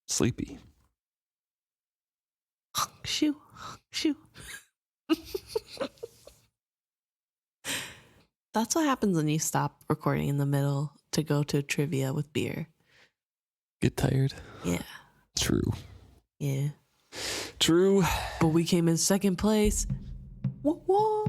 Sleepy. Shoo, shoo. That's what happens when you stop recording in the middle to go to trivia with beer. Get tired? Yeah. True. Yeah. True. But we came in second place. Whoa, whoa.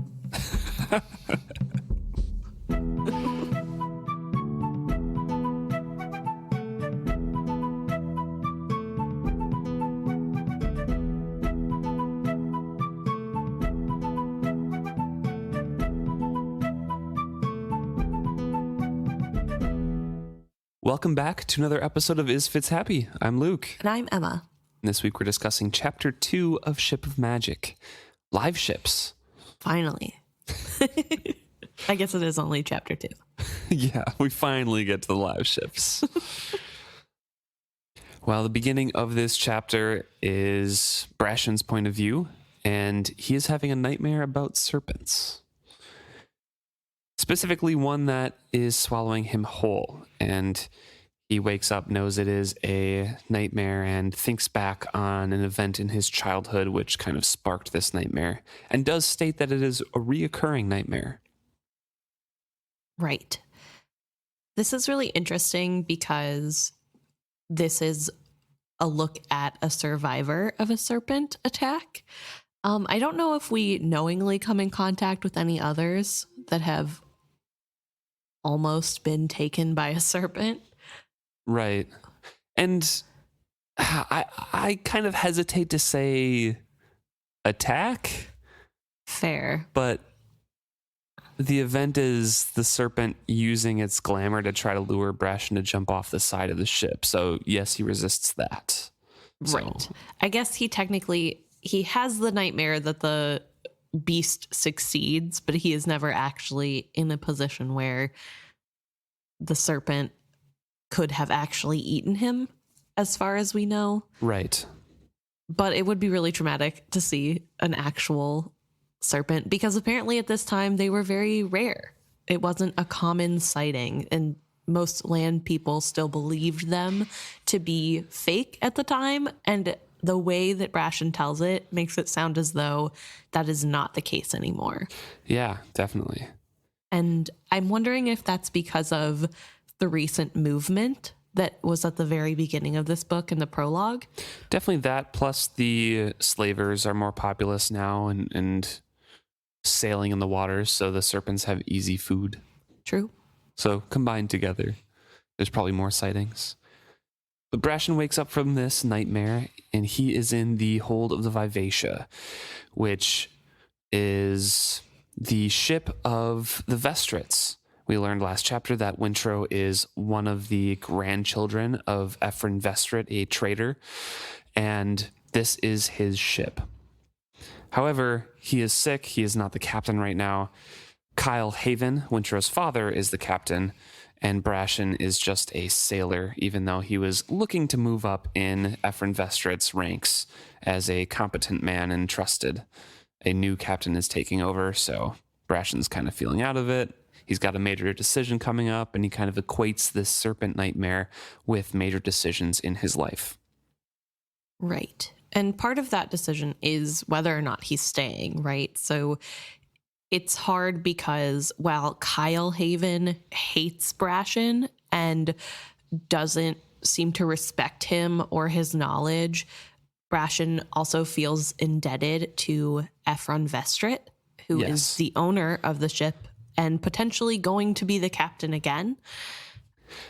Welcome back to another episode of Is Fitz Happy? I'm Luke. And I'm Emma. And this week we're discussing Chapter 2 of Ship of Magic, Liveships. Finally. I guess it is only chapter 2. Yeah, we finally get to the Liveships. Well, the beginning of this chapter is Brashen's point of view, and he is having a nightmare about serpents. Specifically one that is swallowing him whole, and he wakes up, knows it is a nightmare, and thinks back on an event in his childhood which kind of sparked this nightmare, and does state that it is a reoccurring nightmare. Right. This is really interesting because this is a look at a survivor of a serpent attack. I don't know if we knowingly come in contact with any others that have almost been taken by a serpent. Right. And I kind of hesitate to say attack. Fair. But the event is the serpent using its glamour to try to lure Brashen to jump off the side of the ship. So yes, he resists that. Right. I guess he has the nightmare that the beast succeeds, but he is never actually in a position where the serpent could have actually eaten him, as far as we know. Right. But it would be really traumatic to see an actual serpent, because apparently at this time they were very rare. It wasn't a common sighting, and most land people still believed them to be fake at the time, and the way that Brashen tells it makes it sound as though that is not the case anymore. Yeah, definitely. And I'm wondering if that's because of the recent movement that was at the very beginning of this book in the prologue. Definitely that, plus the slavers are more populous now and sailing in the waters, so the serpents have easy food. True. So combined together, there's probably more sightings. But Brashen wakes up from this nightmare, and he is in the hold of the Vivacia, which is the ship of the Vestrits. We learned last chapter that Wintro is one of the grandchildren of Ephron Vestrit, a trader, and this is his ship. However, he is sick. He is not the captain right now. Kyle Haven, Wintro's father, is the captain, and Brashen is just a sailor, even though he was looking to move up in Ephron Vestrit's ranks as a competent man and trusted. A new captain is taking over, so Brashen's kind of feeling out of it. He's got a major decision coming up, and he kind of equates this serpent nightmare with major decisions in his life. Right. And part of that decision is whether or not he's staying, right? So it's hard because while Kyle Haven hates Brashen and doesn't seem to respect him or his knowledge, Brashen also feels indebted to Ephron Vestrit, who is the owner of the ship and potentially going to be the captain again.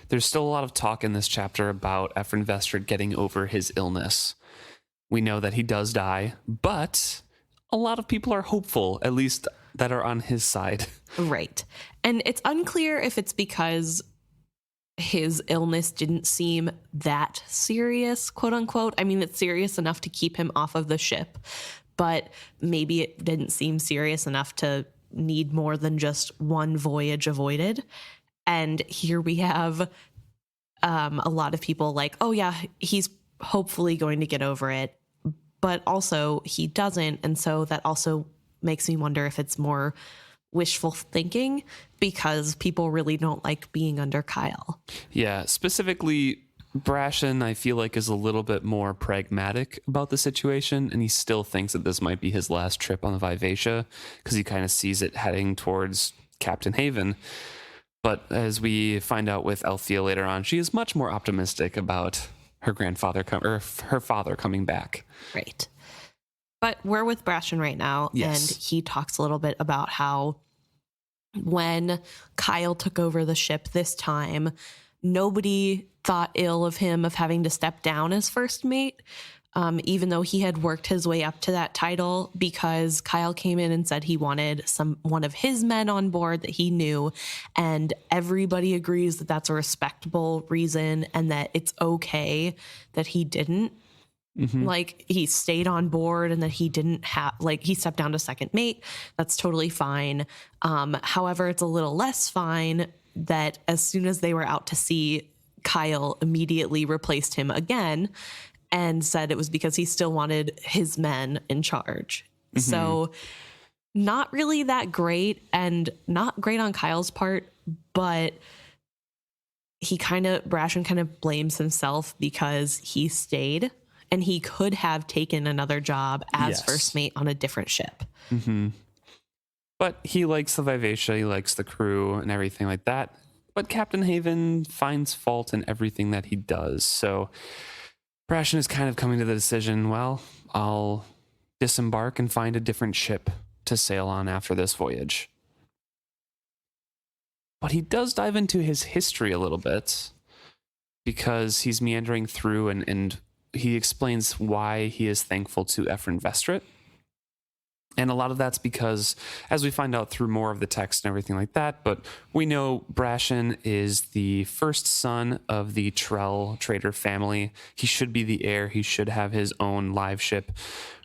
There's still a lot of talk in this chapter about Ephron Vestrit getting over his illness. We know that he does die, but a lot of people are hopeful, at least that are on his side. Right. And it's unclear if it's because his illness didn't seem that serious, quote unquote. I mean, it's serious enough to keep him off of the ship, but maybe it didn't seem serious enough to need more than just one voyage avoided. And here we have a lot of people like, oh yeah, he's hopefully going to get over it, but also he doesn't. And so that also makes me wonder if it's more wishful thinking because people really don't like being under Kyle. Yeah, specifically, Brashen, I feel like, is a little bit more pragmatic about the situation, and he still thinks that this might be his last trip on the Vivacia because he kind of sees it heading towards Captain Haven. But as we find out with Althea later on, she is much more optimistic about her her father coming back. Right. But we're with Brashen right now, Yes. and he talks a little bit about how when Kyle took over the ship this time, nobody thought ill of him of having to step down as first mate, even though he had worked his way up to that title, because Kyle came in and said he wanted one of his men on board that he knew, and everybody agrees that that's a respectable reason and that it's okay that he didn't. Mm-hmm. Like, he stayed on board and that he didn't have, like, he stepped down to second mate. That's totally fine. However, it's a little less fine that as soon as they were out to sea, Kyle immediately replaced him again and said it was because he still wanted his men in charge. Mm-hmm. So not really that great, and not great on Kyle's part, but Brashen kind of blames himself because he stayed. And he could have taken another job as first mate on a different ship. Mm-hmm. But he likes the Vivacia, he likes the crew and everything like that. But Captain Haven finds fault in everything that he does. So Brashen is kind of coming to the decision, well, I'll disembark and find a different ship to sail on after this voyage. But he does dive into his history a little bit because he's meandering through and he explains why he is thankful to Ephraim Vestrit. And a lot of that's because, as we find out through more of the text and everything like that, but we know Brashen is the first son of the Trell trader family. He should be the heir. He should have his own live ship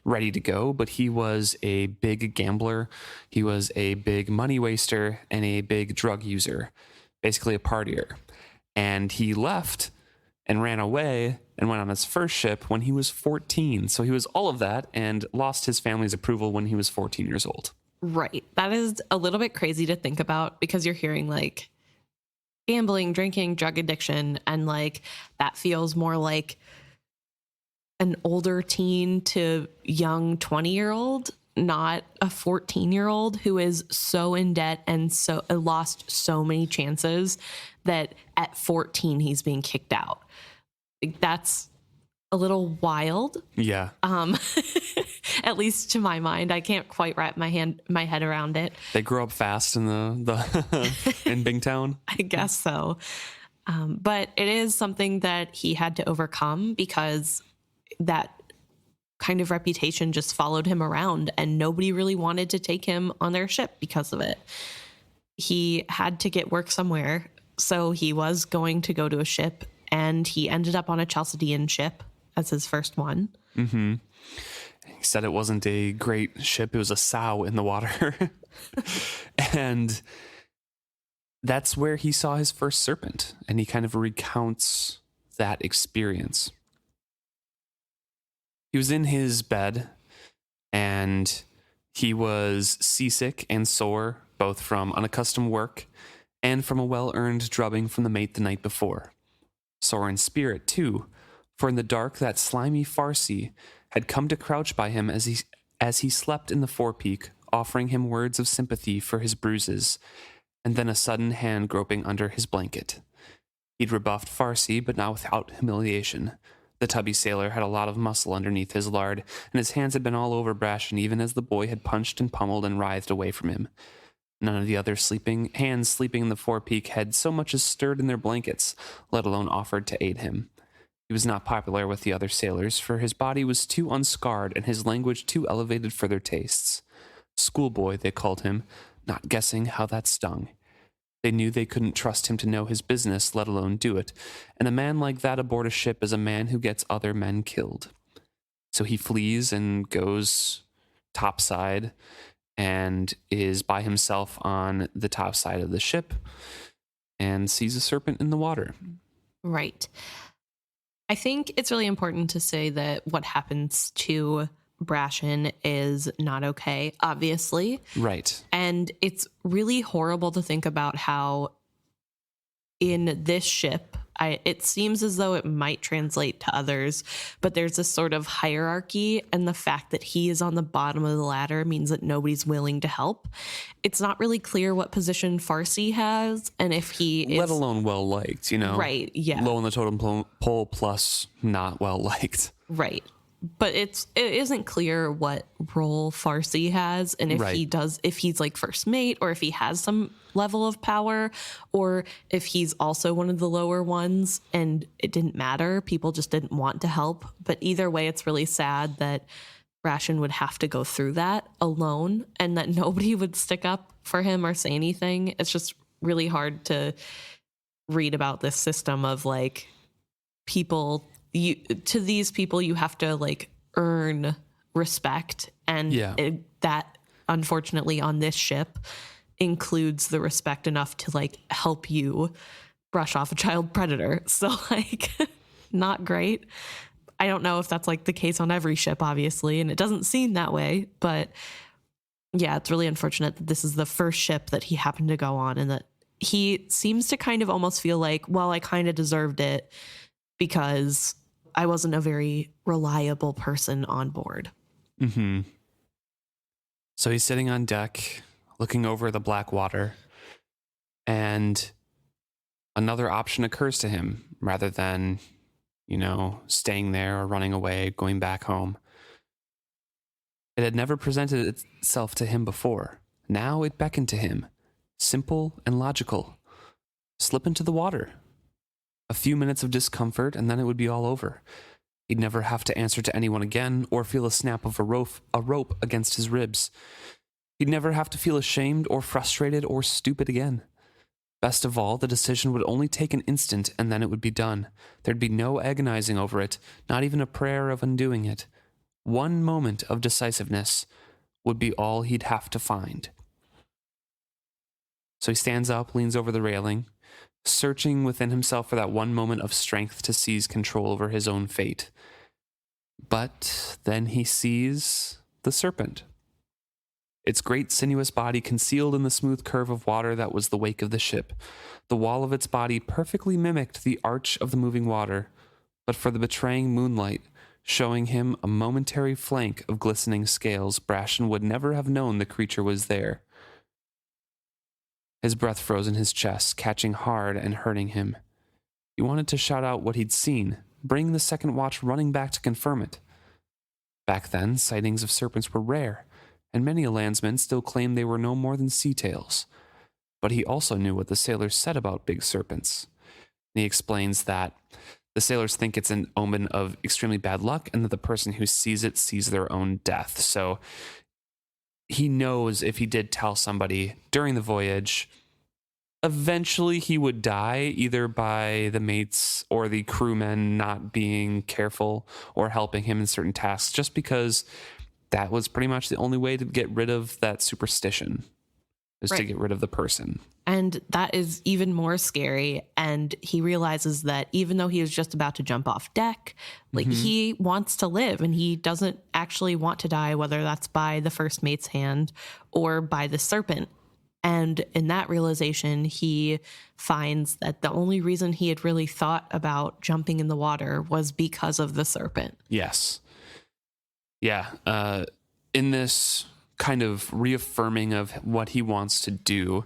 ready to go, but he was a big gambler. He was a big money waster and a big drug user, basically a partier. And he left and ran away and went on his first ship when he was 14. So he was all of that and lost his family's approval when he was 14 years old. Right. That is a little bit crazy to think about because you're hearing like gambling, drinking, drug addiction, and like that feels more like an older teen to young 20-year-old, not a 14-year-old who is so in debt and so lost so many chances that at 14 he's being kicked out. That's a little wild. Yeah. At least to my mind, I can't quite wrap my head around it. They grow up fast in the in Bingtown. I guess so. But it is something that he had to overcome because that kind of reputation just followed him around and nobody really wanted to take him on their ship because of it. He had to get work somewhere, so he was going to go to a ship, and he ended up on a Chalcedean ship as his first one. Mm-hmm. He said it wasn't a great ship. It was a sow in the water. And that's where he saw his first serpent. And he kind of recounts that experience. He was in his bed and he was seasick and sore, both from unaccustomed work and from a well-earned drubbing from the mate the night before. Sore in spirit, too, for in the dark that slimy Farsi had come to crouch by him as he slept in the forepeak, offering him words of sympathy for his bruises, and then a sudden hand groping under his blanket. He'd rebuffed Farsi, but not without humiliation. The tubby sailor had a lot of muscle underneath his lard, and his hands had been all over Brashen even as the boy had punched and pummeled and writhed away from him. None of the other hands sleeping in the forepeak had so much as stirred in their blankets, let alone offered to aid him. He was not popular with the other sailors, for his body was too unscarred and his language too elevated for their tastes. Schoolboy, they called him, not guessing how that stung. They knew they couldn't trust him to know his business, let alone do it, and a man like that aboard a ship is a man who gets other men killed. So he flees and goes topside and is by himself on the top side of the ship and sees a serpent in the water. Right. I think it's really important to say that what happens to Brashen is not okay, obviously. Right. And it's really horrible to think about how in this ship, it seems as though it might translate to others, but there's this sort of hierarchy, and the fact that he is on the bottom of the ladder means that nobody's willing to help. It's not really clear what position Farsi has, and if he is... Let alone well-liked, you know? Right, yeah. Low on the totem pole plus not well-liked. Right. But it isn't clear what role Farsi has, and if he's like first mate, or if he has some level of power, or if he's also one of the lower ones and it didn't matter. People just didn't want to help. But either way, it's really sad that Brashen would have to go through that alone and that nobody would stick up for him or say anything. It's just really hard to read about this system of like people... to these people, you have to like earn respect, and that unfortunately on this ship includes the respect enough to like help you brush off a child predator. So like, not great. I don't know if that's like the case on every ship, obviously, and it doesn't seem that way. But yeah, it's really unfortunate that this is the first ship that he happened to go on, and that he seems to kind of almost feel like, well, I kind of deserved it because I wasn't a very reliable person on board. Mm-hmm. So he's sitting on deck, looking over the black water, and another option occurs to him rather than, you know, staying there or running away, going back home. It had never presented itself to him before. Now it beckoned to him, simple and logical. Slip into the water. A few minutes of discomfort, and then it would be all over. He'd never have to answer to anyone again or feel a snap of a rope against his ribs. He'd never have to feel ashamed or frustrated or stupid again. Best of all, the decision would only take an instant, and then it would be done. There'd be no agonizing over it, not even a prayer of undoing it. One moment of decisiveness would be all he'd have to find. So he stands up, leans over the railing, searching within himself for that one moment of strength to seize control over his own fate. But then he sees the serpent. Its great sinuous body concealed in the smooth curve of water that was the wake of the ship. The wall of its body perfectly mimicked the arch of the moving water, but for the betraying moonlight, showing him a momentary flank of glistening scales, Brashen would never have known the creature was there. His breath froze in his chest, catching hard and hurting him. He wanted to shout out what he'd seen, bring the second watch running back to confirm it. Back then, sightings of serpents were rare, and many a landsman still claimed they were no more than sea tails. But he also knew what the sailors said about big serpents. And he explains that the sailors think it's an omen of extremely bad luck, and that the person who sees it sees their own death. So he knows if he did tell somebody during the voyage, eventually he would die, either by the mates or the crewmen not being careful or helping him in certain tasks, just because that was pretty much the only way to get rid of that superstition, is to get rid of the person. And that is even more scary. And he realizes that even though he is just about to jump off deck, like he wants to live, and he doesn't actually want to die, whether that's by the first mate's hand or by the serpent. And in that realization, he finds that the only reason he had really thought about jumping in the water was because of the serpent. Yes. Yeah. In this kind of reaffirming of what he wants to do,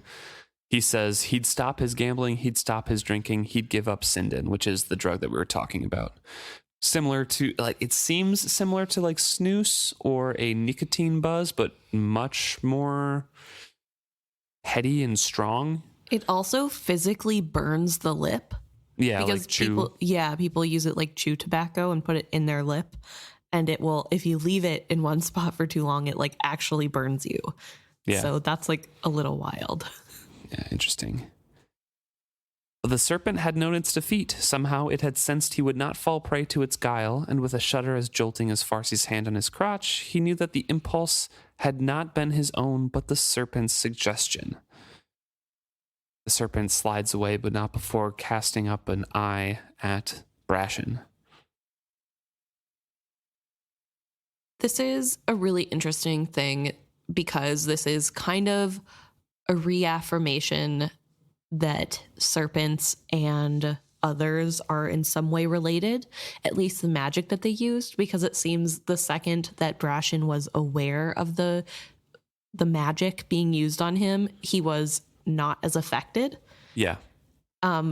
he says he'd stop his gambling, he'd stop his drinking, he'd give up Sinden, which is the drug that we were talking about. Similar to, like, it seems similar to like snus or a nicotine buzz, but much more heady and strong. It also physically burns the lip. Yeah, because like chew. People use it like chew tobacco and put it in their lip. And it will, if you leave it in one spot for too long, it like actually burns you. Yeah. So that's like a little wild. Yeah, interesting. The serpent had known its defeat. Somehow it had sensed he would not fall prey to its guile, and with a shudder as jolting as Farsi's hand on his crotch, he knew that the impulse had not been his own, but the serpent's suggestion. The serpent slides away, but not before casting up an eye at Brashen. This is a really interesting thing because this is kind of a reaffirmation that serpents and others are in some way related, at least the magic that they used, because it seems the second that Brashen was aware of the magic being used on him, he was not as affected. Yeah.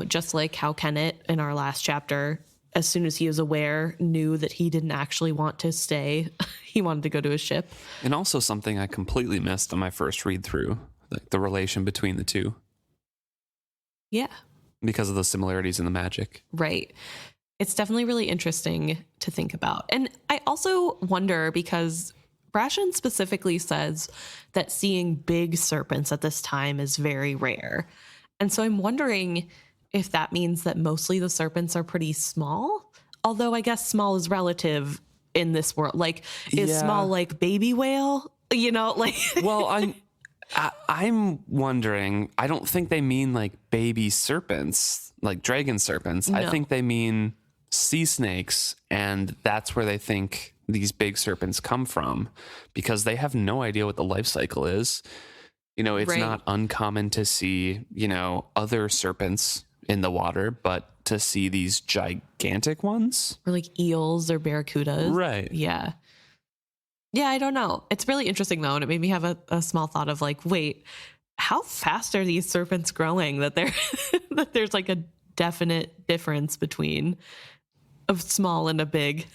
Just like how Kenneth in our last chapter, as soon as he was aware, knew that he didn't actually want to stay. He wanted to go to his ship. And also something I completely missed on my first read through, like the relation between the two. Yeah. Because of the similarities in the magic. Right. It's definitely really interesting to think about. And I also wonder, because Brashen specifically says that seeing big serpents at this time is very rare. And so I'm wondering if that means that mostly the serpents are pretty small. Although I guess small is relative in this world. Like, is small like baby whale? You know, like. Well, I'm wondering, I don't think they mean like baby serpents, like dragon serpents. No. I think they mean sea snakes, and that's where they think these big serpents come from, because they have no idea what the life cycle is. You know, it's not uncommon to see, you know, other serpents in the water, but to see these gigantic ones. Or like eels or barracudas. Right. Yeah. Yeah, I don't know. It's really interesting, though, and it made me have a small thought of like, wait, how fast are these serpents growing that they're that there's like a definite difference between a small and a big.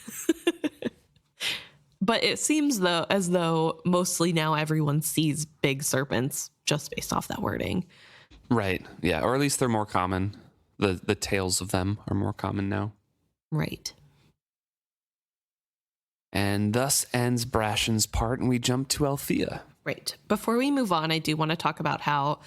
But it seems though as though mostly now everyone sees big serpents just based off that wording. Right. Yeah, or at least they're more common. The tales of them are more common now. Right. And thus ends Brashen's part, and we jump to Althea. Right. Before we move on, I do want to talk about how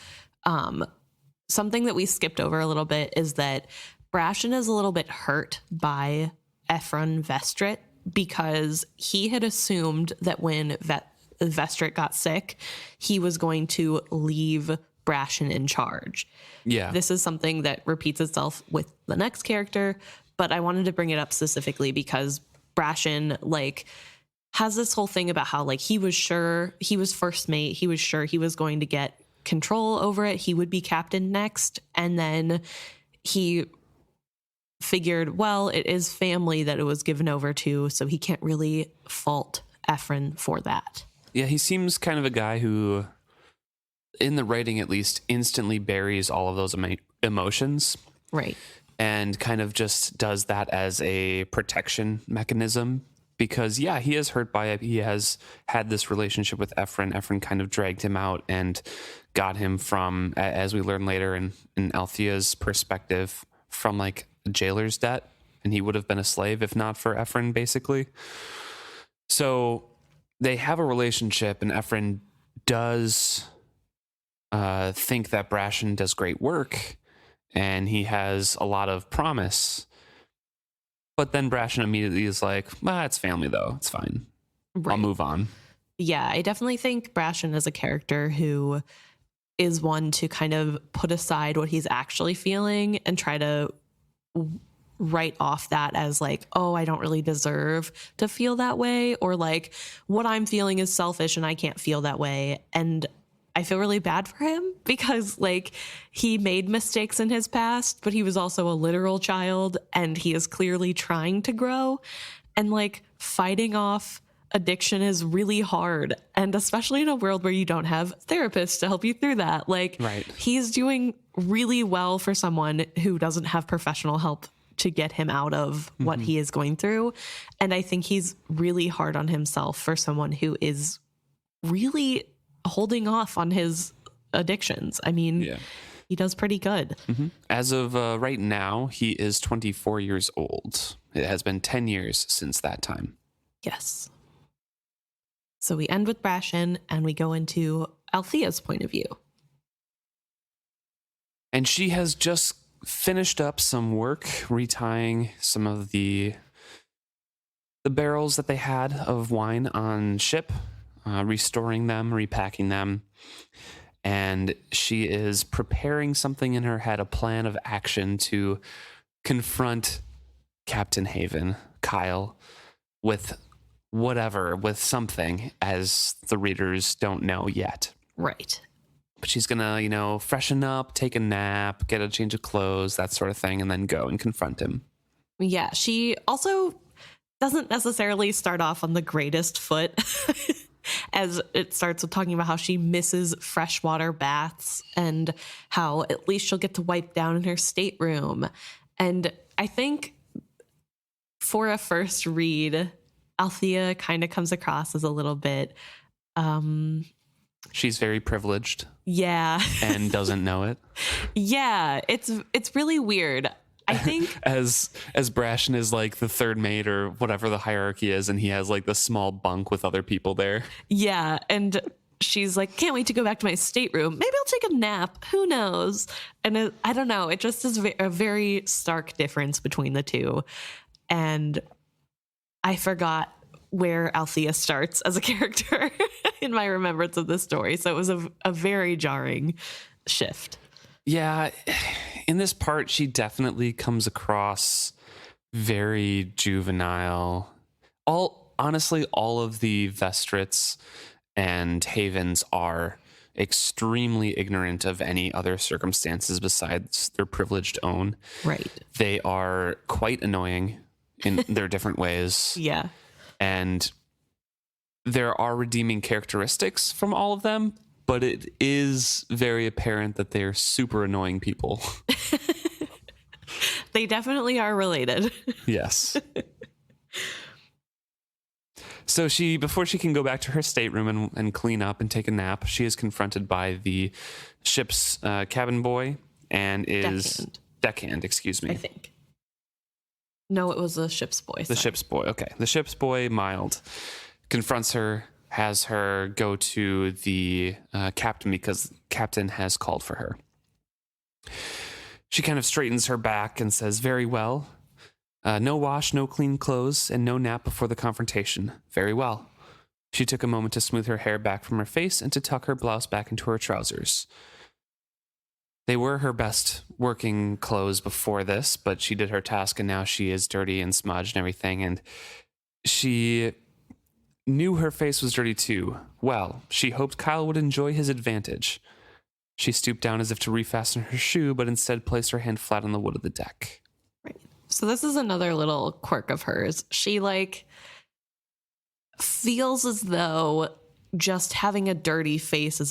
something that we skipped over a little bit is that Brashen is a little bit hurt by Ephron Vestrit, because he had assumed that when Vestrit got sick, he was going to leave Brashen in charge. Yeah. This is something that repeats itself with the next character, but I wanted to bring it up specifically because Brashen like has this whole thing about how like he was sure he was first mate, he was sure he was going to get control over it, he would be captain next, and then he figured, well, it is family that it was given over to, so he can't really fault Ephron for that. Yeah, he seems kind of a guy who, in the writing at least, instantly buries all of those emotions. Right. And kind of just does that as a protection mechanism, because yeah, he is hurt by it. He has had this relationship with Ephron. Ephron kind of dragged him out and got him from, as we learn later in Althea's perspective, from like a jailer's debt, and he would have been a slave if not for Ephron, basically. So they have a relationship, and Ephron does think that Brashen does great work, and he has a lot of promise. But then Brashen immediately is like, it's family though. It's fine. Right. I'll move on. Yeah, I definitely think Brashen is a character who is one to kind of put aside what he's actually feeling and try to write off that as like, oh, I don't really deserve to feel that way, or like what I'm feeling is selfish and I can't feel that way. And I feel really bad for him because like he made mistakes in his past, but he was also a literal child and he is clearly trying to grow, and like fighting off addiction is really hard. And especially in a world where you don't have therapists to help you through that. Like he's doing really well for someone who doesn't have professional help to get him out of what he is going through. And I think he's really hard on himself for someone who is really holding off on his addictions. I mean, he does pretty good. As of right now, he is 24 years old. It has been 10 years since that time. Yes. So we end with Brashen and we go into Althea's point of view. And she has just finished up some work retying some of the barrels that they had of wine on ship, restoring them, repacking them. And she is preparing something in her head, a plan of action to confront Captain Haven, Kyle, with whatever with something, as the readers don't know yet. Right. But she's gonna, freshen up, take a nap, get a change of clothes, that sort of thing, and then go and confront him. Yeah, she also doesn't necessarily start off on the greatest foot, as it starts with talking about how she misses freshwater baths and how at least she'll get to wipe down in her stateroom. And I think for a first read, Althea kind of comes across as a little bit... She's very privileged. Yeah. And doesn't know it. Yeah, it's really weird. I think as Brashen is like the third mate or whatever the hierarchy is, and he has like the small bunk with other people there. Yeah, and she's like, can't wait to go back to my stateroom. Maybe I'll take a nap. Who knows? And I don't know. It just is a very stark difference between the two. And I forgot where Althea starts as a character in my remembrance of this story. So it was a very jarring shift. Yeah, in this part, she definitely comes across very juvenile. Honestly, all of the Vestrits and Havens are extremely ignorant of any other circumstances besides their privileged own. Right. They are quite annoying in their different ways. Yeah. And there are redeeming characteristics from all of them, but it is very apparent that they're super annoying people. They definitely are related. Yes. So before she can go back to her stateroom and clean up and take a nap, she is confronted by the ship's cabin boy and is... Deckhand, excuse me. I think. No, it was the ship's boy. The ship's boy, okay. The ship's boy, Mild, confronts her, has her go to the captain because captain has called for her. She kind of straightens her back and says, very well. No wash, no clean clothes, and no nap before the confrontation. Very well. She took a moment to smooth her hair back from her face and to tuck her blouse back into her trousers. They were her best working clothes before this, but she did her task and now she is dirty and smudged and everything, and she knew her face was dirty too. Well, she hoped Kyle would enjoy his advantage. She stooped down as if to refasten her shoe, but instead placed her hand flat on the wood of the deck. Right. So this is another little quirk of hers. She feels as though just having a dirty face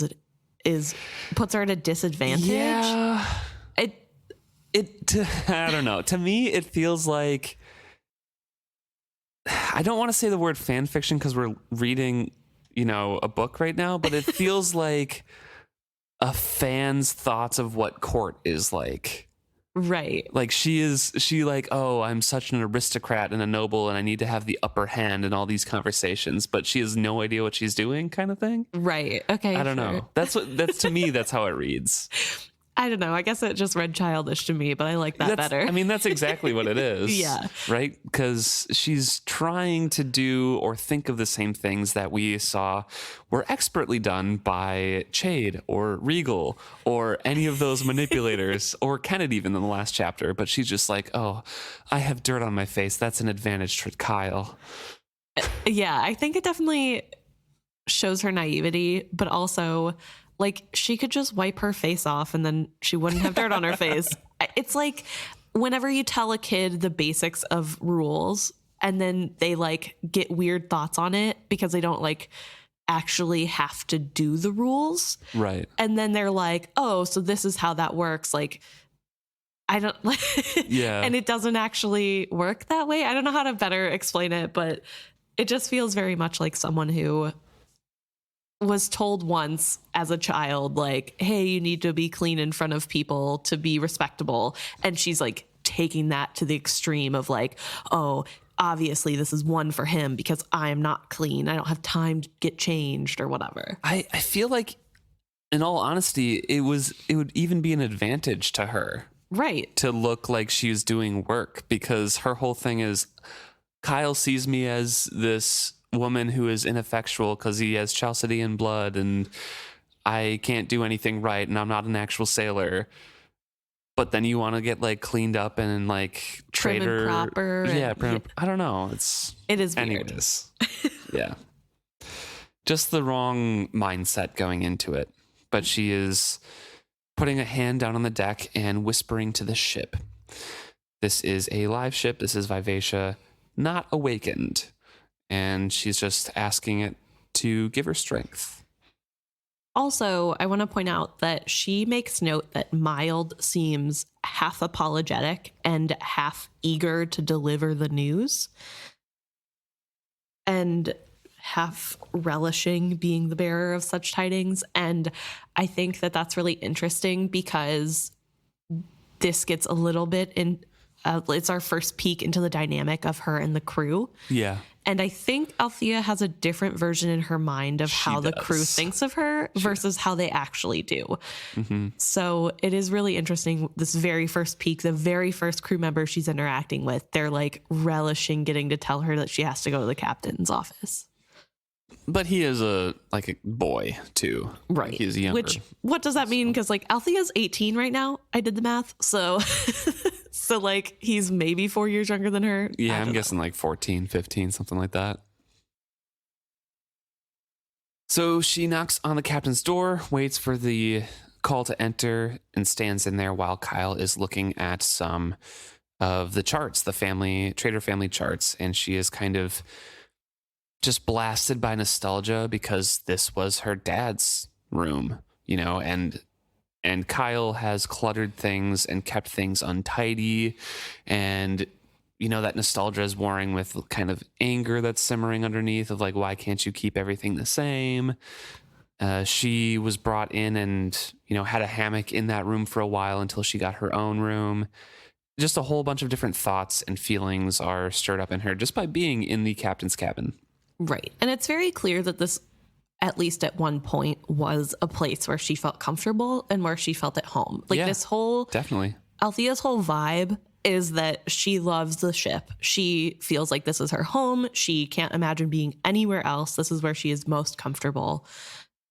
puts her at a disadvantage. Yeah. I don't know. To me, it feels like, I don't want to say the word fan fiction because we're reading, a book right now, but it feels like a fan's thoughts of what court is like. Right. Like oh, I'm such an aristocrat and a noble and I need to have the upper hand in all these conversations, but she has no idea what she's doing kind of thing. Right. Okay. I don't know. That's to me, that's how it reads. I don't know. I guess it just read childish to me, but I like that better. I mean, that's exactly what it is. Yeah. Right? Because she's trying to do or think of the same things that we saw were expertly done by Chade or Regal or any of those manipulators or Kennedy even in the last chapter. But she's just like, oh, I have dirt on my face. That's an advantage to Kyle. Yeah, I think it definitely shows her naivety, but also... she could just wipe her face off and then she wouldn't have dirt on her face. It's like whenever you tell a kid the basics of rules and then they get weird thoughts on it because they don't actually have to do the rules. Right. And then they're like, oh, so this is how that works. I don't yeah. And it doesn't actually work that way. I don't know how to better explain it, but it just feels very much like someone who was told once as a child, hey, you need to be clean in front of people to be respectable. And she's taking that to the extreme of oh, obviously this is one for him because I'm not clean. I don't have time to get changed or whatever. I feel like, in all honesty, it would even be an advantage to her. Right. To look like she's doing work because her whole thing is Kyle sees me as this woman who is ineffectual because he has Chalcidian blood and I can't do anything right and I'm not an actual sailor. but then you want to get like cleaned up and like Prim and trader. proper. Yeah, and- I don't know. It is weird. anyways. Yeah. Just the wrong mindset going into it. But she is putting a hand down on the deck and whispering to the ship. This is a live ship. This is Vivacia, not awakened. And she's just asking it to give her strength. Also, I want to point out that she makes note that Mild seems half apologetic and half eager to deliver the news, and half relishing being the bearer of such tidings. And I think that that's really interesting because this gets a little bit in. It's our first peek into the dynamic of her and the crew. Yeah. And I think Althea has a different version in her mind of how the crew thinks of her versus how they actually do. Mm-hmm. So it is really interesting. This very first peek, the very first crew member she's interacting with, they're like relishing getting to tell her that she has to go to the captain's office. But he is a boy too. Right. Like he's younger. What does that mean? Because like Althea's 18 right now. I did the math. So so like he's maybe 4 years younger than her. Yeah, I'm guessing like 14, 15, something like that. So she knocks on the captain's door, waits for the call to enter, and stands in there while Kyle is looking at some of the charts, the trader family charts. And she is kind of just blasted by nostalgia because this was her dad's room, and Kyle has cluttered things and kept things untidy, and that nostalgia is warring with kind of anger that's simmering underneath of like, why can't you keep everything the same? She was brought in and had a hammock in that room for a while until she got her own room. Just a whole bunch of different thoughts and feelings are stirred up in her just by being in the captain's cabin. Right. And it's very clear that this, at least at one point, was a place where she felt comfortable and where she felt at home. Like this whole, definitely. Althea's whole vibe is that she loves the ship. She feels like this is her home. She can't imagine being anywhere else. This is where she is most comfortable.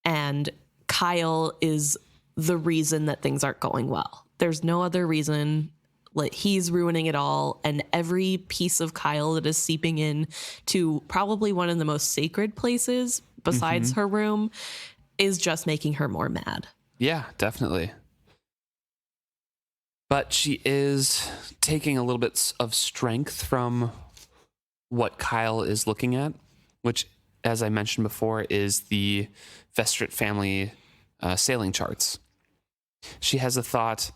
And Kyle is the reason that things aren't going well. There's no other reason. Like he's ruining it all, and every piece of Kyle that is seeping in to probably one of the most sacred places besides her room is just making her more mad. Yeah, definitely. But she is taking a little bit of strength from what Kyle is looking at, which, as I mentioned before, is the Vestrit family sailing charts. She has a thought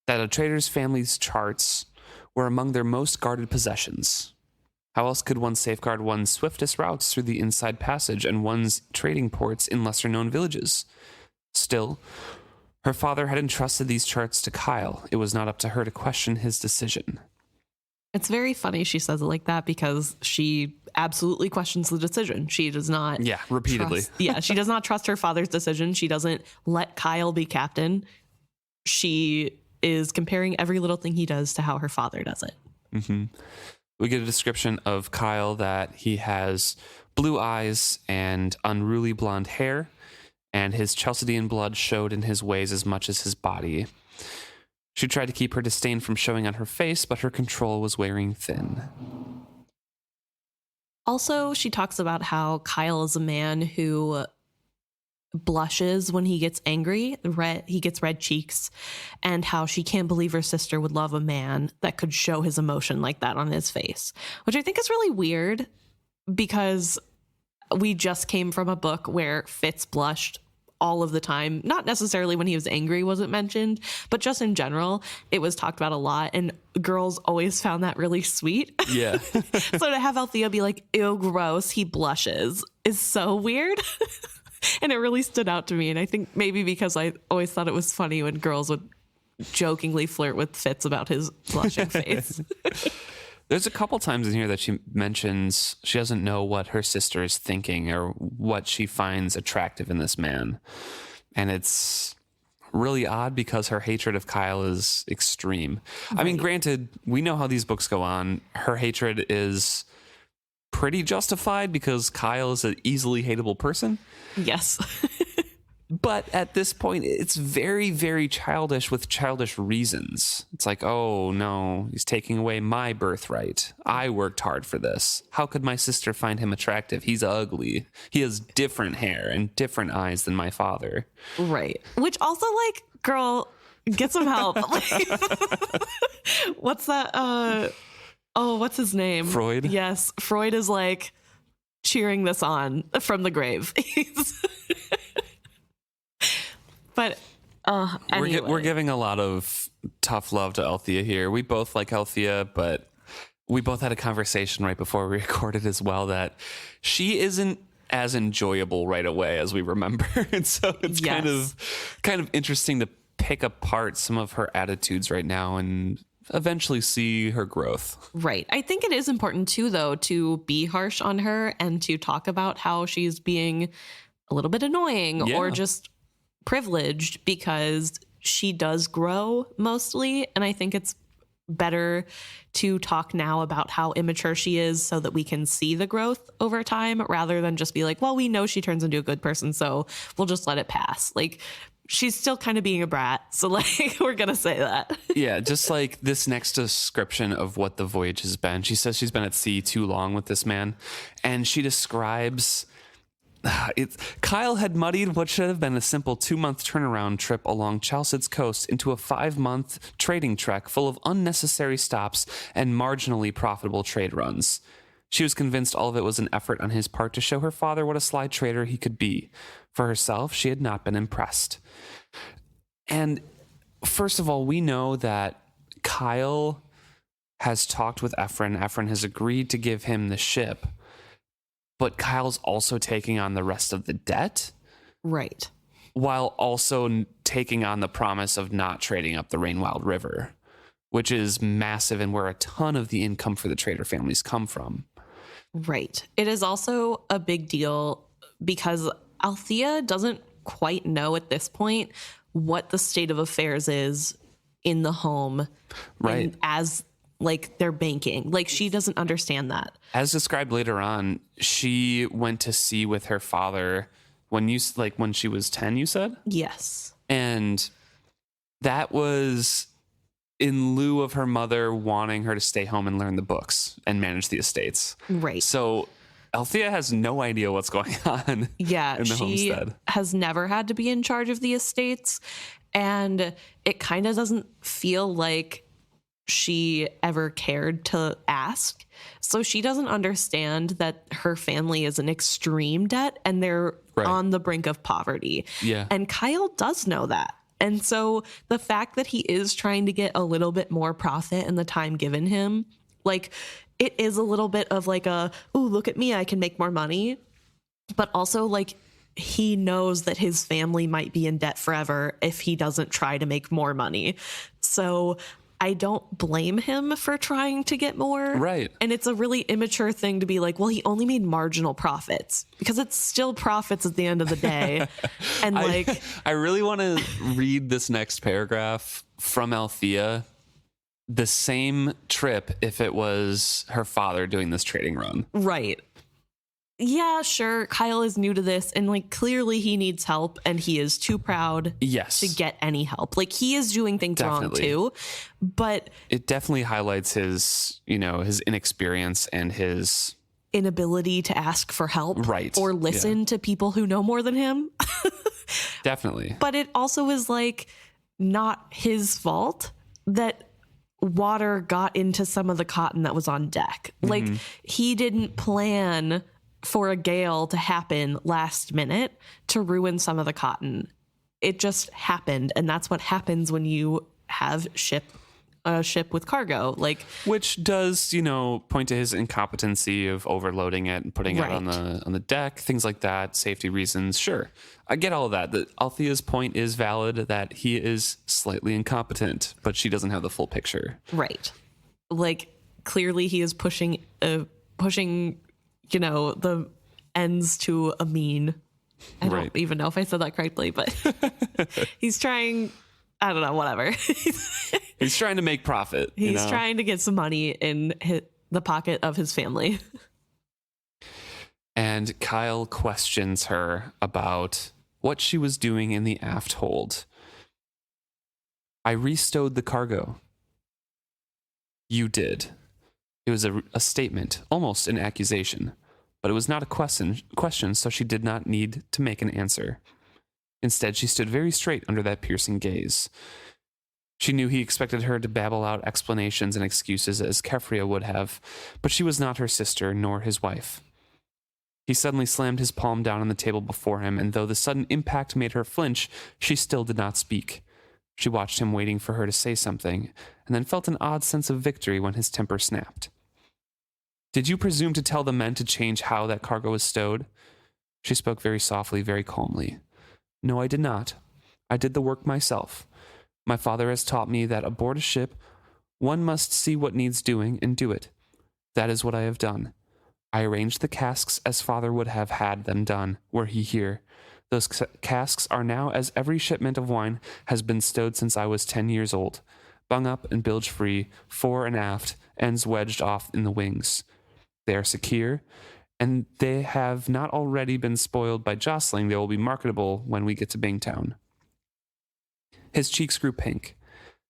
that a trader's family's charts were among their most guarded possessions. How else could one safeguard one's swiftest routes through the inside passage and one's trading ports in lesser-known villages? Still, her father had entrusted these charts to Kyle. It was not up to her to question his decision. It's very funny she says it like that because she absolutely questions the decision. She does not. Yeah, repeatedly. She does not trust her father's decision. She doesn't let Kyle be captain. She is comparing every little thing he does to how her father does it. Mm-hmm. We get a description of Kyle that he has blue eyes and unruly blonde hair, and his Chalcedean blood showed in his ways as much as his body. She tried to keep her disdain from showing on her face, but her control was wearing thin. Also, she talks about how Kyle is a man who blushes when he gets angry. He gets red cheeks, and how she can't believe her sister would love a man that could show his emotion like that on his face, which I think is really weird because we just came from a book where Fitz blushed all of the time. Not necessarily when he was angry wasn't mentioned, but just in general, it was talked about a lot, and girls always found that really sweet. Yeah. So to have Althea be like, ew, gross, he blushes, is so weird. And it really stood out to me. And I think maybe because I always thought it was funny when girls would jokingly flirt with Fitz about his blushing face. There's a couple times in here that she mentions she doesn't know what her sister is thinking or what she finds attractive in this man. And it's really odd because her hatred of Kyle is extreme. Right. I mean, granted, we know how these books go on. Her hatred is pretty justified because Kyle is an easily hateable person. Yes. But at this point, it's very, very childish with childish reasons. It's like, oh no, he's taking away my birthright. I worked hard for this. How could my sister find him attractive? He's ugly. He has different hair and different eyes than my father. Right. Which also, like, girl, get some help. What's that? What's his name? Freud? Yes. Freud is like cheering this on from the grave. But anyway. We're giving a lot of tough love to Althea here. We both like Althea, but we both had a conversation right before we recorded as well that she isn't as enjoyable right away as we remember. And so it's kind of interesting to pick apart some of her attitudes right now and eventually see her growth. Right. I think it is important too, though, to be harsh on her and to talk about how she's being a little bit annoying or just privileged, because she does grow mostly. And I think it's better to talk now about how immature she is so that we can see the growth over time, rather than just be like, well, we know she turns into a good person, so we'll just let it pass. Like, she's still kind of being a brat. So, like, we're going to say that. Yeah, just like this next description of what the voyage has been. She says she's been at sea too long with this man. And she describes... Kyle had muddied what should have been a simple 2-month turnaround trip along Chalcid's coast into a 5-month trading trek full of unnecessary stops and marginally profitable trade runs. She was convinced all of it was an effort on his part to show her father what a sly trader he could be. For herself, she had not been impressed. And first of all, we know that Kyle has talked with Ephron. Ephron has agreed to give him the ship. But Kyle's also taking on the rest of the debt. Right. While also taking on the promise of not trading up the Rainwild River, which is massive and where a ton of the income for the trader families come from. Right. It is also a big deal because Althea doesn't quite know at this point what the state of affairs is in the home. Right. As like they're banking. Like, she doesn't understand that. As described later on, she went to sea with her father when she was 10, you said? Yes. And that was in lieu of her mother wanting her to stay home and learn the books and manage the estates. Right. So Althea has no idea what's going on in the homestead. Has never had to be in charge of the estates. And it kind of doesn't feel like she ever cared to ask. So she doesn't understand that her family is in extreme debt and they're on the brink of poverty. Yeah. And Kyle does know that. And so the fact that he is trying to get a little bit more profit in the time given him, like, it is a little bit of like ooh, look at me, I can make more money. But also, like, he knows that his family might be in debt forever if he doesn't try to make more money. So I don't blame him for trying to get more. Right. And it's a really immature thing to be like, well, he only made marginal profits, because it's still profits at the end of the day. And I really want to read this next paragraph from Althea. The same trip if it was her father doing this trading run. Right. Yeah, sure. Kyle is new to this, and like, clearly he needs help, and he is too proud to get any help. Like, he is doing things wrong too, but it definitely highlights his inexperience and his inability to ask for help, right, or listen to people who know more than him. Definitely. But it also is like not his fault that water got into some of the cotton that was on deck. Like, he didn't plan for a gale to happen last minute to ruin some of the cotton. It just happened, and that's what happens when you have a ship with cargo, like, which does point to his incompetency of overloading it and putting it on the deck, things like that, safety reasons. Sure, I get all of that. Althea's point is valid that he is slightly incompetent, but she doesn't have the full picture. Right. Like, clearly he is pushing the ends to a mean. I don't even know if I said that correctly, but he's trying, I don't know, whatever. He's trying to make profit. He's trying to get some money in the pocket of his family. And Kyle questions her about what she was doing in the aft hold. I restowed the cargo. You did. It was a statement, almost an accusation, but it was not a question, so she did not need to make an answer. Instead, she stood very straight under that piercing gaze. She knew he expected her to babble out explanations and excuses as Kefria would have, but she was not her sister nor his wife. He suddenly slammed his palm down on the table before him, and though the sudden impact made her flinch, she still did not speak. She watched him waiting for her to say something, and then felt an odd sense of victory when his temper snapped. Did you presume to tell the men to change how that cargo was stowed? She spoke very softly, very calmly. No, I did not. I did the work myself. My father has taught me that aboard a ship, one must see what needs doing and do it. That is what I have done. I arranged the casks as father would have had them done, were he here. Those casks are now as every shipment of wine has been stowed since I was 10 years old, bung up and bilge free, fore and aft, ends wedged off in the wings. They are secure, and they have not already been spoiled by jostling. They will be marketable when we get to Bingtown. His cheeks grew pink.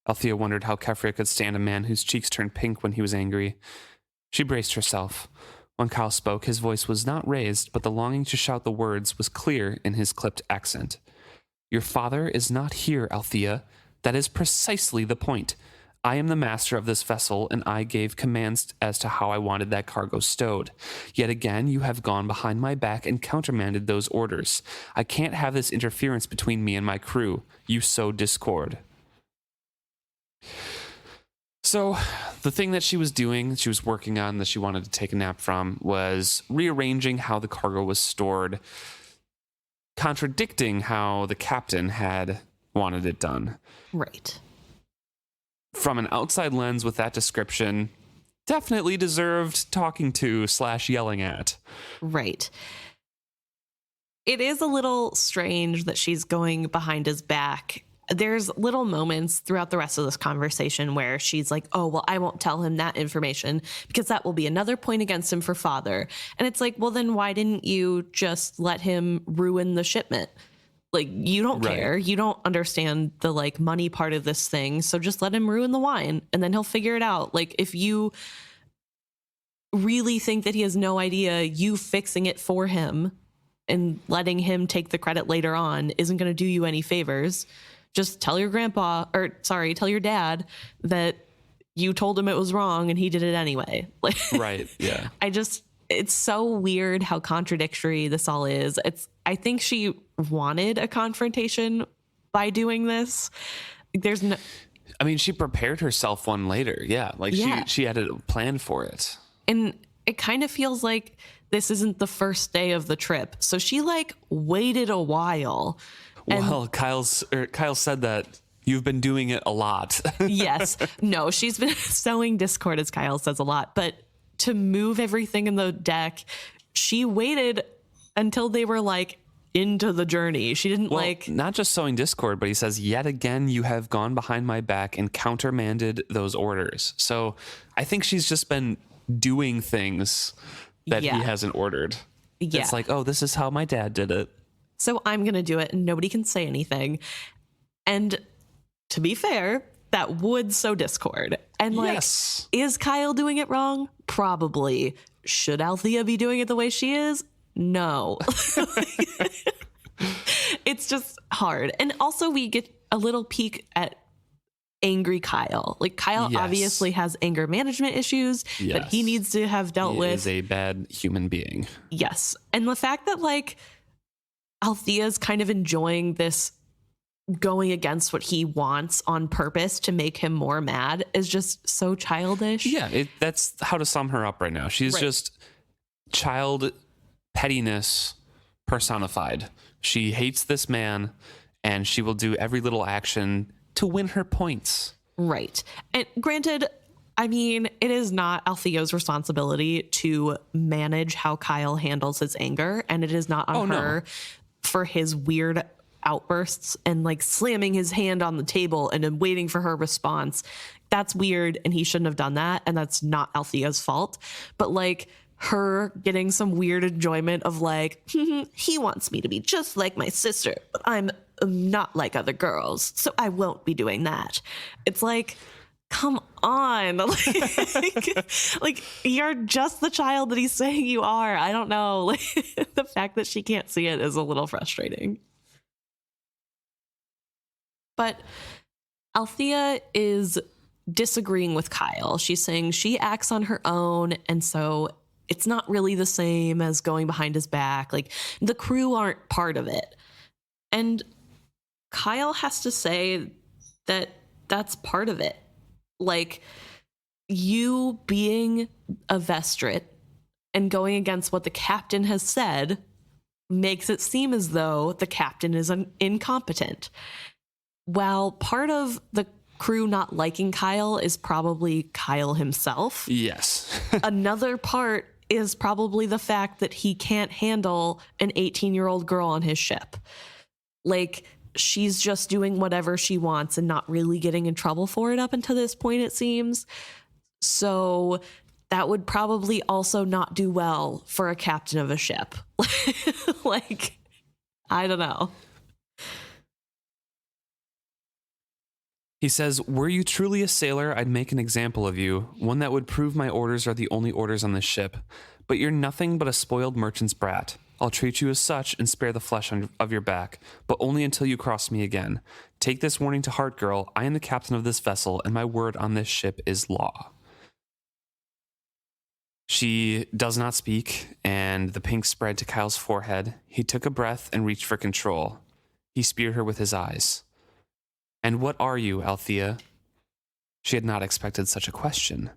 Althea wondered how Kefria could stand a man whose cheeks turned pink when he was angry. She braced herself. When Kyle spoke, his voice was not raised, but the longing to shout the words was clear in his clipped accent. Your father is not here, Althea. That is precisely the point. I am the master of this vessel, and I gave commands as to how I wanted that cargo stowed. Yet again, you have gone behind my back and countermanded those orders. I can't have this interference between me and my crew. You sow discord. So, the thing that she was doing, she was working on, that she wanted to take a nap from, was rearranging how the cargo was stored, contradicting how the captain had wanted it done. Right. From an outside lens with that description, definitely deserved talking to / yelling at. Right. It is a little strange that she's going behind his back. There's little moments throughout the rest of this conversation where she's like, oh, well, I won't tell him that information because that will be another point against him for father. And it's like, well, then why didn't you just let him ruin the shipment? Like, you don't care. You don't understand the like money part of this thing. So just let him ruin the wine and then he'll figure it out. Like, if you really think that he has no idea, you fixing it for him and letting him take the credit later on isn't going to do you any favors. Just tell your tell your dad that you told him it was wrong and he did it anyway. Like, right. Yeah. It's so weird how contradictory this all is. I think she wanted a confrontation by doing this. She prepared herself one later. Yeah. Like she had a plan for it. And it kind of feels like this isn't the first day of the trip. So she like waited a while. Well, Kyle said that you've been doing it a lot. Yes. No, she's been sowing discord, as Kyle says a lot. But to move everything in the deck, she waited until they were like into the journey. She didn't not just sowing discord, but he says, yet again, you have gone behind my back and countermanded those orders. So I think she's just been doing things that he hasn't ordered. Yeah. It's like, oh, this is how my dad did it. So I'm going to do it and nobody can say anything. And to be fair, that would sow discord. And is Kyle doing it wrong? Probably. Should Althea be doing it the way she is? No. It's just hard. And also we get a little peek at angry Kyle. Like, Kyle obviously has anger management issues that he needs to have dealt with. He is a bad human being. Yes. And the fact that like Althea's kind of enjoying this going against what he wants on purpose to make him more mad is just so childish. Yeah, that's how to sum her up right now. She's just child pettiness personified. She hates this man and she will do every little action to win her points. Right. And granted, it is not Althea's responsibility to manage how Kyle handles his anger, and it is not on her for his weird outbursts and like slamming his hand on the table and then waiting for her response. That's weird and he shouldn't have done that, and that's not Althea's fault. But like her getting some weird enjoyment of like, he wants me to be just like my sister, but I'm not like other girls, so I won't be doing that. It's like, come on. Like, you're just the child that he's saying you are. I don't know. Like, the fact that she can't see it is a little frustrating. But Althea is disagreeing with Kyle. She's saying she acts on her own, and so it's not really the same as going behind his back. Like, the crew aren't part of it. And Kyle has to say that that's part of it. Like, you being a Vestrit and going against what the captain has said makes it seem as though the captain is incompetent. While part of the crew not liking Kyle is probably Kyle himself. Yes. Another part is probably the fact that he can't handle an 18-year-old girl on his ship. Like, she's just doing whatever she wants and not really getting in trouble for it up until this point, it seems. So that would probably also not do well for a captain of a ship. Like, I don't know. He says, were you truly a sailor, I'd make an example of you, one that would prove my orders are the only orders on this ship. But you're nothing but a spoiled merchant's brat. I'll treat you as such and spare the flesh of your back, but only until you cross me again. Take this warning to heart, girl. I am the captain of this vessel, and my word on this ship is law. She does not speak, and the pink spread to Kyle's forehead. He took a breath and reached for control. He speared her with his eyes. And what are you, Althea? She had not expected such a question.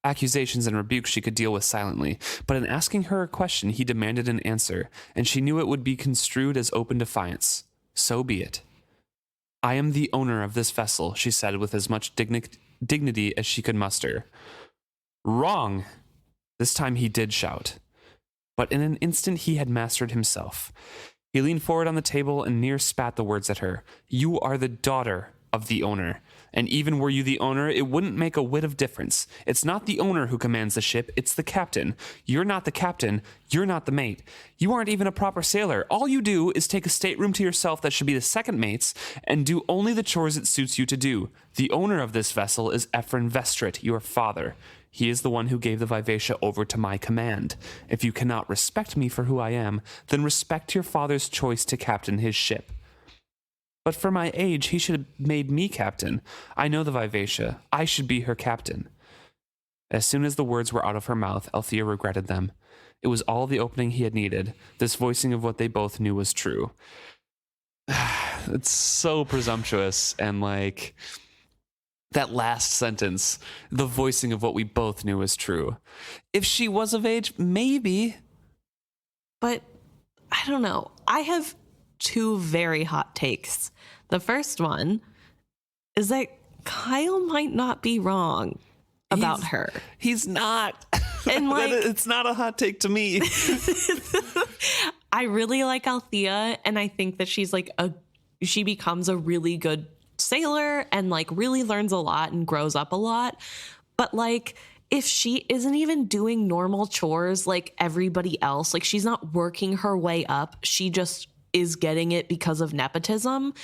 Accusations and rebukes she could deal with silently, but in asking her a question, he demanded an answer, and she knew it would be construed as open defiance. So be it. I am the owner of this vessel, she said with as much dignity as she could muster. Wrong! This time he did shout. But in an instant he had mastered himself. He leaned forward on the table and near spat the words at her. You are the daughter of the owner. And even were you the owner, it wouldn't make a whit of difference. It's not the owner who commands the ship, it's the captain. You're not the captain, you're not the mate. You aren't even a proper sailor. All you do is take a stateroom to yourself that should be the second mate's and do only the chores it suits you to do. The owner of this vessel is Ephraim Vestrit, your father. He is the one who gave the Vivacia over to my command. If you cannot respect me for who I am, then respect your father's choice to captain his ship. But for my age, he should have made me captain. I know the Vivacia. I should be her captain. As soon as the words were out of her mouth, Althea regretted them. It was all the opening he had needed, this voicing of what they both knew was true. It's so presumptuous, and like that last sentence, the voicing of what we both knew was true. If she was of age, maybe. But I don't know. I have two very hot takes. The first one is that Kyle might not be wrong about her. He's not. And like, it's not a hot take to me. I really like Althea, and I think that she becomes a really good sailor and like really learns a lot and grows up a lot. But like, if she isn't even doing normal chores like everybody else, like she's not working her way up, she just is getting it because of nepotism.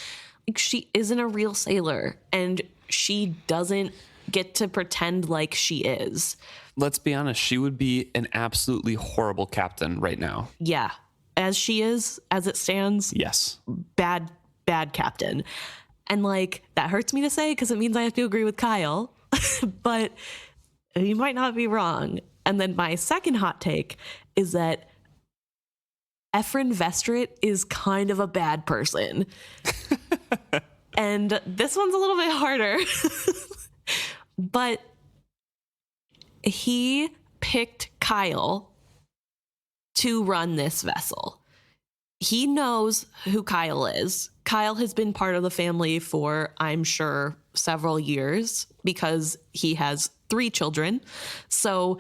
Like, she isn't a real sailor, and she doesn't get to pretend like she is. Let's be honest, she would be an absolutely horrible captain right now. Yeah. As she is, as it stands. Yes. Bad captain. And like, that hurts me to say because it means I have to agree with Kyle, but you might not be wrong. And then my second hot take is that Ephraim Vestrit is kind of a bad person. And this one's a little bit harder. But he picked Kyle to run this vessel. He knows who Kyle is. Kyle has been part of the family for, I'm sure, several years because he has 3 children. So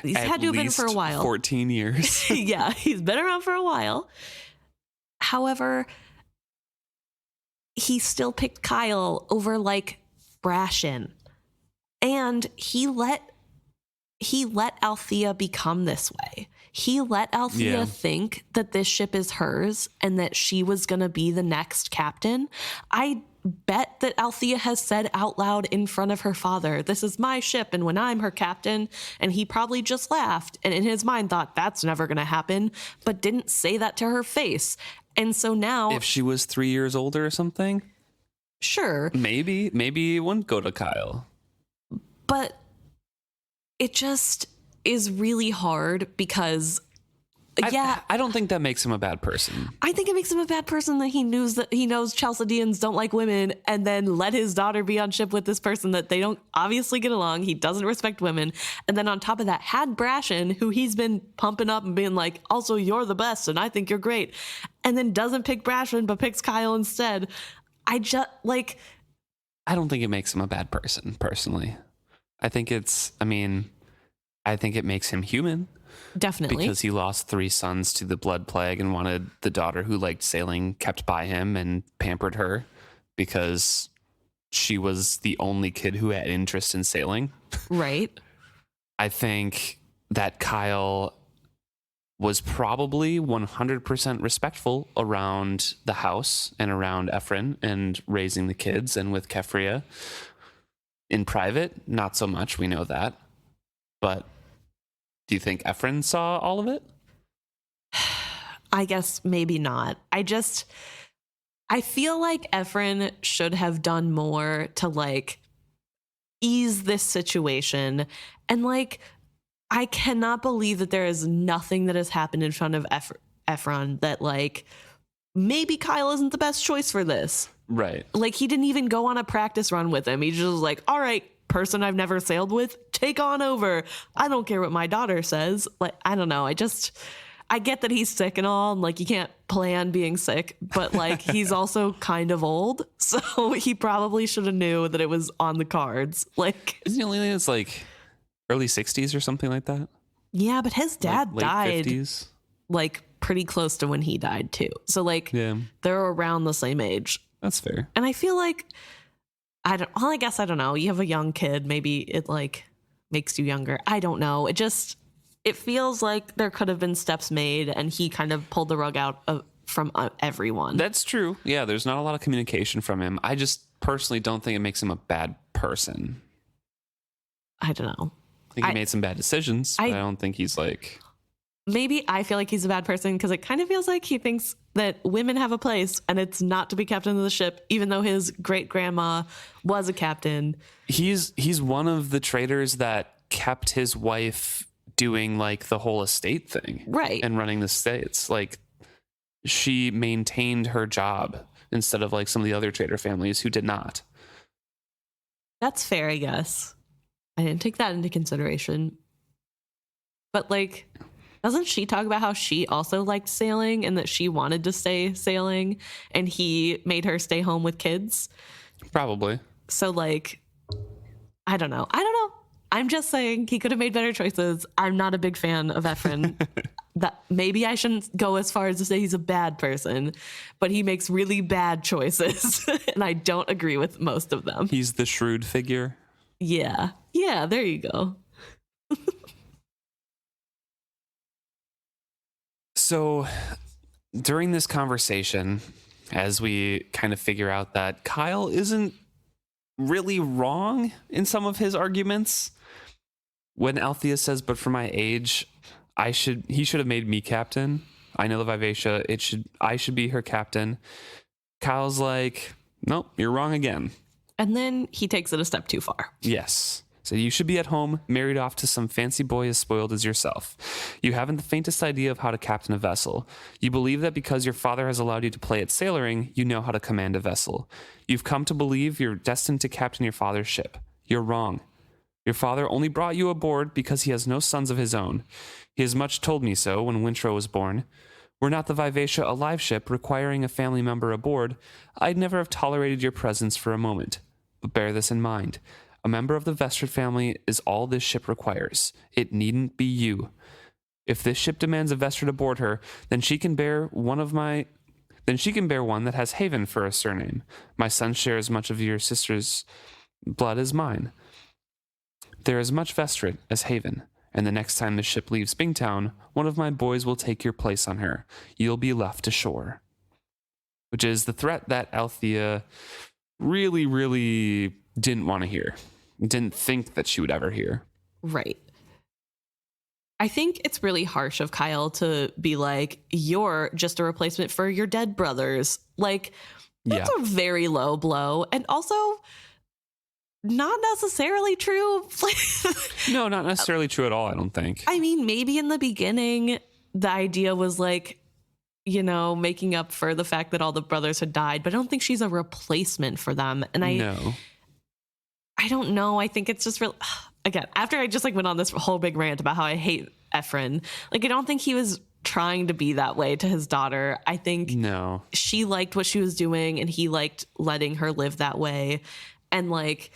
he's had to have been for a while. 14 years. Yeah, he's been around for a while. However, he still picked Kyle over like Brashen. And he let he let Althea become this way. He let Althea think that this ship is hers and that she was going to be the next captain. I bet that Althea has said out loud in front of her father, this is my ship and when I'm her captain, and he probably just laughed and in his mind thought that's never going to happen, but didn't say that to her face. And so now... If she was 3 years older or something? Sure. Maybe it wouldn't go to Kyle. But it just is really hard because... I don't think that makes him a bad person. I think it makes him a bad person that he knows Chalcedeans don't like women and then let his daughter be on ship with this person that they don't obviously get along. He doesn't respect women. And then on top of that, had Brashen, who he's been pumping up and being like, also, you're the best and I think you're great. And then doesn't pick Brashen but picks Kyle instead. I don't think it makes him a bad person, personally. I think it makes him human. Definitely. Because he lost 3 sons to the blood plague and wanted the daughter who liked sailing kept by him and pampered her because she was the only kid who had interest in sailing. Right. I think that Kyle was probably 100% respectful around the house and around Ephron and raising the kids, and with Kefria. In private, not so much, we know that. But do you think Ephron saw all of it? I guess maybe not. I feel like Ephron should have done more to ease this situation. And I cannot believe that there is nothing that has happened in front of Ephron that maybe Kyle isn't the best choice for this. Right. He didn't even go on a practice run with him. He just was like, all right, person I've never sailed with, take on over. I don't care what my daughter says. I don't know. I get that he's sick and all, and you can't plan being sick, but he's also kind of old, so he probably should have knew that it was on the cards. Isn't he only in his early 60s or something like that? Yeah, but his dad late died 50s? Pretty close to when he died too. So they're around the same age. That's fair. And I feel I guess I don't know. You have a young kid, maybe it makes you younger. I don't know. It feels like there could have been steps made and he kind of pulled the rug out from everyone. That's true. Yeah, there's not a lot of communication from him. I just personally don't think it makes him a bad person. I don't know. I think he made some bad decisions, but I don't think he's Maybe I feel like he's a bad person because it kind of feels like he thinks that women have a place and it's not to be captain of the ship, even though his great grandma was a captain. He's one of the traders that kept his wife doing the whole estate thing. Right. And running the states. She maintained her job instead of some of the other trader families who did not. That's fair, I guess. I didn't take that into consideration. But doesn't she talk about how she also liked sailing and that she wanted to stay sailing and he made her stay home with kids? Probably. So I don't know. I'm just saying he could have made better choices. I'm not a big fan of Ephron. That maybe I shouldn't go as far as to say he's a bad person, but he makes really bad choices and I don't agree with most of them. He's the shrewd figure. Yeah. Yeah, there you go. So during this conversation, as we kind of figure out that Kyle isn't really wrong in some of his arguments, when Althea says, but for my age, he should have made me captain. I know the Vivacia, I should be her captain. Kyle's like, nope, you're wrong again. And then he takes it a step too far. Yes. So you should be at home, married off to some fancy boy as spoiled as yourself. You haven't the faintest idea of how to captain a vessel. You believe that because your father has allowed you to play at sailoring, you know how to command a vessel. You've come to believe you're destined to captain your father's ship. You're wrong. Your father only brought you aboard because he has no sons of his own. He has much told me so when Wintro was born. Were not the Vivacia a live ship requiring a family member aboard, I'd never have tolerated your presence for a moment. But bear this in mind. A member of the Vestrid family is all this ship requires. It needn't be you. If this ship demands a Vestrid aboard her, then she can bear one that has Haven for a surname. My son shares much of your sister's blood as mine. They're as much vested as Haven, and the next time the ship leaves Bingtown, one of my boys will take your place on her. You'll be left ashore. Which is the threat that Althea really, really didn't want to hear. Didn't think that she would ever hear. Right. I think it's really harsh of Kyle to be like, you're just a replacement for your dead brothers. Like, that's a very low blow. And also, not necessarily true. No, not necessarily true at all, I don't think. I mean, maybe in the beginning, the idea was like, you know, making up for the fact that all the brothers had died. But I don't think she's a replacement for them. And I don't know. I think it's just real. Again, after I just like went on this whole big rant about how I hate Ephraim, like I don't think he was trying to be that way to his daughter. I think she liked what she was doing and he liked letting her live that way. And like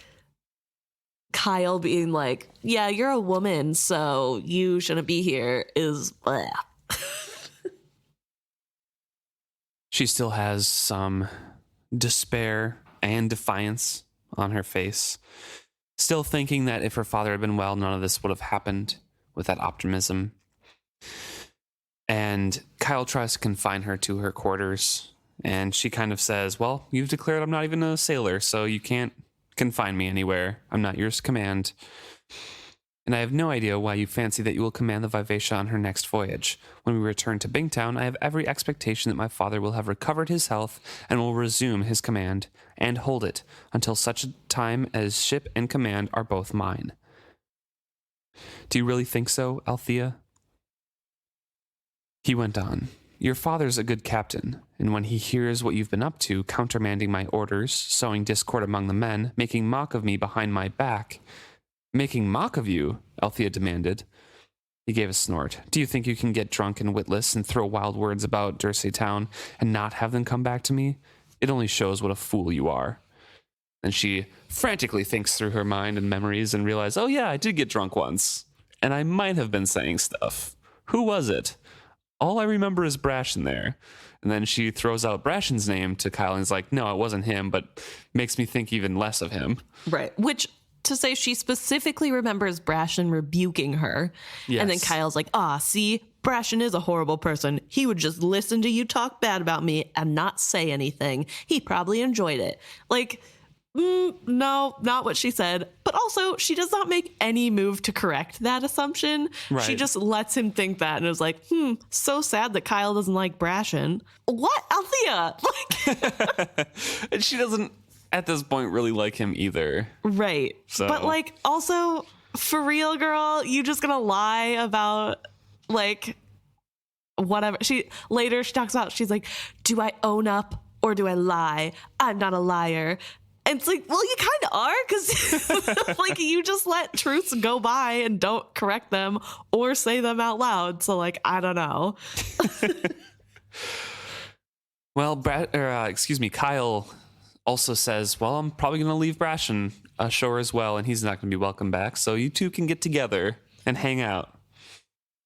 Kyle being like, yeah, you're a woman, so you shouldn't be here is bleh. She still has some despair and defiance on her face. Still thinking that if her father had been well, none of this would have happened, with that optimism. And Kyle tries to confine her to her quarters, and she kind of says, well, you've declared I'm not even a sailor, so you can't confine me anywhere. I'm not yours to command. And I have no idea why you fancy that you will command the Vivacia on her next voyage. When we return to Bingtown, I have every expectation that my father will have recovered his health and will resume his command and hold it until such a time as ship and command are both mine. Do you really think so, Althea? He went on. Your father's a good captain, and when he hears what you've been up to, countermanding my orders, sowing discord among the men, making mock of me behind my back... Making mock of you? Althea demanded. He gave a snort. Do you think you can get drunk and witless and throw wild words about Dursey Town and not have them come back to me? It only shows what a fool you are. And she frantically thinks through her mind and memories and realizes, oh yeah, I did get drunk once. And I might have been saying stuff. Who was it? All I remember is Brashen there. And then she throws out Brashen's name to Kyle and is like, no, it wasn't him, but makes me think even less of him. Right. Which... to say she specifically remembers Brashen rebuking her. Yes. And then Kyle's like, see, Brashen is a horrible person. He would just listen to you talk bad about me and not say anything. He probably enjoyed it. Like, no, not what she said. But also, she does not make any move to correct that assumption. Right. She just lets him think that and is like, so sad that Kyle doesn't like Brashen. What? Althea? Like, and she doesn't at this point really like him either. Right. So. But like also for real, girl, you just gonna lie about like whatever. She talks about, she's like, do I own up or do I lie? I'm not a liar. And it's like, well, you kind of are, because like you just let truths go by and don't correct them or say them out loud. So like, I don't know. Well, Kyle also says, well, I'm probably going to leave Brashen ashore as well, and he's not going to be welcome back. So you two can get together and hang out.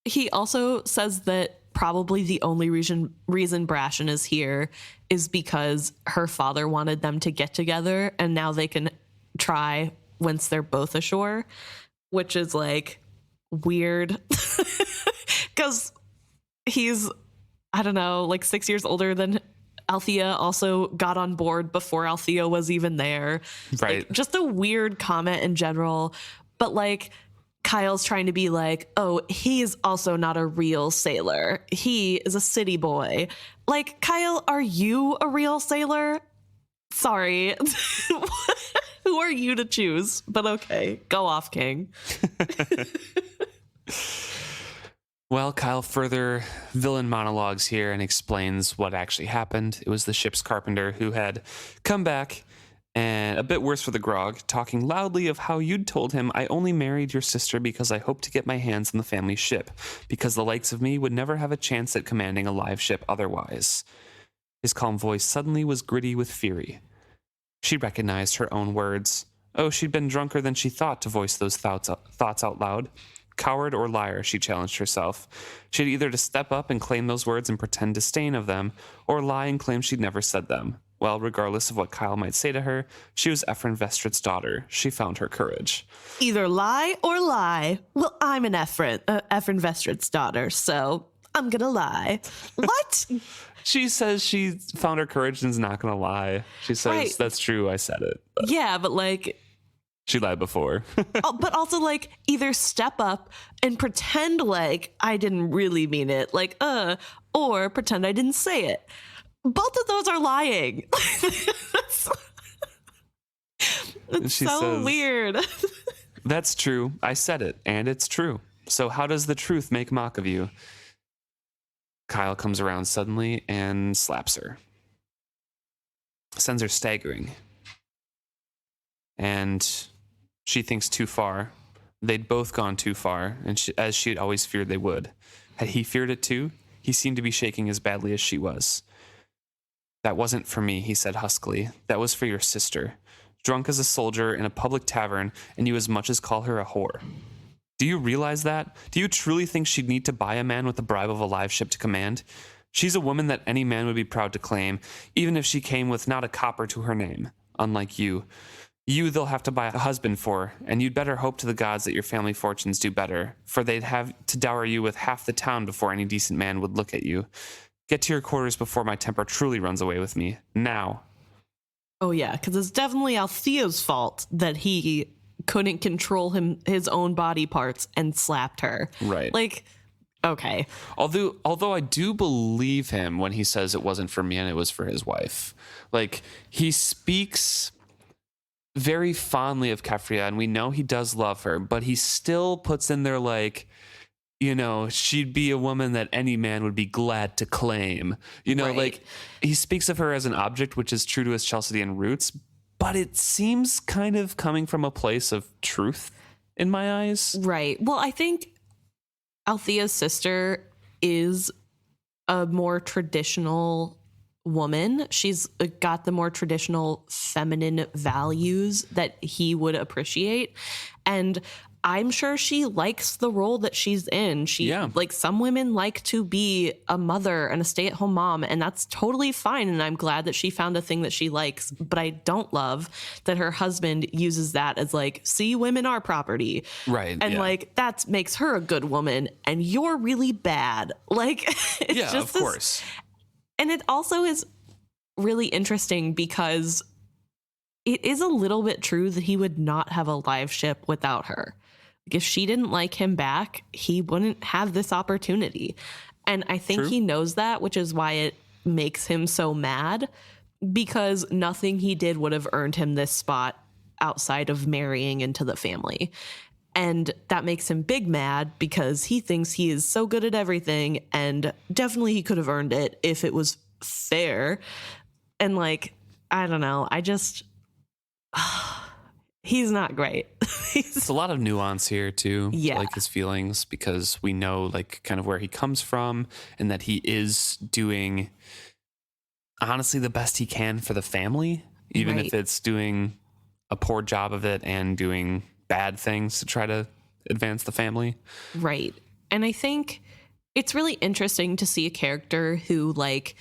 He also says that probably the only reason Brashen is here is because her father wanted them to get together, and now they can try once they're both ashore, which is like weird because he's, I don't know, like 6 years older than Althea, also got on board before Althea was even there. Right. Like, just a weird comment in general. But like Kyle's trying to be like, oh, he's also not a real sailor. He is a city boy. Like, Kyle, are you a real sailor? Sorry. Who are you to choose? But okay, go off, King. Well, Kyle further villain monologues here and explains what actually happened. It was the ship's carpenter who had come back, and a bit worse for the grog, talking loudly of how you'd told him, I only married your sister because I hoped to get my hands on the family ship, because the likes of me would never have a chance at commanding a live ship otherwise. His calm voice suddenly was gritty with fury. She recognized her own words. Oh, she'd been drunker than she thought to voice those thoughts out loud. Coward or liar, she challenged herself. She had either to step up and claim those words and pretend disdain of them, or lie and claim she'd never said them. Well, regardless of what Kyle might say to her, she was Ephraim Vestrit's daughter. She found her courage. Either lie or lie. Well, I'm an Ephraim Vestrit's daughter, so I'm gonna lie. What? She says she found her courage and is not going to lie. She says, Right. That's true, I said it. But Yeah, but like, she lied before. but also like either step up and pretend like I didn't really mean it, like, or pretend I didn't say it. Both of those are lying. It's She so says, weird. That's true. I said it, and it's true. So how does the truth make mock of you? Kyle comes around suddenly and slaps her. Sends her staggering. And she thinks too far. They'd both gone too far, and as she had always feared they would. Had he feared it too? He seemed to be shaking as badly as she was. That wasn't for me, he said huskily. That was for your sister. Drunk as a soldier in a public tavern, and you as much as call her a whore. Do you realize that? Do you truly think she'd need to buy a man with the bribe of a live ship to command? She's a woman that any man would be proud to claim, even if she came with not a copper to her name. Unlike you. You they'll have to buy a husband for, and you'd better hope to the gods that your family fortunes do better, for they'd have to dower you with half the town before any decent man would look at you. Get to your quarters before my temper truly runs away with me. Now. Oh yeah, because it's definitely Althea's fault that he couldn't control his own body parts and slapped her. Right. Like, okay. Although I do believe him when he says it wasn't for me and it was for his wife. Like, he speaks very fondly of Kefria, and we know he does love her, but he still puts in there like, you know, she'd be a woman that any man would be glad to claim. You know, Right. like, he speaks of her as an object, which is true to his Chalcidian roots, but it seems kind of coming from a place of truth in my eyes. Right. Well, I think Althea's sister is a more traditional woman. She's got the more traditional feminine values that he would appreciate. And I'm sure she likes the role that she's in. Like, some women like to be a mother and a stay-at-home mom, and that's totally fine. And I'm glad that she found a thing that she likes. But I don't love that her husband uses that as like, see, women are property. Right. And like, that makes her a good woman, and you're really bad. Like, it's Yeah, just of course. And it also is really interesting because it is a little bit true that he would not have a live ship without her. Like, if she didn't like him back, he wouldn't have this opportunity. And I think True. he knows that, which is why it makes him so mad, because nothing he did would have earned him this spot outside of marrying into the family. And that makes him big mad because he thinks he is so good at everything, and definitely he could have earned it if it was fair. And like, I don't know. I just, he's not great. It's a lot of nuance here too. Yeah. Like his feelings, because we know like kind of where he comes from and that he is doing honestly the best he can for the family, even Right. if it's doing a poor job of it and doing bad things to try to advance the family. Right. And I think it's really interesting to see a character who, like,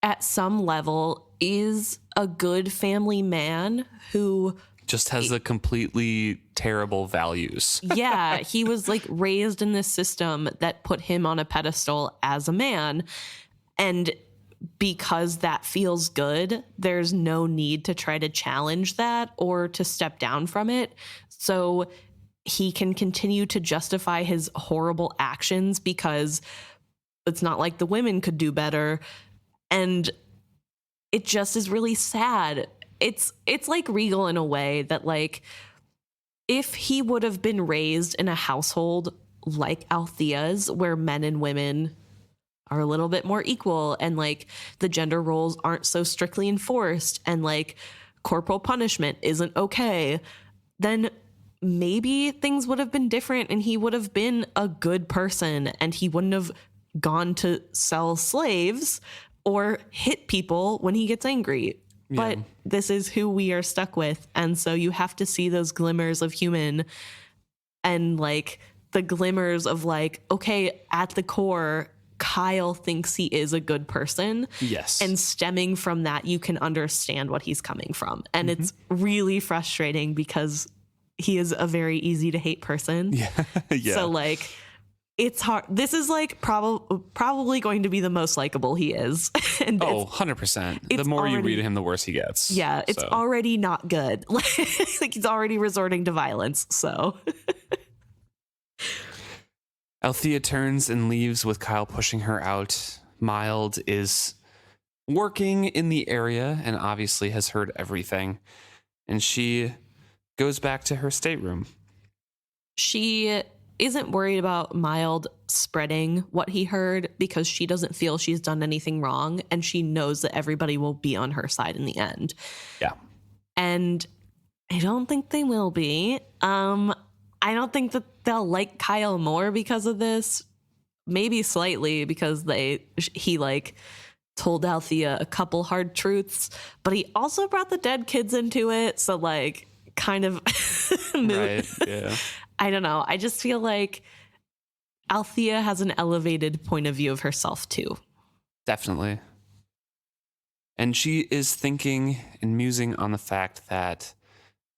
at some level is a good family man who, Just has the completely terrible values. yeah, he was like raised in this system that put him on a pedestal as a man. And because that feels good, there's no need to try to challenge that or to step down from it. So he can continue to justify his horrible actions because it's not like the women could do better. And it just is really sad. It's like Regal in a way that, like, if he would have been raised in a household like Althea's, where men and women are a little bit more equal and like the gender roles aren't so strictly enforced and like corporal punishment isn't okay, then maybe things would have been different and he would have been a good person and he wouldn't have gone to sell slaves or hit people when he gets angry. Yeah. But this is who we are stuck with. And so you have to see those glimmers of human and like the glimmers of like, okay, at the core, Kyle thinks he is a good person. Yes. And stemming from that, you can understand what he's coming from. And it's really frustrating because he is a very easy to hate person. Yeah. Yeah. So like, it's hard. This is like probably going to be the most likable he is. And 100%. The more you read him, the worse he gets. Yeah, it's already not good. Like he's already resorting to violence. So Althea turns and leaves with Kyle pushing her out. Mild is working in the area and obviously has heard everything. And she goes back to her stateroom. She isn't worried about Mild spreading what he heard because she doesn't feel she's done anything wrong, and she knows that everybody will be on her side in the end. Yeah. And I don't think they will be. I don't think that they'll like Kyle more because of this. Maybe slightly because he like told Althea a couple hard truths, but he also brought the dead kids into it. So like kind of right. Yeah. I don't know. I just feel like Althea has an elevated point of view of herself too. Definitely. And she is thinking and musing on the fact that,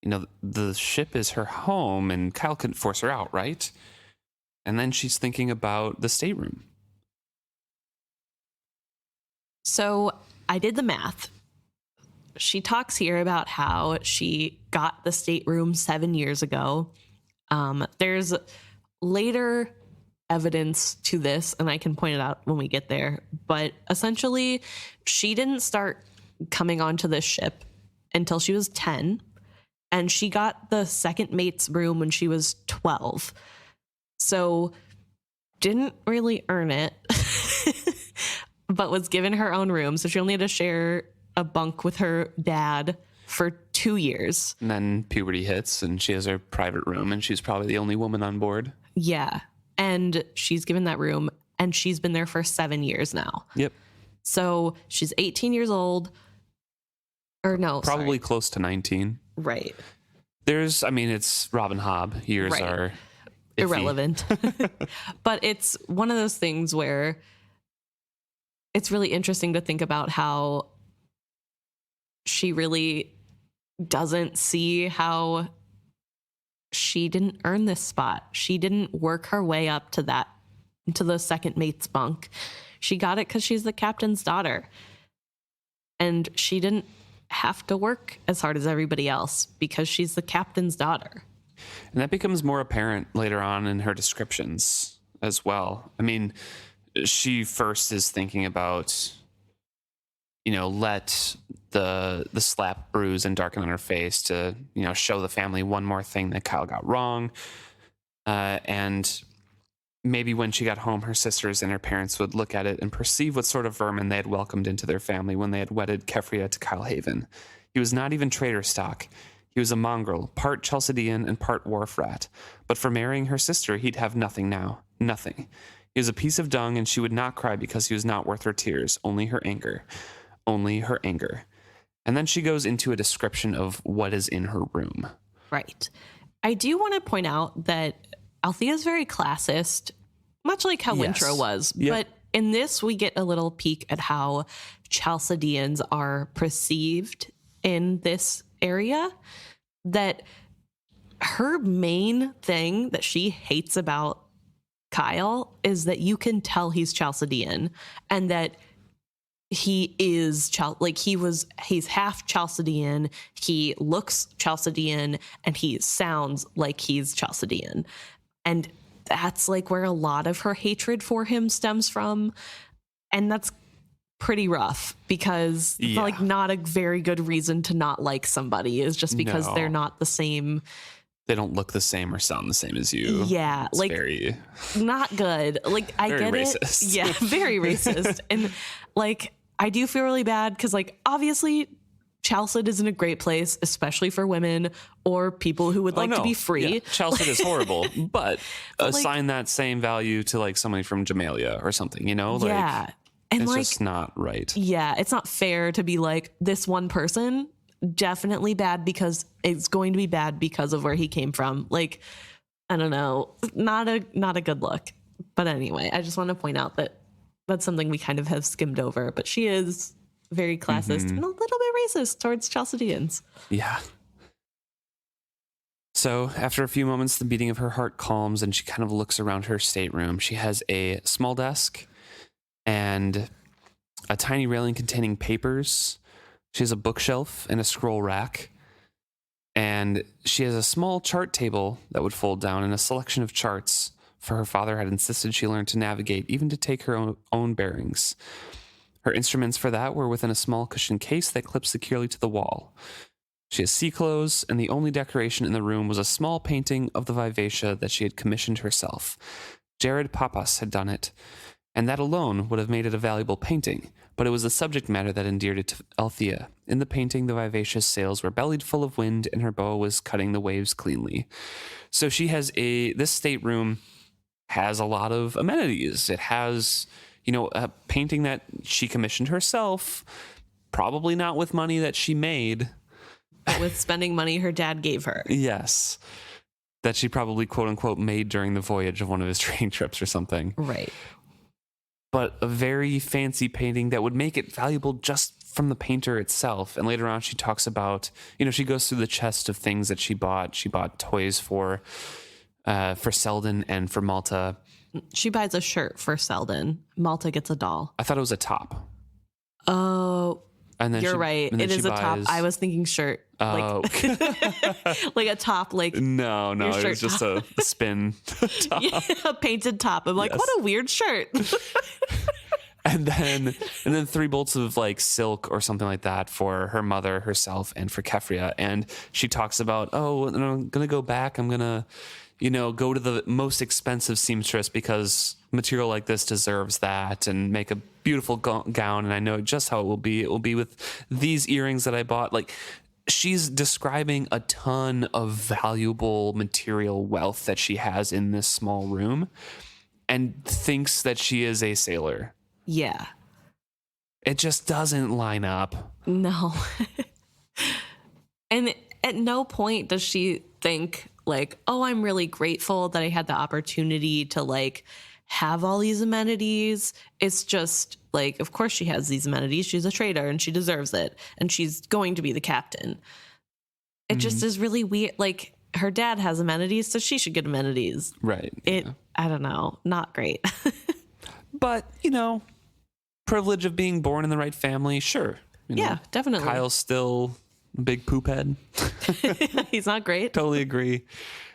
you know, the ship is her home and Kyle couldn't force her out, right? And then she's thinking about the stateroom. So I did the math. She talks here about how she got the stateroom 7 years ago. There's later evidence to this, and I can point it out when we get there. But essentially, she didn't start coming onto this ship until she was 10, and she got the second mate's room when she was 12. So didn't really earn it, but was given her own room. So she only had to share a bunk with her dad for 2 years. And then puberty hits and she has her private room and she's probably the only woman on board. Yeah. And she's given that room and she's been there for 7 years now. Yep. So she's 18 years old. Or no, probably close to 19. Right. It's Robin Hobb. Years are iffy. Irrelevant. But it's one of those things where it's really interesting to think about how she really doesn't see how she didn't earn this spot. She didn't work her way up to the second mate's bunk. She got it because she's the captain's daughter. And she didn't have to work as hard as everybody else because she's the captain's daughter. And that becomes more apparent later on in her descriptions as well. I mean, she first is thinking about, let the slap bruise and darken on her face to, show the family one more thing that Kyle got wrong. And maybe when she got home, her sisters and her parents would look at it and perceive what sort of vermin they had welcomed into their family when they had wedded Kefria to Kyle Haven. He was not even trader stock. He was a mongrel, part Chalcedean and part wharf rat. But for marrying her sister, he'd have nothing now. Nothing. He was a piece of dung, and she would not cry because he was not worth her tears, only her anger. Only her anger. And then she goes into a description of what is in her room. Right. I do want to point out that Althea is very classist, much like how Wintrow was. Yep. But in this, we get a little peek at how Chalcedeans are perceived in this area. That her main thing that she hates about Kyle is that you can tell he's Chalcedean and that he is he's half Chalcedean. He looks Chalcedean and he sounds like he's Chalcedean. And that's like where a lot of her hatred for him stems from. And that's pretty rough because like not a very good reason to not like somebody is just because they're not the same. They don't look the same or sound the same as you. Yeah. It's like very not good. Like I very get racist. it. Yeah. Very racist. And like, I do feel really bad because like, obviously Chalced isn't a great place, especially for women or people who would like to be free. Yeah. Chalced is horrible, but assign that same value to like somebody from Jamalia or something, Yeah. And it's like, just not right. Yeah, it's not fair to be like this one person, definitely bad because it's going to be bad because of where he came from. Like, I don't know, not a good look. But anyway, I just want to point out that That's something we kind of have skimmed over, but she is very classist and a little bit racist towards Chalcedeans. Yeah. So after a few moments, the beating of her heart calms and she kind of looks around her stateroom. She has a small desk and a tiny railing containing papers. She has a bookshelf and a scroll rack. And she has a small chart table that would fold down and a selection of charts, for her father had insisted she learn to navigate, even to take her own bearings. Her instruments for that were within a small cushioned case that clipped securely to the wall. She has sea clothes, and the only decoration in the room was a small painting of the Vivacia that she had commissioned herself. Jared Papas had done it, and that alone would have made it a valuable painting, but it was the subject matter that endeared it to Althea. In the painting, the Vivacia's sails were bellied full of wind, and her bow was cutting the waves cleanly. So she has this stateroom has a lot of amenities. It has, a painting that she commissioned herself, probably not with money that she made, but with spending money her dad gave her. Yes. That she probably, quote unquote, made during the voyage of one of his training trips or something. Right. But a very fancy painting that would make it valuable just from the painter itself. And later on, she talks about, she goes through the chest of things that she bought. She bought toys for Selden and for Malta. She buys a shirt for Selden. Malta gets a doll. I thought it was a top. Oh, and then you're right. It is a top. I was thinking shirt. Oh. Like a top. Like no, it was just a spin top. Yeah, a painted top. I'm like, what a weird shirt. And then 3 bolts of like silk or something like that for her mother, herself, and for Kefria. And she talks about, I'm gonna go back. I'm gonna, go to the most expensive seamstress because material like this deserves that, and make a beautiful gown. And I know just how it will be. It will be with these earrings that I bought. Like, she's describing a ton of valuable material wealth that she has in this small room, and thinks that she is a sailor. Yeah. It just doesn't line up. No. And at no point does she think like, oh, I'm really grateful that I had the opportunity to like have all these amenities. It's just like, of course she has these amenities. She's a trader and she deserves it. And she's going to be the captain. It just is really weird. Like, her dad has amenities, so she should get amenities. Right. I don't know. Not great. But, privilege of being born in the right family, sure. Yeah, definitely. Kyle's still a big poop head. He's not great. Totally agree.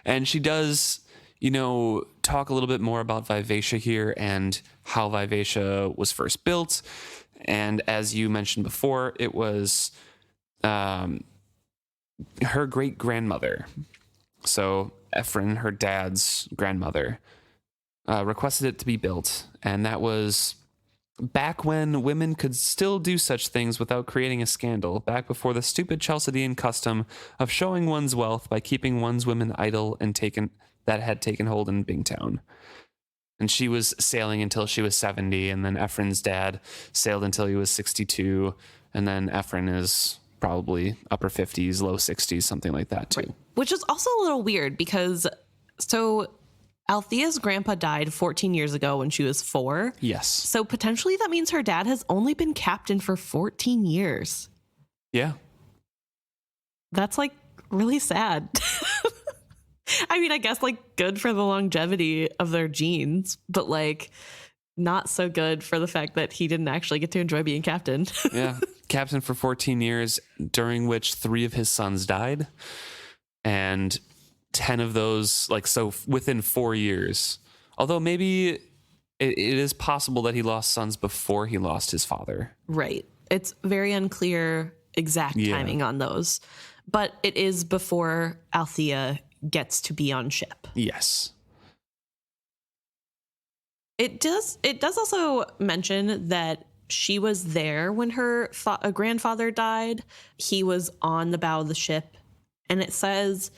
And she does, talk a little bit more about Vivacia here and how Vivacia was first built. And as you mentioned before, it was her great-grandmother. So Ephron, her dad's grandmother, requested it to be built. And that was back when women could still do such things without creating a scandal, back before the stupid Chalcedean custom of showing one's wealth by keeping one's women idle and that had taken hold in Bingtown. And she was sailing until she was 70, and then Ephron's dad sailed until he was 62, and then Ephron is probably upper 50s, low 60s, something like that too. Right. Which is also a little weird because Althea's grandpa died 14 years ago when she was 4. Yes. So potentially that means her dad has only been captain for 14 years. Yeah. That's like really sad. I mean, I guess like good for the longevity of their genes, but like not so good for the fact that he didn't actually get to enjoy being captain. Yeah. Captain for 14 years, during which 3 of his sons died. And 10 of those, within 4 years. Although maybe it is possible that he lost sons before he lost his father. Right. It's very unclear exact timing on those. But it is before Althea gets to be on ship. Yes. It does also mention that she was there when her grandfather died. He was on the bow of the ship. And it says,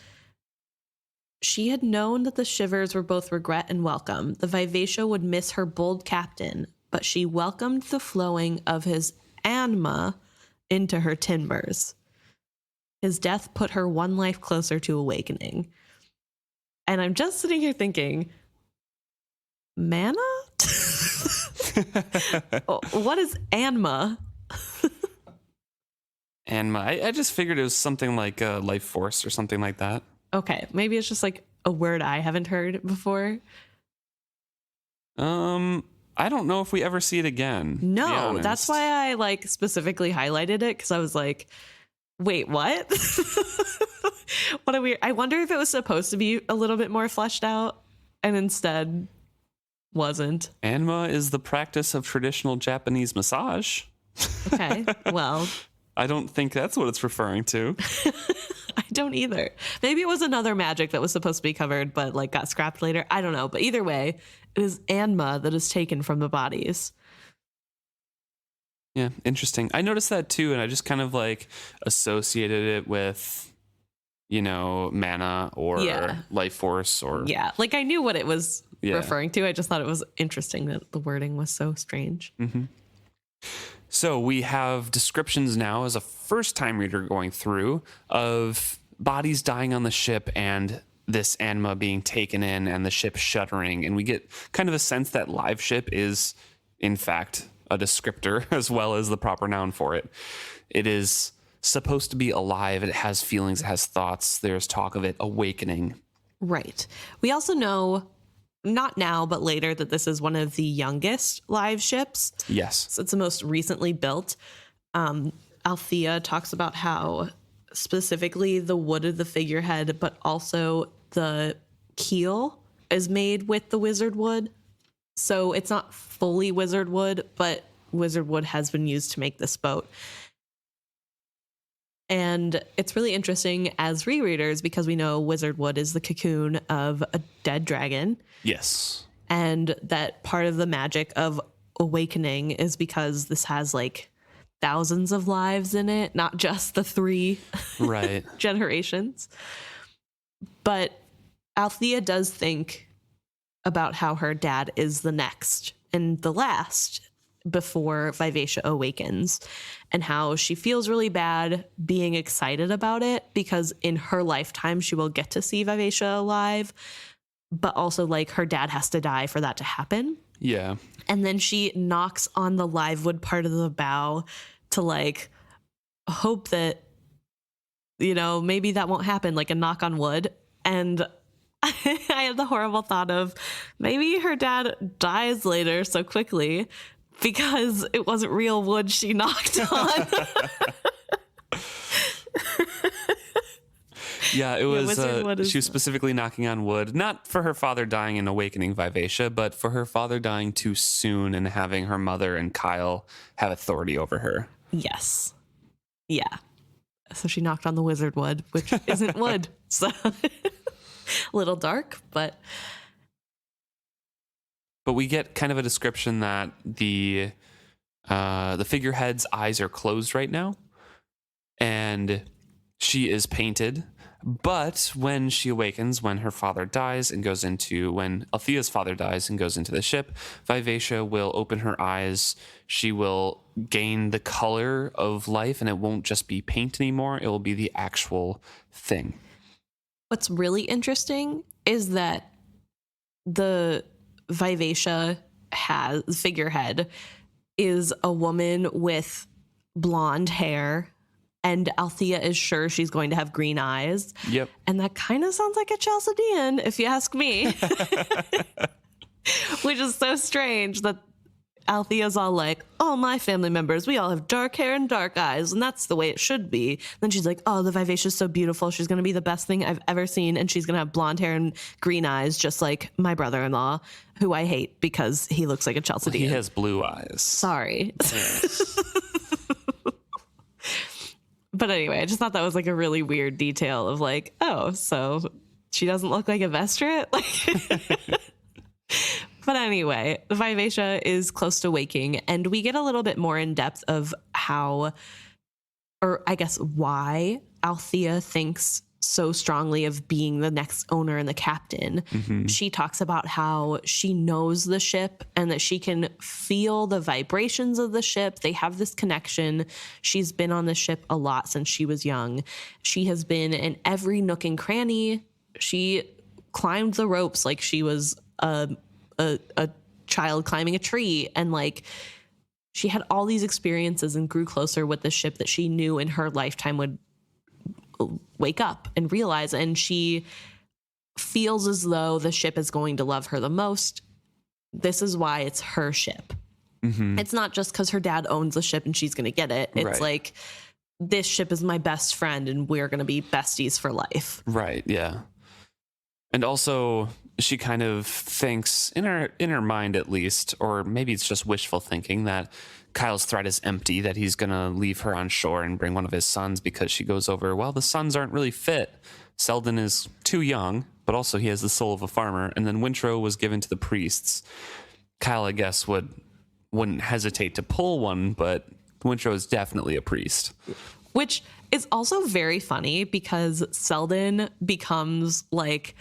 she had known that the shivers were both regret and welcome. The Vivacia would miss her bold captain, but she welcomed the flowing of his anima into her timbers. His death put her one life closer to awakening. And I'm just sitting here thinking, mana? What is Anma? And I just figured it was something like a life force or something like that. Okay, maybe it's just like a word I haven't heard before. I don't know if we ever see it again. No, that's why I like specifically highlighted it, because I was like, wait, what? What a weird. I wonder if it was supposed to be a little bit more fleshed out and instead wasn't. Anma is the practice of traditional Japanese massage. Okay, well, I don't think that's what it's referring to. I don't either. Maybe it was another magic that was supposed to be covered, but like got scrapped later. I don't know. But either way, it is Anma that is taken from the bodies. Yeah, interesting. I noticed that too, and I just kind of like associated it with, mana or life force or... Yeah, like I knew what it was referring to. I just thought it was interesting that the wording was so strange. Mm-hmm. So we have descriptions now as a first-time reader going through of bodies dying on the ship and this Anma being taken in and the ship shuddering. And we get kind of a sense that Liveship is, in fact, a descriptor as well as the proper noun for it. It is supposed to be alive. It has feelings. It has thoughts. There's talk of it awakening. Right. We also know, not now, but later, that this is one of the youngest live ships. Yes. So it's the most recently built. Althea talks about how specifically the wood of the figurehead, but also the keel is made with the wizard wood. So it's not fully wizard wood, but wizard wood has been used to make this boat. And it's really interesting as rereaders because we know wizard wood is the cocoon of a dead dragon. Yes. And that part of the magic of awakening is because this has like thousands of lives in it, not just the 3 generations. But Althea does think about how her dad is the next and the last before Vivacia awakens, and how she feels really bad being excited about it because in her lifetime she will get to see Vivacia alive, but also like her dad has to die for that to happen. Yeah. And then she knocks on the live wood part of the bow to like hope that, maybe that won't happen, like a knock on wood. And I had the horrible thought of maybe her dad dies later so quickly because it wasn't real wood she knocked on. Yeah, it was. She was specifically knocking on wood, not for her father dying and awakening Vivacia, but for her father dying too soon and having her mother and Kyle have authority over her. Yes. Yeah. So she knocked on the wizard wood, which isn't wood. So a little dark, but we get kind of a description that the figurehead's eyes are closed right now, and she is painted. But when she awakens, when her father dies and goes into, when Althea's father dies and goes into the ship, Vivacia will open her eyes. She will gain the color of life, and it won't just be paint anymore. It will be the actual thing. What's really interesting is that the Vivacia figurehead is a woman with blonde hair, and Althea is sure she's going to have green eyes. Yep. And that kind of sounds like a Chalcedean, if you ask me. Which is so strange that Althea's all like, oh, my family members, we all have dark hair and dark eyes, and that's the way it should be. Then she's like, oh, the Vivacia's so beautiful. She's going to be the best thing I've ever seen, and she's going to have blonde hair and green eyes, just like my brother-in-law, who I hate because he looks like a Chalcedean. He has blue eyes. Sorry. Yes. But anyway, I just thought that was like a really weird detail of like, oh, so she doesn't look like a Vestrit? Like, but anyway, Vivacia is close to waking, and we get a little bit more in depth of how, or I guess why, Althea thinks so strongly of being the next owner and the captain. Mm-hmm. She talks about how she knows the ship and that she can feel the vibrations of the ship. They have this connection. She's been on the ship a lot since she was young. She has been in every nook and cranny. She climbed the ropes like she was a child climbing a tree, and like she had all these experiences and grew closer with the ship that she knew in her lifetime would wake up and realize. And she feels as though the ship is going to love her the most. This is why it's her ship. Mm-hmm. It's not just because her dad owns the ship and she's going to get it. It's like, this ship is my best friend and we're going to be besties for life. Right. Yeah. And also she kind of thinks in her mind, at least, or maybe it's just wishful thinking, that Kyle's threat is empty, that he's going to leave her on shore and bring one of his sons, because she goes over, well, the sons aren't really fit. Selden is too young, but also he has the soul of a farmer. And then Wintrow was given to the priests. Kyle, I guess, wouldn't hesitate to pull one, but Wintrow is definitely a priest. Which is also very funny because Selden becomes like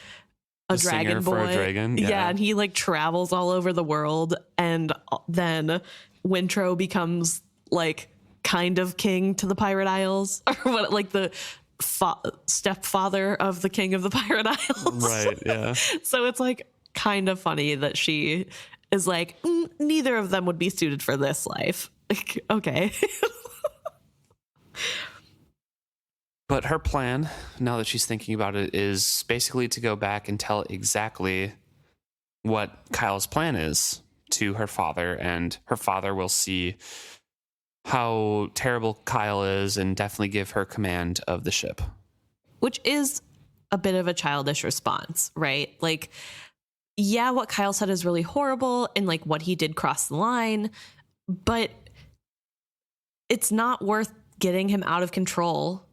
a dragon boy. For a dragon. Yeah, and he like travels all over the world, and then Wintrow becomes like kind of king to the Pirate Isles, or what, like the stepfather of the king of the Pirate Isles. Right, yeah. So it's like kind of funny that she is like, neither of them would be suited for this life. Like, okay. But her plan, now that she's thinking about it, is basically to go back and tell exactly what Kyle's plan is to her father, and her father will see how terrible Kyle is and definitely give her command of the ship. Which is a bit of a childish response, right? Like, yeah, what Kyle said is really horrible and like what he did cross the line, but it's not worth getting him out of control.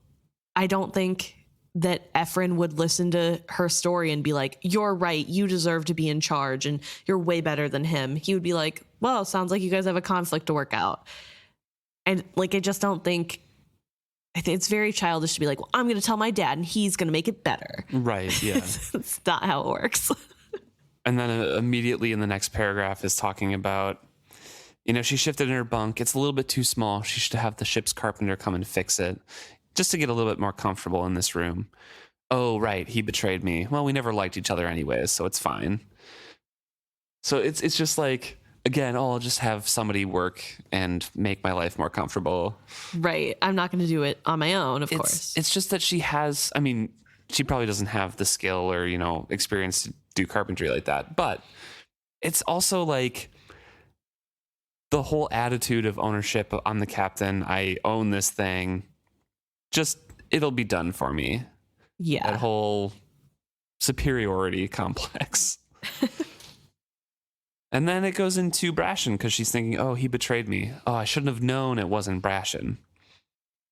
I don't think that Ephron would listen to her story and be like, you're right, you deserve to be in charge and you're way better than him. He would be like, well, sounds like you guys have a conflict to work out. And like, I just don't think, I think it's very childish to be like, well, I'm going to tell my dad and he's going to make it better. Right, yeah. It's not how it works. And then immediately in the next paragraph is talking about, you know, she shifted in her bunk. It's a little bit too small. She should have the ship's carpenter come and fix it, just to get a little bit more comfortable in this room. Oh, right, he betrayed me. Well, we never liked each other anyways, so it's fine. So it's just like, again, I'll just have somebody work and make my life more comfortable. Right. I'm not going to do it on my own, of course. It's just that she has, I mean, she probably doesn't have the skill or, you know, experience to do carpentry like that. But it's also like the whole attitude of ownership. I'm the captain. I own this thing. Just, it'll be done for me. Yeah. That whole superiority complex. And then it goes into Brashen because she's thinking, oh, he betrayed me. Oh, I shouldn't have known it wasn't Brashen.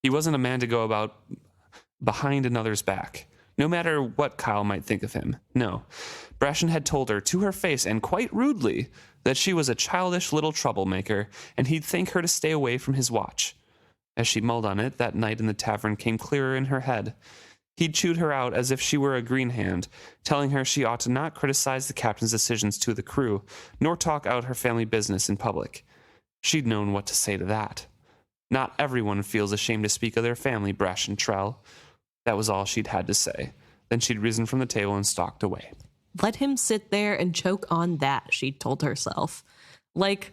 He wasn't a man to go about behind another's back, no matter what Kyle might think of him. No. Brashen had told her to her face, and quite rudely, that she was a childish little troublemaker, and he'd thank her to stay away from his watch. As she mulled on it, that night in the tavern came clearer in her head. He'd chewed her out as if she were a green hand, telling her she ought to not criticize the captain's decisions to the crew, nor talk out her family business in public. She'd known what to say to that. Not everyone feels ashamed to speak of their family, Brashen Trell. That was all she'd had to say. Then she'd risen from the table and stalked away. Let him sit there and choke on that, she told herself. Like,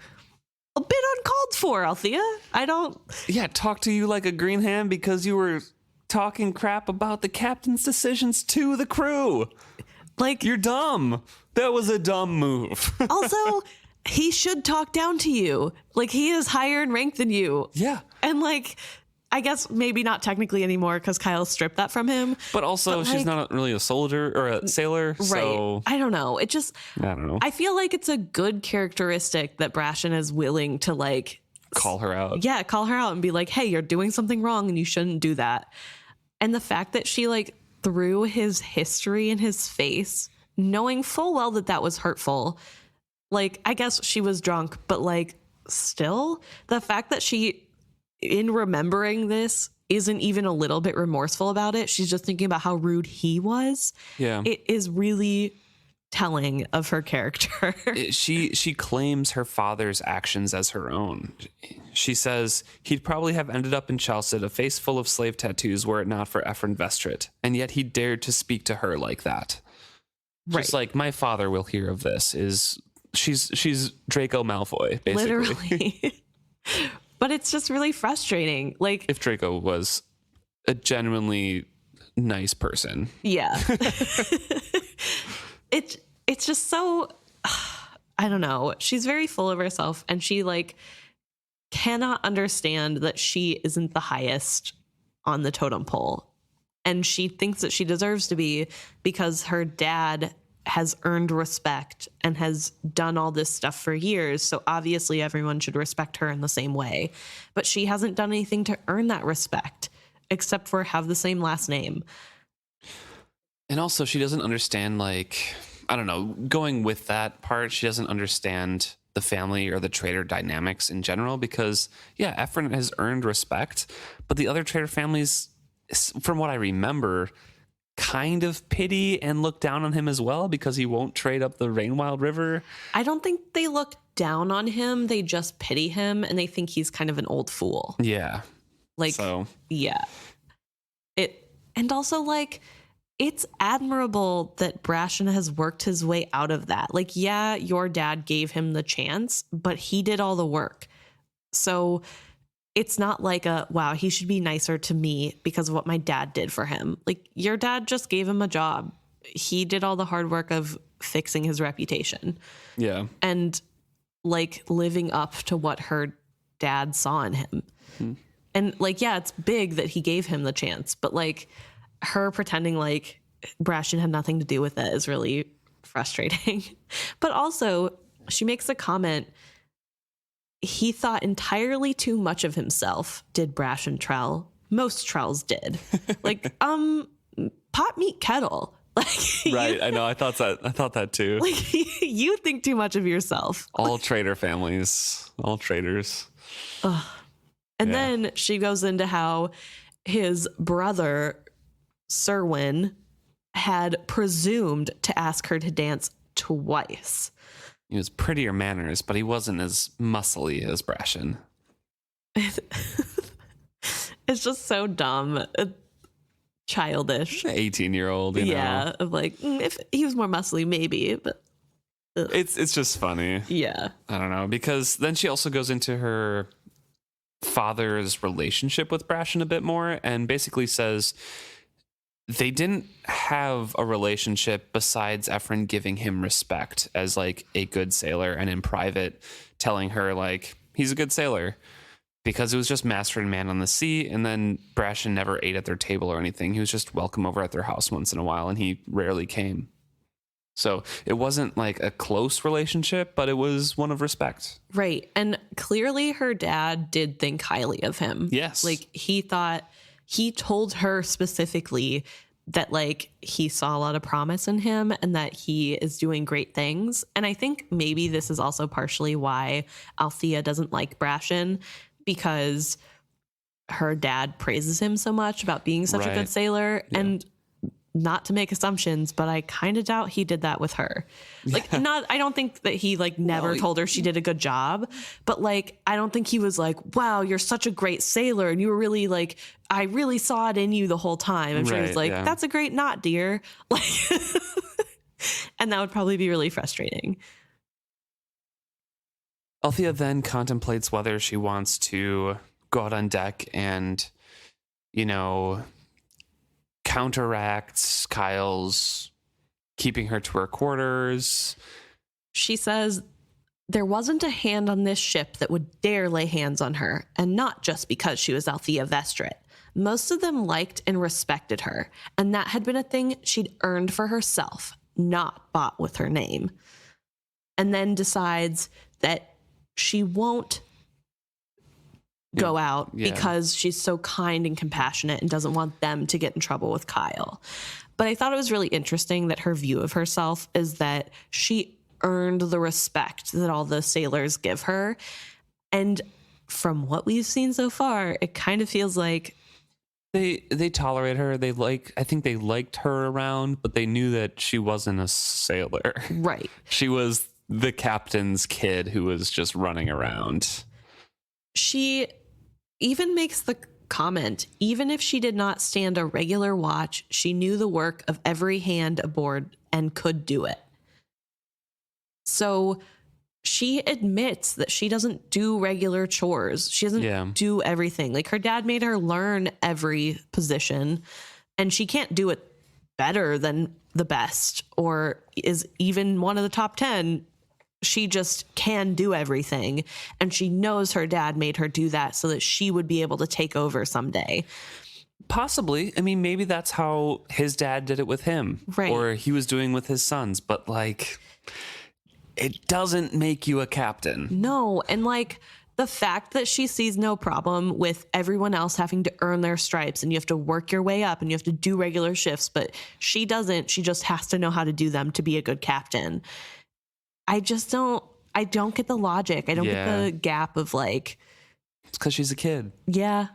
a bit uncalled for, Althea. I don't... Yeah, talk to you like a green hand because you were talking crap about the captain's decisions to the crew. Like, you're dumb. That was a dumb move. Also, he should talk down to you. Like, he is higher in rank than you. Yeah. And like, I guess maybe not technically anymore because Kyle stripped that from him. But also, she's not really a soldier or a sailor. Right. So I don't know. It just, I don't know. I feel like it's a good characteristic that Brashen is willing to like call her out. Yeah, call her out and be like, hey, you're doing something wrong and you shouldn't do that. And the fact that she like threw his history in his face, knowing full well that that was hurtful. Like, I guess she was drunk, but like still the fact that she, in remembering this, isn't even a little bit remorseful about it. She's just thinking about how rude he was. Yeah. It is really telling of her character. She claims her father's actions as her own. She says he'd probably have ended up in Chalced, a face full of slave tattoos, were it not for Ephron Vestrit, and yet he dared to speak to her like that. Right. Just like, my father will hear of this, is she's Draco Malfoy, basically. Literally. But it's just really frustrating. Like, if Draco was a genuinely nice person. Yeah. It's just so, I don't know. She's very full of herself, and she like cannot understand that she isn't the highest on the totem pole. And she thinks that she deserves to be because her dad has earned respect and has done all this stuff for years. So obviously everyone should respect her in the same way. But she hasn't done anything to earn that respect except for have the same last name. And also she doesn't understand, like, I don't know, going with that part, she doesn't understand the family or the trader dynamics in general because, yeah, Ephraim has earned respect, but the other trader families, from what I remember, kind of pity and look down on him as well because he won't trade up the Rainwild River. I don't think they look down on him. They just pity him and they think he's kind of an old fool. Yeah. Like, so. Yeah. And also, like, it's admirable that Brashen has worked his way out of that. Like, yeah, your dad gave him the chance, but he did all the work. So it's not like wow, he should be nicer to me because of what my dad did for him. Like, your dad just gave him a job. He did all the hard work of fixing his reputation. Yeah. And like living up to what her dad saw in him. Hmm. And like, yeah, it's big that he gave him the chance, but like her pretending like Brashen had nothing to do with it is really frustrating. But also she makes a comment. He thought entirely too much of himself, did Brashen Trell. Most Trells did. Like, pot meat kettle. Like, right. I know. I thought that too. Like, you think too much of yourself. All trader families, all traders. And then she goes into how his brother, Serwyn, had presumed to ask her to dance twice. He was prettier manners, but he wasn't as muscly as Brashen. It's just so dumb. Childish. 18-year-old, yeah, of like, if he was more muscly, maybe, but it's just funny. Yeah. I don't know, because then she also goes into her father's relationship with Brashen a bit more and basically says they didn't have a relationship besides Ephraim giving him respect as like a good sailor and in private telling her like he's a good sailor. Because it was just master and man on the sea, and then Brashen never ate at their table or anything. He was just welcome over at their house once in a while, and he rarely came. So it wasn't like a close relationship, but it was one of respect. Right. And clearly her dad did think highly of him. Yes. Like, he told her specifically that like he saw a lot of promise in him and that he is doing great things. And I think maybe this is also partially why Althea doesn't like Brashen, because her dad praises him so much about being such a good sailor. Yeah. And not to make assumptions, but I kind of doubt he did that with her. Like, I don't think that he like never told her she did a good job, but like, I don't think he was like, wow, you're such a great sailor. And you were really like, I really saw it in you the whole time. I'm sure he was like, that's a great knot, dear. Like, and that would probably be really frustrating. Althea then contemplates whether she wants to go out on deck and, counteract Kyle's keeping her to her quarters. She says there wasn't a hand on this ship that would dare lay hands on her, and not just because she was Althea Vestrit. Most of them liked and respected her, and that had been a thing she'd earned for herself, not bought with her name. And then decides that she won't go out because she's so kind and compassionate and doesn't want them to get in trouble with Kyle. But I thought it was really interesting that her view of herself is that she earned the respect that all the sailors give her. And from what we've seen so far, it kind of feels like they tolerate her. I think they liked her around, but they knew that she wasn't a sailor. Right. She was the captain's kid who was just running around. She even makes the comment, even if she did not stand a regular watch, she knew the work of every hand aboard and could do it. So she admits that she doesn't do regular chores. She doesn't do everything. Like, her dad made her learn every position, and she can't do it better than the best or is even one of the top 10. She just can do everything. And she knows her dad made her do that so that she would be able to take over someday. Possibly. I mean, maybe that's how his dad did it with him. Right. Or he was doing with his sons. But, like, it doesn't make you a captain. No. And, like, the fact that she sees no problem with everyone else having to earn their stripes and you have to work your way up and you have to do regular shifts, but she doesn't. She just has to know how to do them to be a good captain. I don't get the logic. I don't get the gap of, like, it's because she's a kid. Yeah.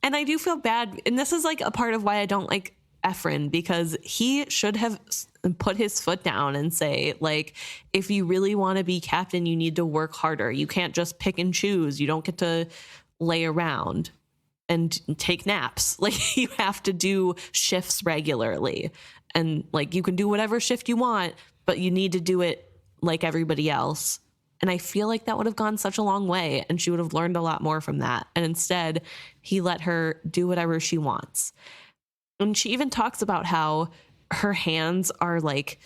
And I do feel bad. And this is, like, a part of why I don't like Ephraim, because he should have put his foot down and say, like, if you really want to be captain, you need to work harder. You can't just pick and choose. You don't get to lay around and take naps. Like, you have to do shifts regularly. And, like, you can do whatever shift you want, but you need to do it like everybody else. And I feel like that would have gone such a long way, and she would have learned a lot more from that. And instead, he let her do whatever she wants. And she even talks about how her hands are, like,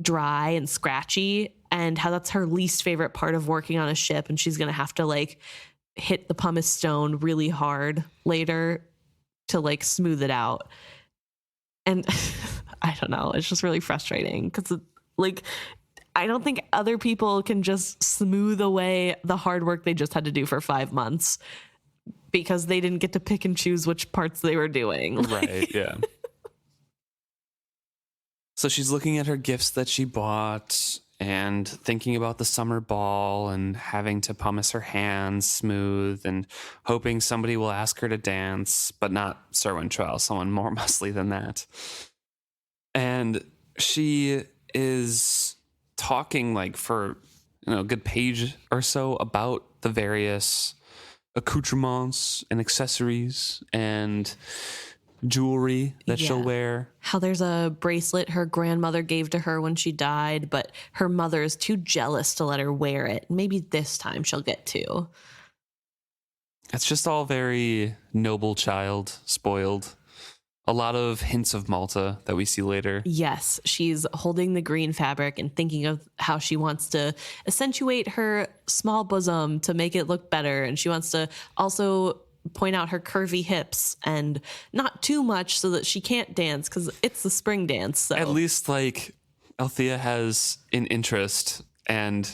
dry and scratchy, and how that's her least favorite part of working on a ship. And she's going to have to, like, hit the pumice stone really hard later to, like, smooth it out. And I don't know. It's just really frustrating because, like, I don't think other people can just smooth away the hard work they just had to do for 5 months because they didn't get to pick and choose which parts they were doing. Right, yeah. So she's looking at her gifts that she bought and thinking about the summer ball and having to pumice her hands smooth and hoping somebody will ask her to dance, but not Sir Wintrell, someone more muscly than that. And she is talking, like, for, you know, a good page or so about the various accoutrements and accessories and jewelry that she'll wear. How there's a bracelet her grandmother gave to her when she died, but her mother is too jealous to let her wear it. Maybe this time she'll get to. It's just all very noble child, spoiled. A lot of hints of Malta that we see later. Yes, she's holding the green fabric and thinking of how she wants to accentuate her small bosom to make it look better. And she wants to also point out her curvy hips and not too much so that she can't dance because it's the spring dance. So at least, like, Althea has an interest and,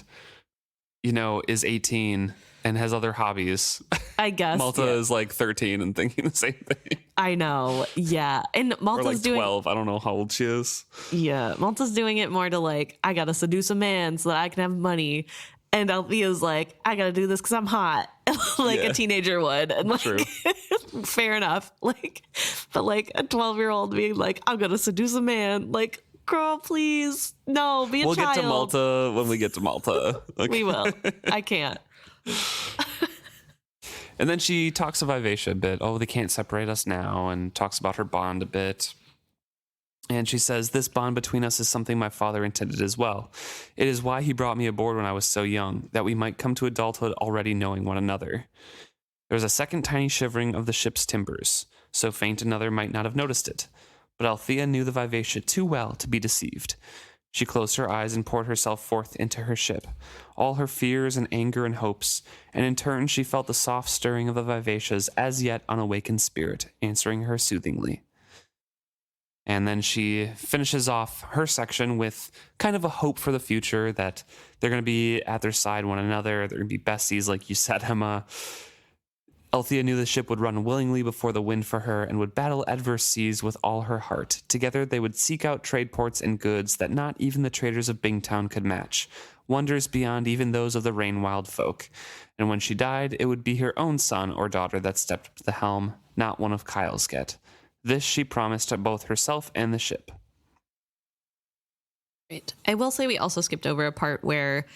you know, is 18 and has other hobbies. I guess Malta is like 13 and thinking the same thing. I know. Yeah. And Malta's or like doing 12. I don't know how old she is. Yeah. Malta's doing it more to, like, I got to seduce a man so that I can have money. And Althea's like, I got to do this because I'm hot. Like a teenager would. And, like, true. Fair enough. Like, but, like, a 12-year-old being like, I'm going to seduce a man. Like, girl, please. No, be a child. We'll get to Malta when we get to Malta. Okay. We will. I can't. And then she talks of Vivacia a bit. Oh, they can't separate us now, and talks about her bond a bit. And she says, this bond between us is something my father intended as well. It is why he brought me aboard when I was so young, that we might come to adulthood already knowing one another. There was a second tiny shivering of the ship's timbers, so faint another might not have noticed it. But Althea knew the Vivacia too well to be deceived. She closed her eyes and poured herself forth into her ship, all her fears and anger and hopes, and in turn she felt the soft stirring of the Vivacia's as yet unawakened spirit answering her soothingly. And then she finishes off her section with kind of a hope for the future that they're going to be at their side one another. They're going to be besties, like you said, Emma. Althea knew the ship would run willingly before the wind for her and would battle adverse seas with all her heart. Together they would seek out trade ports and goods that not even the traders of Bingtown could match, wonders beyond even those of the rain-wild folk. And when she died, it would be her own son or daughter that stepped up to the helm, not one of Kylesket. This she promised to both herself and the ship. Right. I will say we also skipped over a part where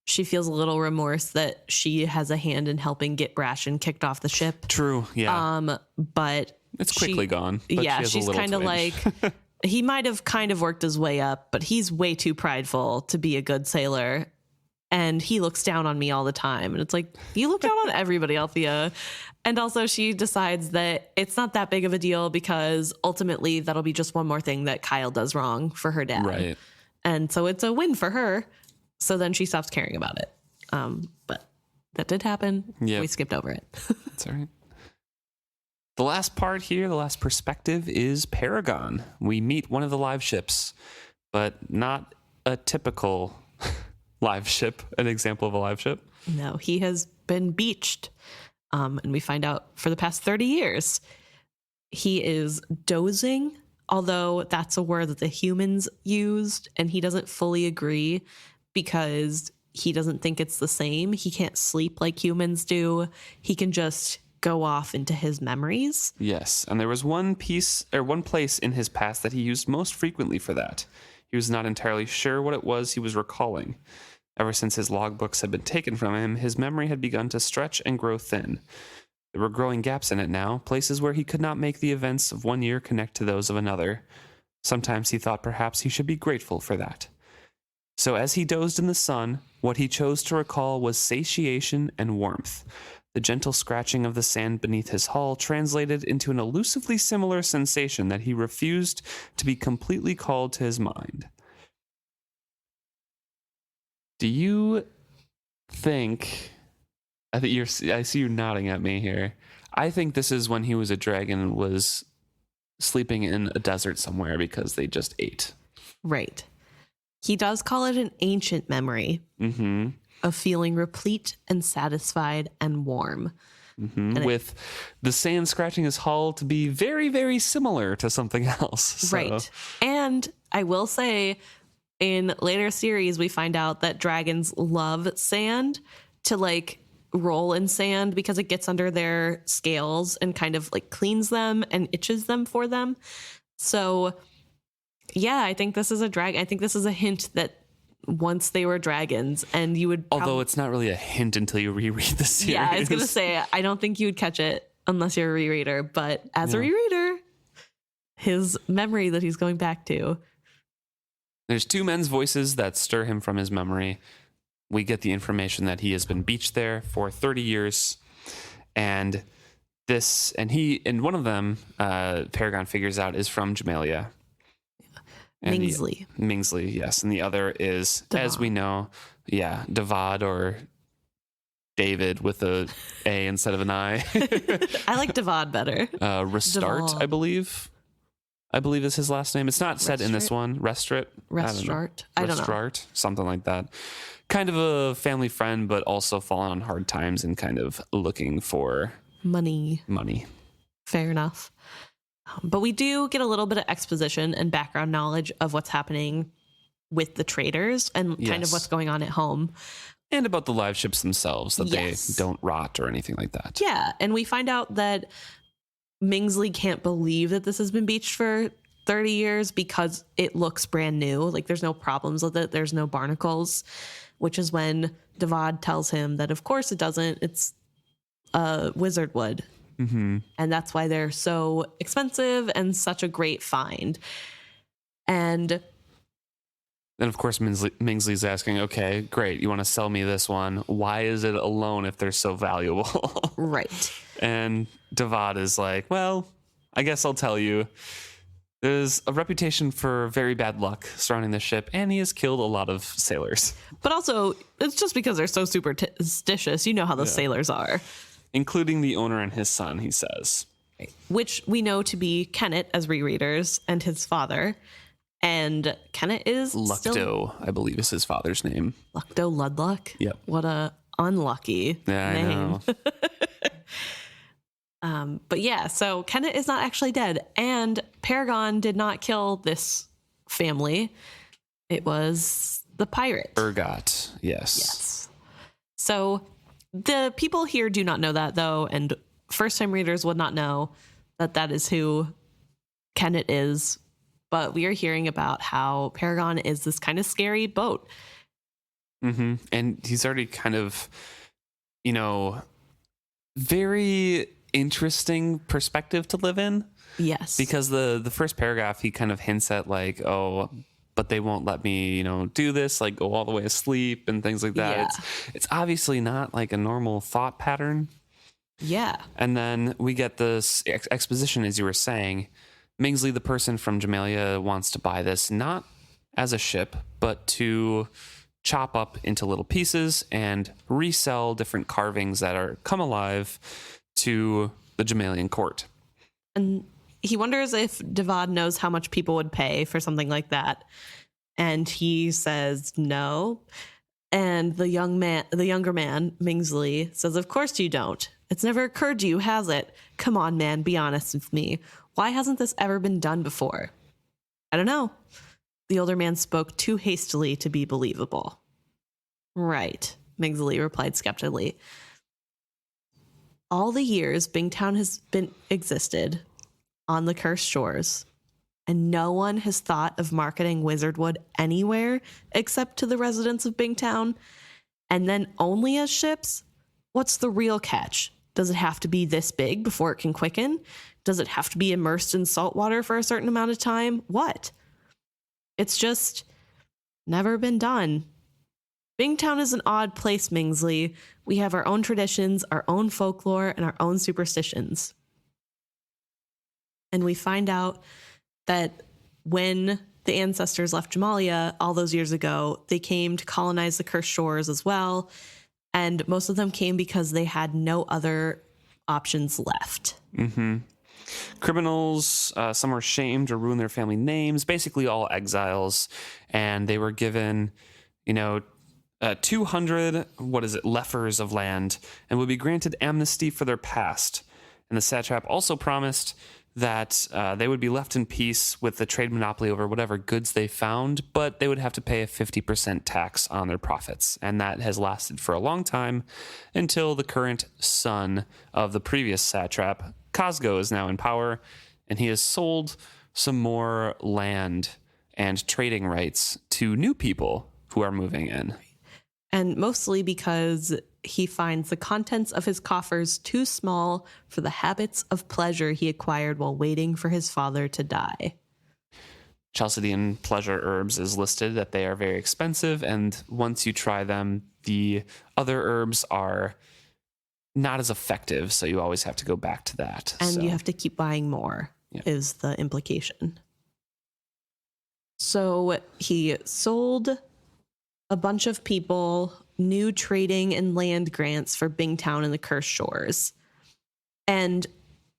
she feels a little remorse that she has a hand in helping get Brashen kicked off the ship. True, yeah. But it's quickly gone. But yeah, she's kind of like, he might have kind of worked his way up, but he's way too prideful to be a good sailor. And he looks down on me all the time. And it's like, you look down on everybody, Althea. And also she decides that it's not that big of a deal because ultimately that'll be just one more thing that Kyle does wrong for her dad. Right. And so it's a win for her. So then she stops caring about it. But that did happen. Yep. We skipped over it. That's all right. The last part here, the last perspective is Paragon. We meet one of the live ships, but not a typical live ship, an example of a live ship. No, he has been beached. And we find out for the past 30 years, he is dozing, although that's a word that the humans used, and he doesn't fully agree because he doesn't think it's the same. He can't sleep like humans do. He can just go off into his memories. Yes, and there was one place in his past that he used most frequently for that. He was not entirely sure what it was he was recalling. Ever since his logbooks had been taken from him, his memory had begun to stretch and grow thin. There were growing gaps in it now, places where he could not make the events of one year connect to those of another. Sometimes he thought perhaps he should be grateful for that. So as he dozed in the sun, what he chose to recall was satiation and warmth. The gentle scratching of the sand beneath his hull translated into an elusively similar sensation that he refused to be completely called to his mind. Do you think... I see you nodding at me here. I think this is when he was a dragon and was sleeping in a desert somewhere because they just ate. Right. He does call it an ancient memory of feeling replete and satisfied and warm. And with the sand scratching his hull to be very, very similar to something else. So. Right. And I will say, in later series, we find out that dragons love sand to like roll in sand because it gets under their scales and kind of like cleans them and itches them for them. So yeah, I think this is a dragon. I think this is a hint that once they were dragons, and you would although it's not really a hint until you reread the series. Yeah, I was gonna say I don't think you would catch it unless you're a rereader, but as a rereader, his memory that he's going back to. There's two men's voices that stir him from his memory. We get the information that he has been beached there for 30 years. And one of them, Paragon figures out, is from Jamalia. Mingsley, yes. And the other is, Devad. As we know, Devad or David with a A instead of an I. I like Devad better. Restart, Devad. I believe is his last name. It's not said in this one. Restart. I don't know. Something like that. Kind of a family friend, but also fallen on hard times and kind of looking for money. Fair enough. But we do get a little bit of exposition and background knowledge of what's happening with the traders and kind of what's going on at home. And about the live ships themselves, that they don't rot or anything like that. Yeah, and we find out that Mingsley can't believe that this has been beached for 30 years because it looks brand new. Like there's no problems with it. There's no barnacles, which is when Devad tells him that of course it doesn't. It's wizard wood. And that's why they're so expensive and such a great find. And then, of course, Mingsley's asking, okay, great. You want to sell me this one. Why is it alone if they're so valuable? Right. And Devad is like, well, I guess I'll tell you. There's a reputation for very bad luck surrounding the ship, and he has killed a lot of sailors. But also, it's just because they're so superstitious. You know how those sailors are. Including the owner and his son, he says. Which we know to be Kenneth as rereaders and his father. And Kenneth is Lucto, I believe is his father's name. Lucto Ludluck? Yep. What a unlucky name. I know. But yeah, so Kenneth is not actually dead. And Paragon did not kill this family. It was the pirate. Ergot, yes. So the people here do not know that, though, and first-time readers would not know that that is who Kenneth is. But we are hearing about how Paragon is this kind of scary boat. And he's already kind of, very interesting perspective to live in. Yes. Because the first paragraph, he kind of hints at like, oh, but they won't let me, do this, like go all the way asleep and things like that. Yeah. It's obviously not like a normal thought pattern. Yeah. And then we get this exposition, as you were saying. Mingsley, the person from Jamalia, wants to buy this not as a ship, but to chop up into little pieces and resell different carvings that are come alive to the Jamalian court. And he wonders if Devad knows how much people would pay for something like that. And he says no. And the younger man, Mingsley, says, of course you don't. It's never occurred to you, has it? Come on, man, be honest with me. Why hasn't this ever been done before? I don't know. The older man spoke too hastily to be believable. Right, Mingsley replied skeptically. All the years Bingtown has been existed on the cursed shores, and no one has thought of marketing Wizardwood anywhere except to the residents of Bingtown, and then only as ships? What's the real catch? Does it have to be this big before it can quicken? Does it have to be immersed in salt water for a certain amount of time? What? It's just never been done. Bingtown is an odd place, Mingsley. We have our own traditions, our own folklore, and our own superstitions. And we find out that when the ancestors left Jamalia all those years ago, they came to colonize the cursed shores as well. And most of them came because they had no other options left. Mm-hmm. Criminals, some were shamed or ruined their family names, basically all exiles. And they were given, 200, leffers of land, and would be granted amnesty for their past. And the satrap also promised that they would be left in peace with the trade monopoly over whatever goods they found, but they would have to pay a 50% tax on their profits. And that has lasted for a long time until the current son of the previous satrap, Cosgo, is now in power, and he has sold some more land and trading rights to new people who are moving in. And mostly because he finds the contents of his coffers too small for the habits of pleasure he acquired while waiting for his father to die. Chalcedean pleasure herbs is listed that they are very expensive, and once you try them, the other herbs are not as effective, so you always have to go back to that. And you have to keep buying more, is the implication. So he sold a bunch of people new trading and land grants for Bingtown and the Cursed Shores. And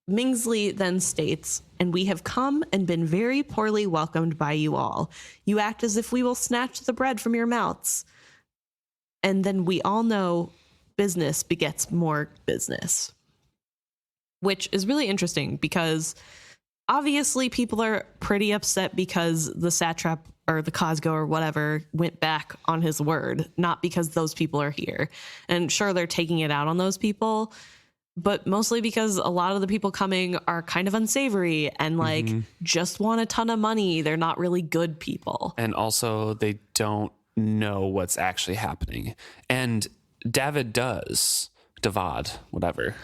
Mingsley then states, and we have come and been very poorly welcomed by you all. You act as if we will snatch the bread from your mouths. And then we all know business begets more business, which is really interesting because obviously people are pretty upset because the satrap or the Cosgo or whatever went back on his word, not because those people are here. And sure, they're taking it out on those people, but mostly because a lot of the people coming are kind of unsavory and just want a ton of money. They're not really good people. And also they don't know what's actually happening. And Devad, whatever.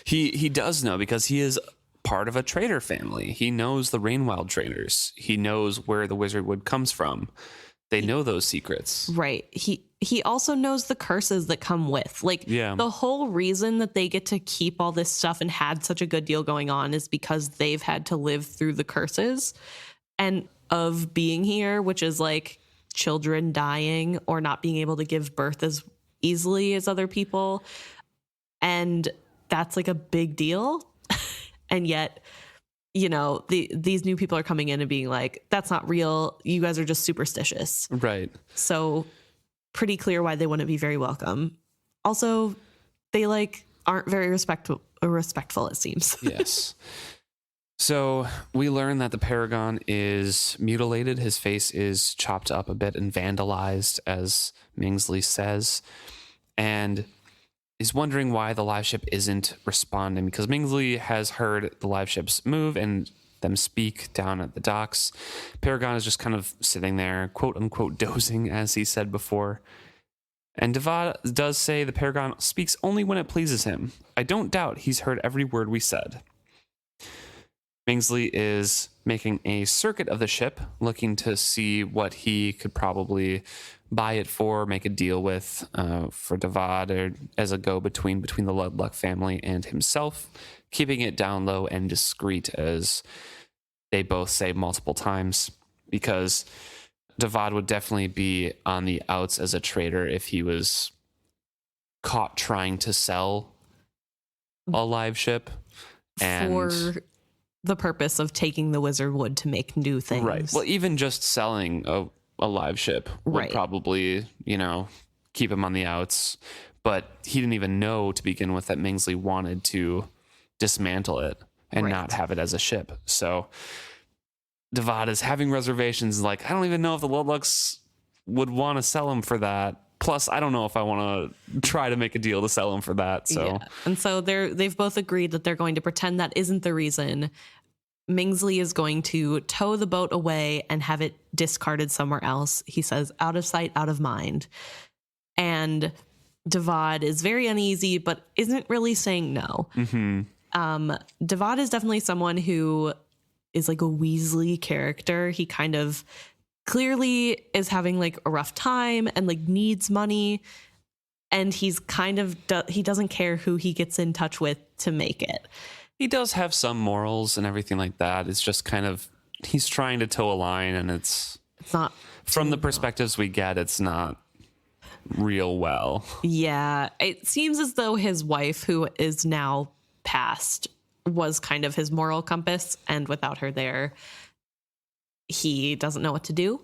he does know because he is part of a trader family. He knows the Rainwild traders. He knows where the Wizardwood comes from. They know those secrets. Right. He also knows the curses that come with. The whole reason that they get to keep all this stuff and had such a good deal going on is because they've had to live through the curses and of being here, which is like children dying or not being able to give birth as easily as other people. And that's like a big deal. And yet, these new people are coming in and being like, that's not real. You guys are just superstitious. Right. So pretty clear why they wouldn't be very welcome. Also, they aren't very respectful, it seems. Yes. So we learn that the Paragon is mutilated. His face is chopped up a bit and vandalized, as Mingsley says. And is wondering why the live ship isn't responding, because Mingsley has heard the live ships move and them speak down at the docks. Paragon is just kind of sitting there, quote unquote, dozing, as he said before. And Devad does say the Paragon speaks only when it pleases him. I don't doubt he's heard every word we said. Mingsley is making a circuit of the ship, looking to see what he could probably buy it for, make a deal with for Devad, or as a go-between between the Ludluck family and himself, keeping it down low and discreet, as they both say multiple times, because Devad would definitely be on the outs as a trader if he was caught trying to sell a live ship. And for the purpose of taking the wizard wood to make new things. Right. Well, even just selling a live ship would probably, keep him on the outs. But he didn't even know to begin with that Mingsley wanted to dismantle it and not have it as a ship. So Devad is having reservations. Like, I don't even know if the Ludlucks would want to sell him for that. Plus, I don't know if I want to try to make a deal to sell him for that. So, and so they've both agreed that they're going to pretend that isn't the reason. Mingsley is going to tow the boat away and have it discarded somewhere else. He says, out of sight, out of mind. And Devad is very uneasy, but isn't really saying no. Mm-hmm. Devad is definitely someone who is like a Weasley character. He kind of clearly is having like a rough time and like needs money. And he's kind of, he doesn't care who he gets in touch with to make it. He does have some morals and everything like that. It's just kind of, he's trying to toe a line, and it's not, from the perspectives we get, it's not real well. Yeah. It seems as though his wife, who is now passed, was kind of his moral compass. And without her there, he doesn't know what to do.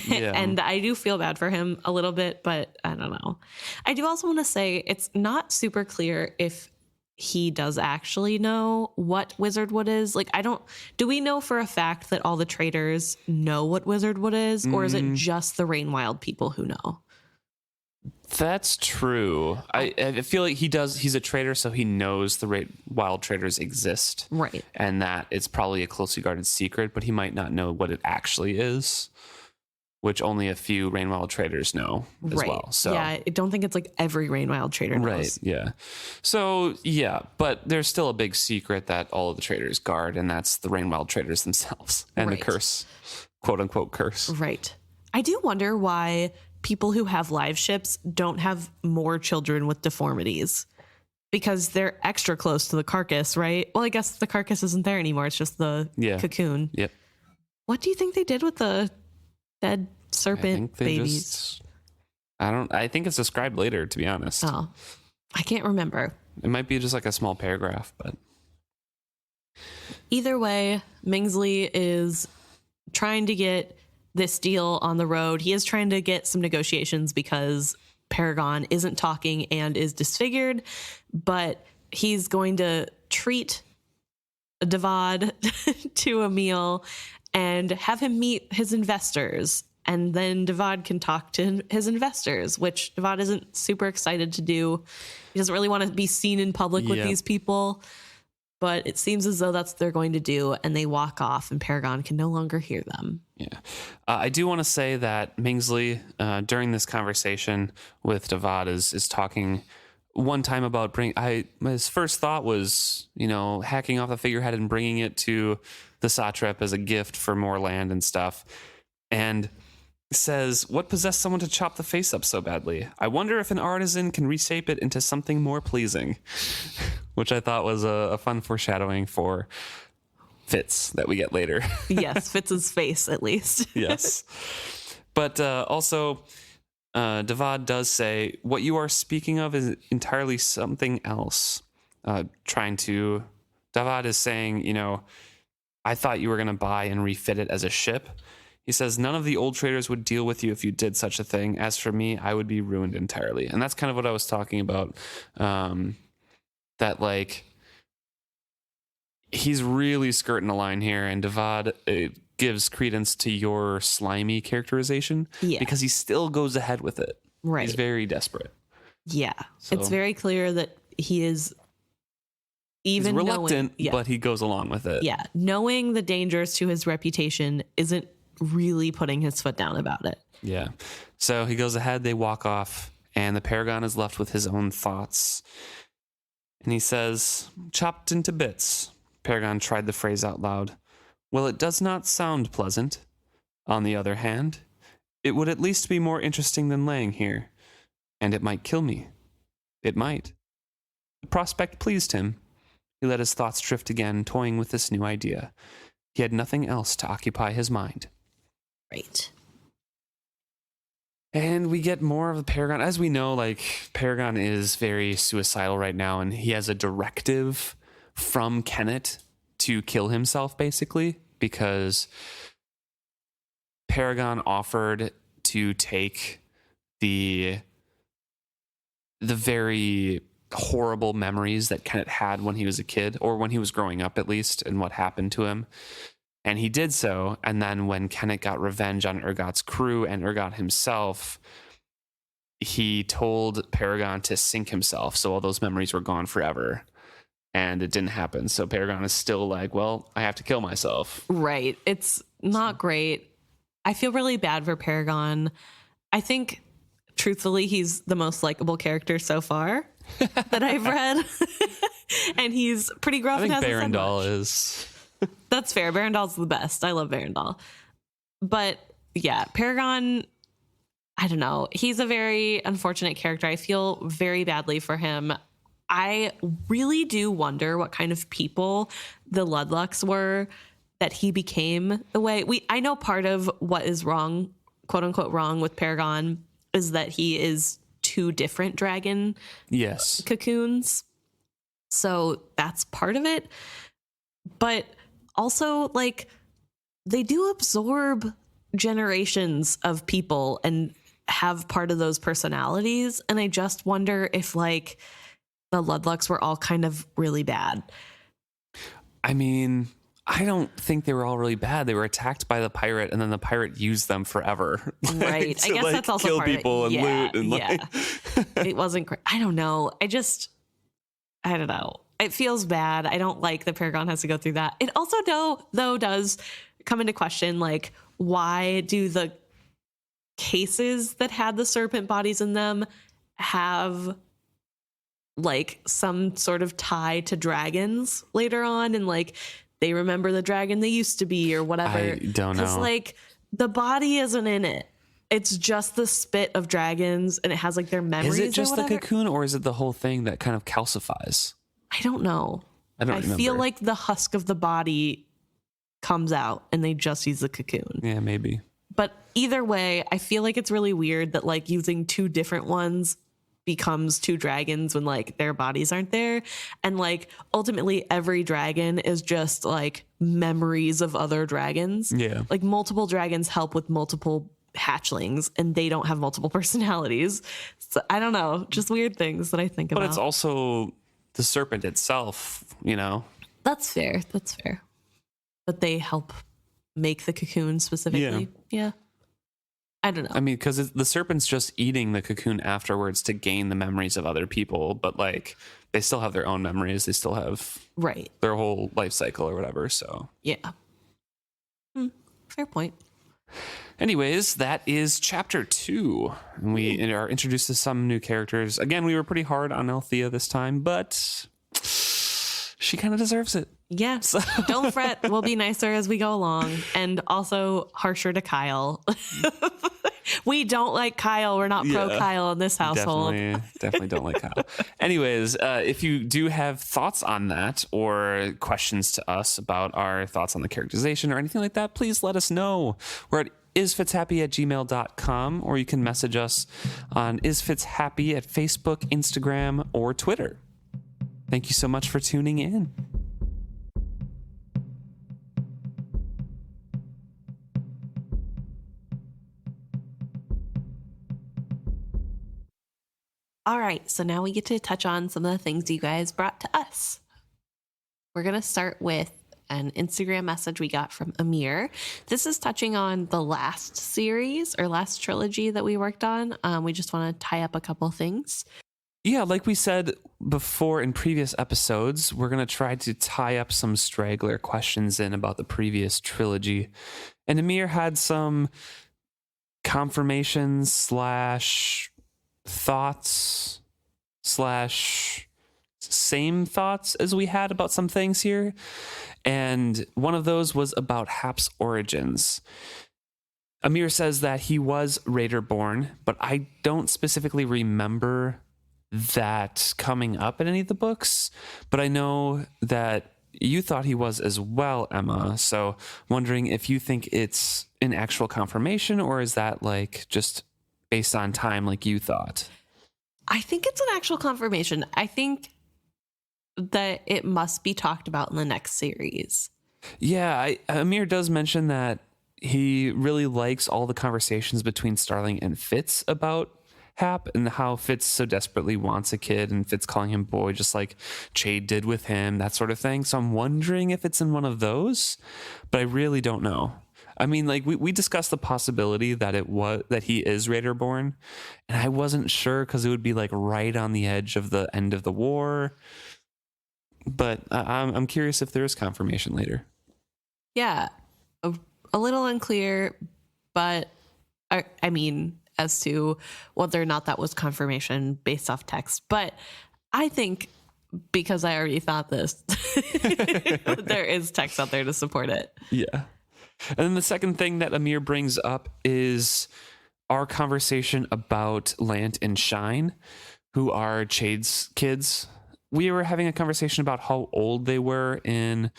Yeah. And I do feel bad for him a little bit, but I don't know. I do also want to say it's not super clear if he does actually know what Wizardwood is. Like, do we know for a fact that all the traders know what Wizardwood is, or is it just the Rainwild people who know? That's true. I feel like he does. He's a trader, so he knows the wild traders exist. Right. And that it's probably a closely guarded secret, but he might not know what it actually is, which only a few Rainwild traders know as well. So yeah, I don't think it's like every Rainwild trader knows. Right, yeah. So, yeah, but there's still a big secret that all of the traders guard, and that's the Rainwild traders themselves and the curse, quote-unquote curse. Right. I do wonder why people who have live ships don't have more children with deformities, because they're extra close to the carcass, right? Well, I guess the carcass isn't there anymore. It's just the cocoon. Yep. What do you think they did with the dead serpent babies? I think it's described later, to be honest. Oh, I can't remember. It might be just like a small paragraph, but either way, Mingsley is trying to get this deal on the road. He is trying to get some negotiations because Paragon isn't talking and is disfigured, but he's going to treat Devad to a meal and have him meet his investors. And then Devad can talk to his investors, which Devad isn't super excited to do. He doesn't really want to be seen in public with these people. But it seems as though that's what they're going to do. And they walk off and Paragon can no longer hear them. Yeah. I do want to say that Mingsley, during this conversation with Devad, is talking one time about his first thought was, hacking off the figurehead and bringing it to the satrap as a gift for more land and stuff. And says, what possessed someone to chop the face up so badly? I wonder if an artisan can reshape it into something more pleasing. Which I thought was a fun foreshadowing for Fitz that we get later. Yes, Fitz's face, at least. Yes. But also, Devad does say, what you are speaking of is entirely something else. Devad is saying, I thought you were going to buy and refit it as a ship. He says, none of the old traders would deal with you if you did such a thing. As for me, I would be ruined entirely. And that's kind of what I was talking about. That, like, he's really skirting the line here, and Devad gives credence to your slimy characterization because he still goes ahead with it. Right. He's very desperate. Yeah. So, it's very clear that he is he's reluctant, but he goes along with it. Yeah. Knowing the dangers to his reputation isn't really putting his foot down about it. Yeah. So he goes ahead, they walk off, and the Paragon is left with his own thoughts. And he says, chopped into bits, Paragon tried the phrase out loud. Well, it does not sound pleasant. On the other hand, it would at least be more interesting than laying here. And it might kill me. It might. The prospect pleased him. He let his thoughts drift again, toying with this new idea. He had nothing else to occupy his mind. Right. And we get more of the Paragon. As we know, like, Paragon is very suicidal right now, and he has a directive from Kennet to kill himself, basically, because Paragon offered to take the very horrible memories that Kennet had when he was a kid, or when he was growing up at least, and what happened to him. And he did so, and then when Kennet got revenge on Urgot's crew and Urgot himself, he told Paragon to sink himself, so all those memories were gone forever. And it didn't happen. So Paragon is still like, well, I have to kill myself. Right. It's not great. I feel really bad for Paragon. I think, truthfully, he's the most likable character so far that I've read. And he's pretty gruff. I think and hasn't said Barandal much. is. That's fair. Barandal's the best. I love Barandal. But yeah, Paragon, I don't know. He's a very unfortunate character. I feel very badly for him. I really do wonder what kind of people the Ludlucks were that he became the way. I know part of what is wrong, quote unquote wrong, with Paragon is that he is two different dragon cocoons. So that's part of it. But also, like, they do absorb generations of people and have part of those personalities. And I just wonder if, like, the Ludlucks were all kind of really bad. I mean, I don't think they were all really bad. They were attacked by the pirate, and then the pirate used them forever. Right. To, I guess like, that's also kill part people of it. and Yeah, loot. And yeah. It wasn't great. I don't know. I don't know. It feels bad. I don't like that Paragon has to go through that. It also, though, does come into question, like, why do the cases that had the serpent bodies in them have, like, some sort of tie to dragons later on, and, like, they remember the dragon they used to be or whatever? I don't know. Because, like, the body isn't in it. It's just the spit of dragons, and it has, like, their memories. Is it just or the whatever. cocoon, or is it the whole thing that kind of calcifies? I don't know. I don't remember. feel like the husk of the body comes out and they just use the cocoon. Yeah, maybe. But either way, I feel like it's really weird that, like, using two different ones becomes two dragons when, like, their bodies aren't there. And, like, ultimately every dragon is just, like, memories of other dragons. Yeah. Like, multiple dragons help with multiple hatchlings, and they don't have multiple personalities. So I don't know, just weird things that I think about. But it's also the serpent itself, you know? That's fair. But they help make the cocoon specifically. Yeah. I don't know. I mean, because the serpent's just eating the cocoon afterwards to gain the memories of other people, but, like, they still have their own memories. They still have their whole life cycle or whatever. So yeah. Fair point. anyways, that is chapter 2. And we are introduced to some new characters. Again, we were pretty hard on Althea this time, but she kind of deserves it. Yeah. So. Don't fret. We'll be nicer as we go along, and also harsher to Kyle. We don't like Kyle. We're not pro Kyle in this household. Definitely don't like Kyle. Anyways, if you do have thoughts on that or questions to us about our thoughts on the characterization or anything like that, please let us know. We're at isfitshappy@gmail.com, or you can message us on isfitshappy at Facebook, Instagram, or Twitter. Thank you so much for tuning in. All right, so now we get to touch on some of the things you guys brought to us. We're going to start with an Instagram message we got from Amir. This is touching on the last series or last trilogy that we worked on. We just want to tie up a couple things. Yeah, like we said before in previous episodes, we're going to try to tie up some straggler questions in about the previous trilogy. And Amir had some confirmations / thoughts / same thoughts as we had about some things here. And one of those was about Hap's origins. Amir says that he was Raider born, but I don't specifically remember that coming up in any of the books. But I know that you thought he was as well, Emma. So wondering if you think it's an actual confirmation, or is that like just based on time like you thought? I think it's an actual confirmation. I think that it must be talked about in the next series. Yeah, Amir does mention that he really likes all the conversations between Starling and Fitz about Hap and how Fitz so desperately wants a kid, and Fitz calling him boy just like Chade did with him, that sort of thing. So I'm wondering if it's in one of those, but I really don't know. I mean, like we discussed the possibility that that he is Raider born, and I wasn't sure because it would be like right on the edge of the end of the war. But I'm curious if there is confirmation later. Yeah, a little unclear, but I mean, as to whether or not that was confirmation based off text. But I think, because I already thought this, there is text out there to support it. Yeah. And then the second thing that Amir brings up is our conversation about Lant and Shine, who are Chade's kids. We were having a conversation about how old they were in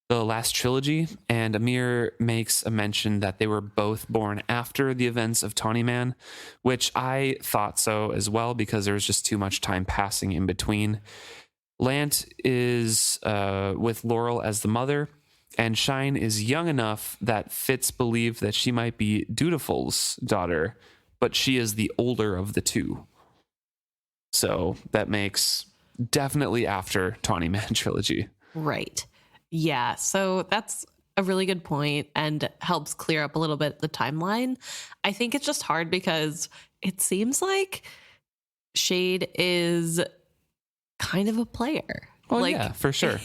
the last trilogy, and Amir makes a mention that they were both born after the events of Tawny Man, which I thought so as well, because there was just too much time passing in between. Lant is with Laurel as the mother, and Shine is young enough that Fitz believed that she might be Dutiful's daughter, but she is the older of the two. So that makes definitely after Tawny Man trilogy. Right. Yeah, so that's a really good point and helps clear up a little bit the timeline. I think it's just hard because it seems like Chade is kind of a player. Oh, yeah, for sure.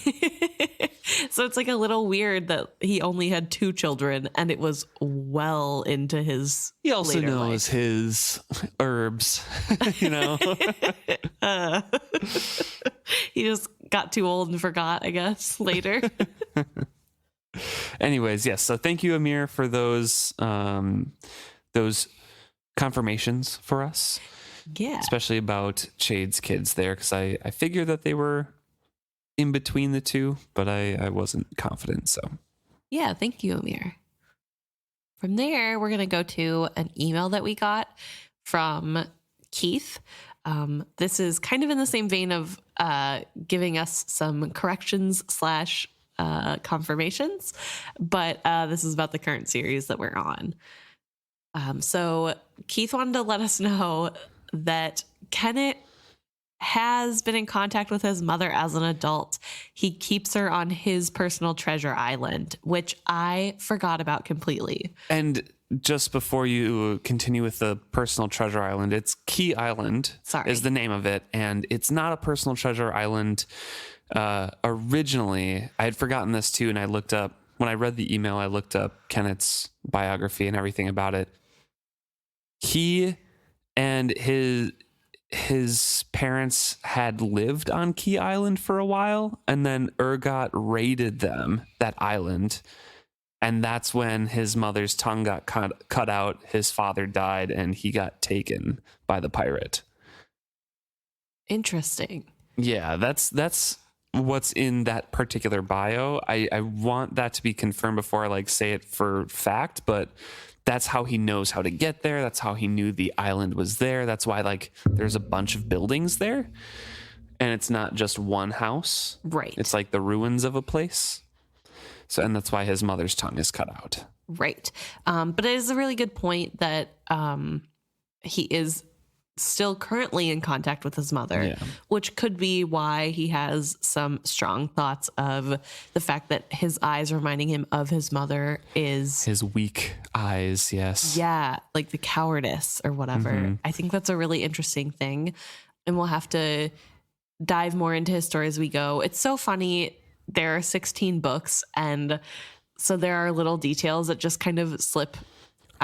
So it's like a little weird that he only had 2 children and it was well into his He also later knows life. His herbs, you know? He just got too old and forgot, I guess, later. Anyways, yes. So thank you, Amir, for those confirmations for us. Yeah. Especially about Chade's kids there, because I figured that they were in between the two, but I wasn't confident. So yeah, thank you, Amir. From there, we're going to go to an email that we got from Keith. This is kind of in the same vein of giving us some corrections / confirmations, but this is about the current series that we're on. So Keith wanted to let us know that Kenneth has been in contact with his mother as an adult. He keeps her on his personal treasure island, which I forgot about completely. And just before you continue with the personal treasure island, it's Key Island is the name of it. And it's not a personal treasure island. Originally, I had forgotten this too. And I looked up, when I read the email, I looked up Kenneth's biography and everything about it. He and his parents had lived on Key Island for a while, and then Urgot raided that island. And that's when his mother's tongue got cut out, his father died, and he got taken by the pirate. Interesting. Yeah, that's what's in that particular bio. I want that to be confirmed before I say it for fact, but that's how he knows how to get there. That's how he knew the island was there. That's why there's a bunch of buildings there, and it's not just one house. Right. It's like the ruins of a place. So, and that's why his mother's tongue is cut out. Right. But it is a really good point that he is still currently in contact with his mother, which could be why he has some strong thoughts of the fact that his eyes reminding him of his mother is his weak eyes. Yes. Yeah. Like the cowardice or whatever. Mm-hmm. I think that's a really interesting thing. And we'll have to dive more into his story as we go. It's so funny. There are 16 books. And so there are little details that just kind of slip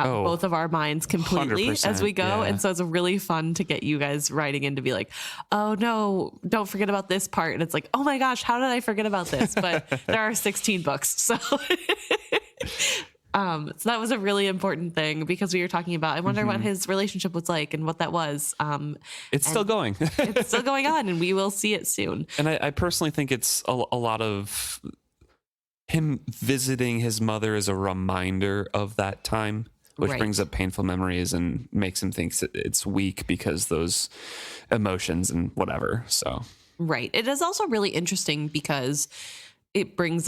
Oh, both of our minds completely as we 100%, go. yeah. And so it's really fun to get you guys writing in to be like, oh no, don't forget about this part. And it's like, oh my gosh, how did I forget about this? But there are 16 books. So so that was a really important thing because we were talking about, I wonder what his relationship was like and what that was. It's still going. It's still going on and we will see it soon. And I personally think it's a lot of him visiting his mother as a reminder of that time, which Right. brings up painful memories and makes him think it's weak because those emotions and whatever. So, Right. It is also really interesting because it brings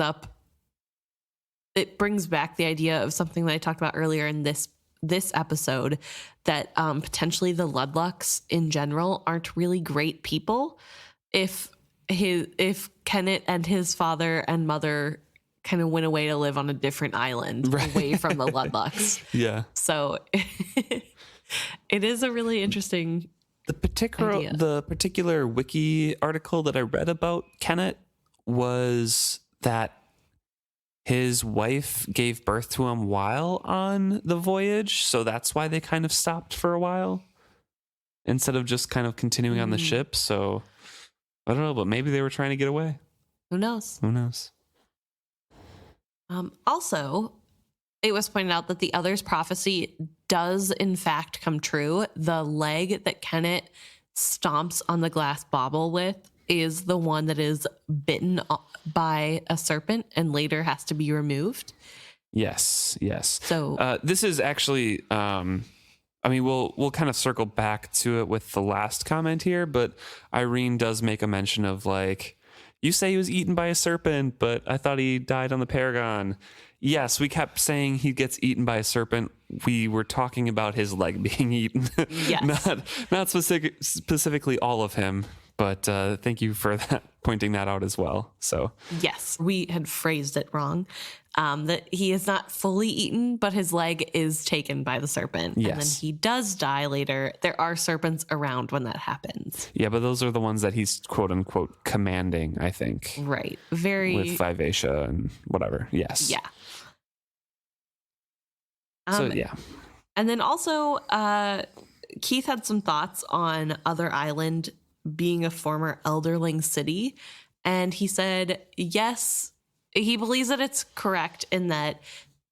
back the idea of something that I talked about earlier in this episode, that potentially the Ludlucks in general aren't really great people. If Kenneth and his father and mother kind of went away to live on a different island away from the Ludlucks. yeah. So it is a really interesting The idea. particular wiki article that I read about Kenneth was that his wife gave birth to him while on the voyage, so that's why they kind of stopped for a while instead of just kind of continuing on the ship. So I don't know, but maybe they were trying to get away. Who knows? Who knows? Also, it was pointed out that the other's prophecy does in fact come true. The leg that Kenneth stomps on the glass bauble with is the one that is bitten by a serpent and later has to be removed. Yes. So This is actually, I mean, we'll kind of circle back to it with the last comment here, but Irene does make a mention of like, you say he was eaten by a serpent, but I thought he died on the Paragon. Yes, we kept saying he gets eaten by a serpent. We were talking about his leg being eaten, Yes. not specifically all of him. But thank you for pointing that out as well. So yes, we had phrased it wrong. That he is not fully eaten, but his leg is taken by the serpent. Yes. And then he does die later. There are serpents around when that happens. yeah, but those are the ones that he's quote unquote commanding, I think. Right. Very. With Vivacia and whatever. Yes. Yeah. So yeah. And then also, Keith had some thoughts on Other Island being a former Elderling city. And he said, yes, he believes that it's correct in that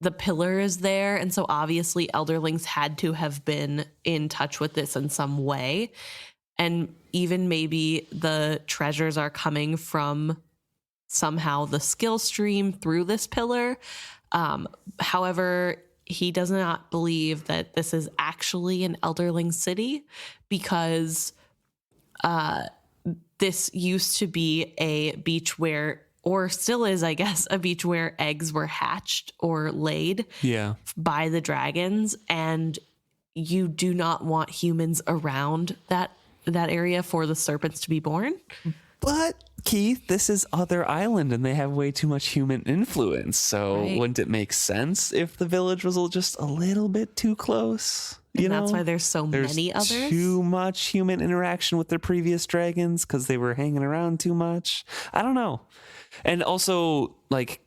the pillar is there. And so obviously Elderlings had to have been in touch with this in some way. And even maybe the treasures are coming from somehow the skill stream through this pillar. However, he does not believe that this is actually an Elderling city because this used to be a beach where, or still is, I guess, a beach where eggs were hatched or laid Yeah. by the dragons. And you do not want humans around that area for the serpents to be born. But Keith, this is Other Island and they have way too much human influence. So Right. wouldn't it make sense if the village was just a little bit too close? And that's why there's so many others. Too much human interaction with their previous dragons because they were hanging around too much. I don't know. And also, like,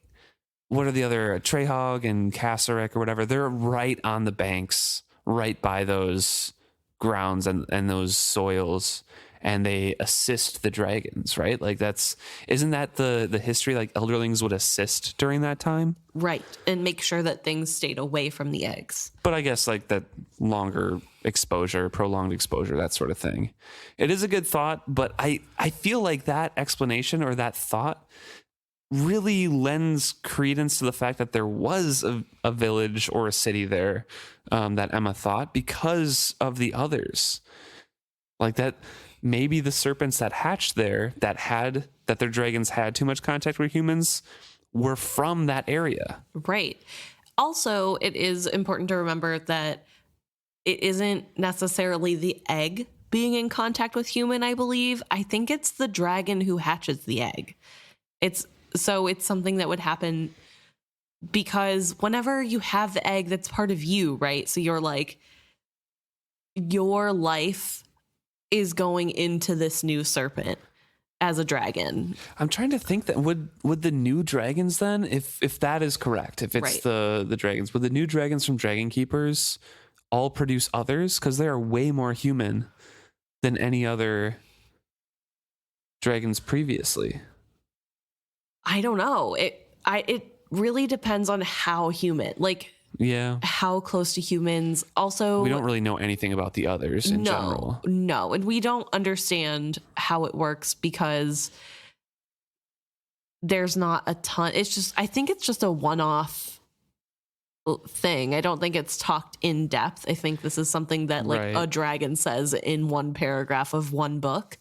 what are the other Trehog and Kasserek or whatever? They're right on the banks, right by those grounds and those soils, and they assist the dragons, right? Like isn't that the history? Like Elderlings would assist during that time, Right. And make sure that things stayed away from the eggs. but I guess like that longer exposure, prolonged exposure, that sort of thing. It is a good thought, but I feel like that explanation or that thought really lends credence to the fact that there was a village or a city there that Emma thought because of the others. Like that, maybe the serpents that hatched there that their dragons had too much contact with humans were from that area. Right. Also, it is important to remember that it isn't necessarily the egg being in contact with human, I believe. I think it's the dragon who hatches the egg. It's something that would happen because whenever you have the egg, that's part of you, right? So you're like, your life is going into this new serpent. as a dragon. I'm trying to think that would the new dragons then, if that is correct, if it's Right. the dragons, would the new dragons from Dragon Keepers all produce others? Because they are way more human than any other dragons previously. I don't know. It really depends on how human, like Yeah. how close to humans. Also, We don't really know anything about the others in general. No, and we don't understand how it works because there's not a ton. It's just, I think it's just a one-off thing. I don't think it's talked in depth. I think this is something that like a dragon says in one paragraph of one book.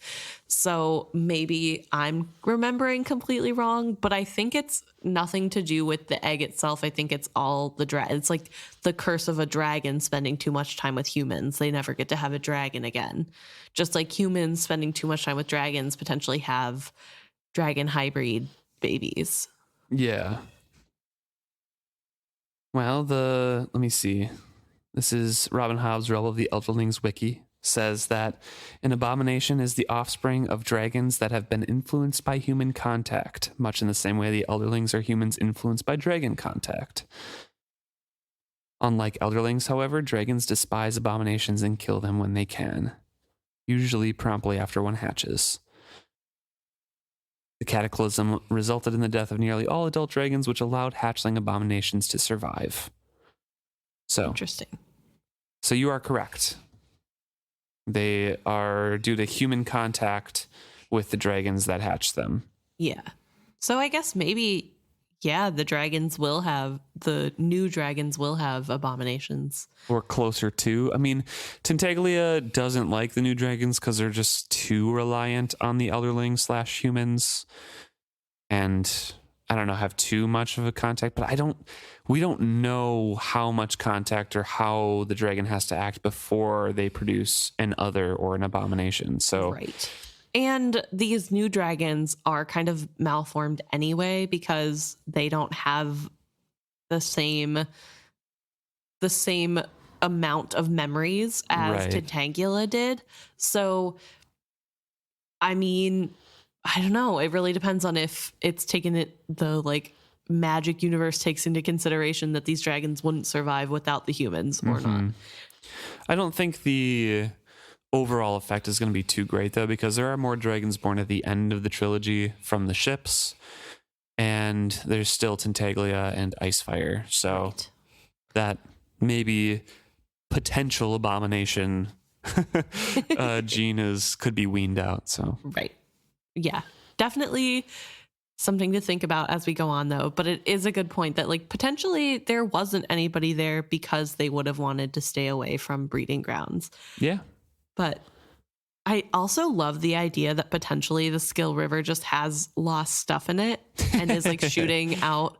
So maybe I'm remembering completely wrong, but I think it's nothing to do with the egg itself. I think it's all the dragon. It's like the curse of a dragon spending too much time with humans. They never get to have a dragon again. Just like humans spending too much time with dragons potentially have dragon hybrid babies. Yeah. Well, let me see. This is Robin Hobb's Realm of the Elderlings wiki. Says that an abomination is the offspring of dragons that have been influenced by human contact, much in the same way the Elderlings are humans influenced by dragon contact. Unlike Elderlings, however, dragons despise abominations and kill them when they can, usually promptly after one hatches. The cataclysm resulted in the death of nearly all adult dragons, which allowed hatchling abominations to survive. So interesting. So you are correct. They are due to human contact with the dragons that hatch them. Yeah. So I guess maybe, yeah, the new dragons will have abominations. Or closer to. I mean, Tintaglia doesn't like the new dragons because they're just too reliant on the Elderlings / humans. And I don't know, have too much of a contact, but we don't know how much contact or how the dragon has to act before they produce an other or an abomination. So right. And these new dragons are kind of malformed anyway because they don't have the same amount of memories as Tintaglia did. So, I mean, I don't know. It really depends on if it's the like magic universe takes into consideration that these dragons wouldn't survive without the humans or not. I don't think the overall effect is going to be too great though, because there are more dragons born at the end of the trilogy from the ships, and there's still Tintaglia and Icefire. So that maybe potential abomination gene could be weaned out. So right. Yeah, definitely something to think about as we go on, though. But it is a good point that, like, potentially there wasn't anybody there because they would have wanted to stay away from breeding grounds. Yeah. But I also love the idea that potentially the Skill River just has lost stuff in it and is, like, shooting out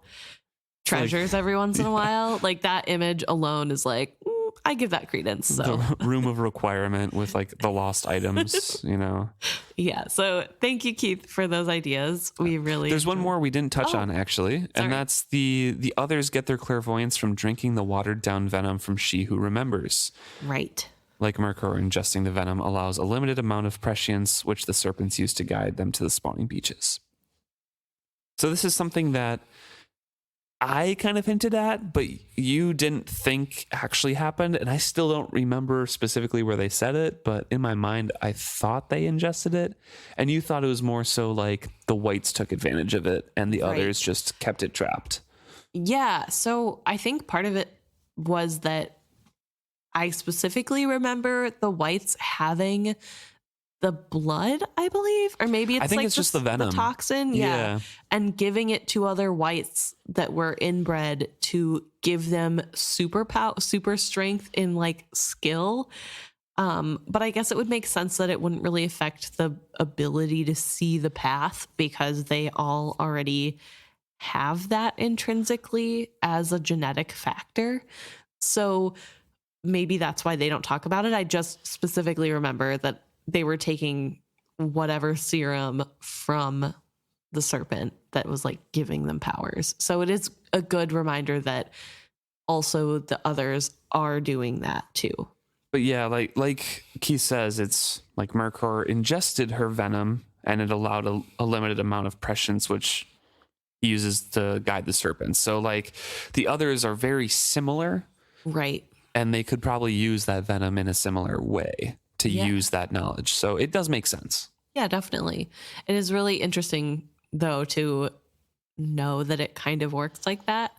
treasures every once in a while. Like, that image alone is like, I give that credence. So the room of requirement with like the lost items, you know. Yeah. So thank you, Keith, for those ideas. There's one more we didn't touch on actually, and that's the others get their clairvoyance from drinking the watered down venom from She Who Remembers. Right. Like Mercor, ingesting the venom allows a limited amount of prescience, which the serpents use to guide them to the spawning beaches. So this is something that I kind of hinted at, but you didn't think actually happened. And I still don't remember specifically where they said it, but in my mind, I thought they ingested it. And you thought it was more so like the whites took advantage of it and the others just kept it trapped. Yeah. So I think part of it was that I specifically remember the whites having the blood, I believe, or maybe it's just the venom, the toxin. Yeah. And giving it to other whites that were inbred to give them super strength in like skill. But I guess it would make sense that it wouldn't really affect the ability to see the path because they all already have that intrinsically as a genetic factor. So maybe that's why they don't talk about it. I just specifically remember that they were taking whatever serum from the serpent that was like giving them powers. So it is a good reminder that also the others are doing that too. But yeah, like Keith says, it's like Mercor ingested her venom and it allowed a limited amount of prescience, which he uses to guide the serpents. So like the others are very similar, Right. and they could probably use that venom in a similar way to use that knowledge. So it does make sense. Yeah, definitely. It is really interesting, though, to know that it kind of works like that.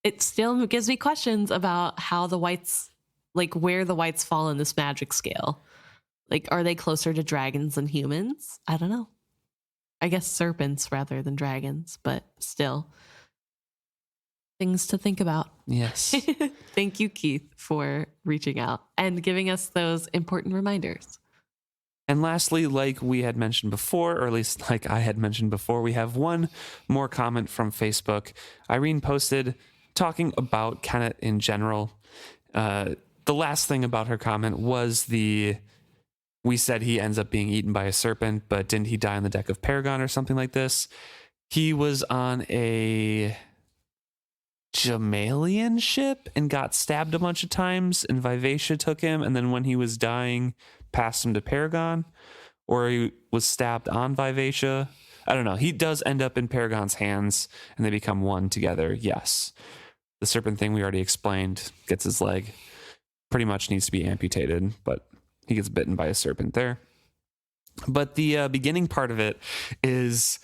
It still gives me questions about how the whites, like where the whites fall in this magic scale. Like, are they closer to dragons than humans? I don't know. I guess serpents rather than dragons, but still. Things to think about. Yes. Thank you, Keith, for reaching out and giving us those important reminders. And lastly, like we had mentioned before, or at least like I had mentioned before, we have one more comment from Facebook. Irene posted talking about Kenneth in general. The last thing about her comment was we said he ends up being eaten by a serpent, but didn't he die on the deck of Paragon or something like this? He was on a Jamalian ship and got stabbed a bunch of times, and Vivacia took him, and then when he was dying, passed him to Paragon, or he was stabbed on Vivacia. I don't know. He does end up in Paragon's hands, and they become one together. Yes. The serpent thing we already explained, gets his leg, pretty much needs to be amputated, but he gets bitten by a serpent there. But the beginning part of it is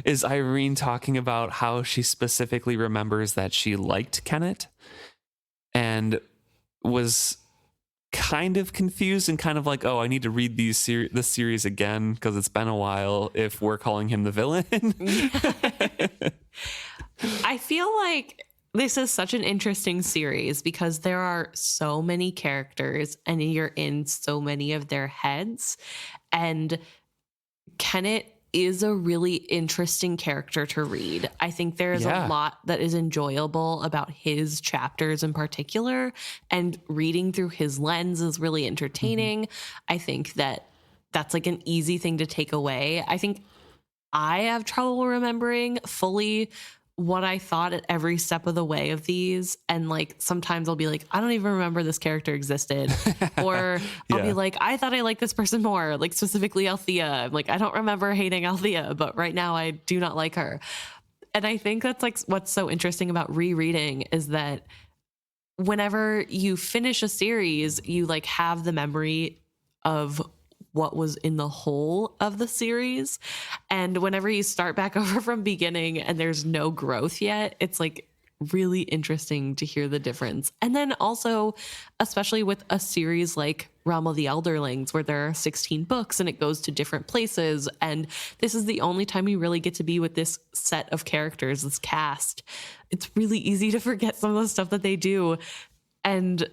is Irene talking about how she specifically remembers that she liked Kenneth and was kind of confused and kind of like, oh, I need to read this series again because it's been a while if we're calling him the villain. I feel like this is such an interesting series because there are so many characters and you're in so many of their heads. And Kenneth is a really interesting character to read. I think there's a lot that is enjoyable about his chapters in particular, and reading through his lens is really entertaining. Mm-hmm. I think that's like an easy thing to take away. I think I have trouble remembering fully what I thought at every step of the way of these. And like, sometimes I'll be like, I don't even remember this character existed. Or I'll be like, I thought I liked this person more, like specifically Althea. I'm like, I don't remember hating Althea, but right now I do not like her. And I think that's like what's so interesting about rereading is that whenever you finish a series, you like have the memory of what was in the whole of the series. And whenever you start back over from beginning and there's no growth yet, it's like really interesting to hear the difference. And then also, especially with a series like Realm of the Elderlings, where there are 16 books and it goes to different places. And this is the only time you really get to be with this set of characters, this cast. It's really easy to forget some of the stuff that they do. And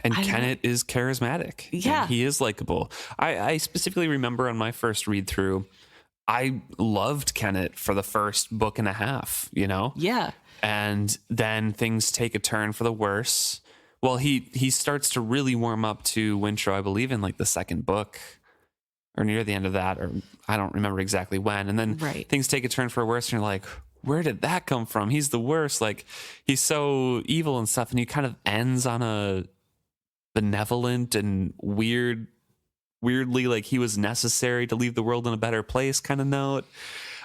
Kenneth is charismatic. Yeah. And he is likable. I specifically remember on my first read through, I loved Kenneth for the first book and a half, you know? Yeah. And then things take a turn for the worse. Well, he starts to really warm up to Wintrow, I believe, in like the second book or near the end of that, or I don't remember exactly when. And then things take a turn for worse, and you're like, where did that come from? He's the worst. Like, he's so evil and stuff. And he kind of ends on a benevolent and weirdly like he was necessary to leave the world in a better place kind of note.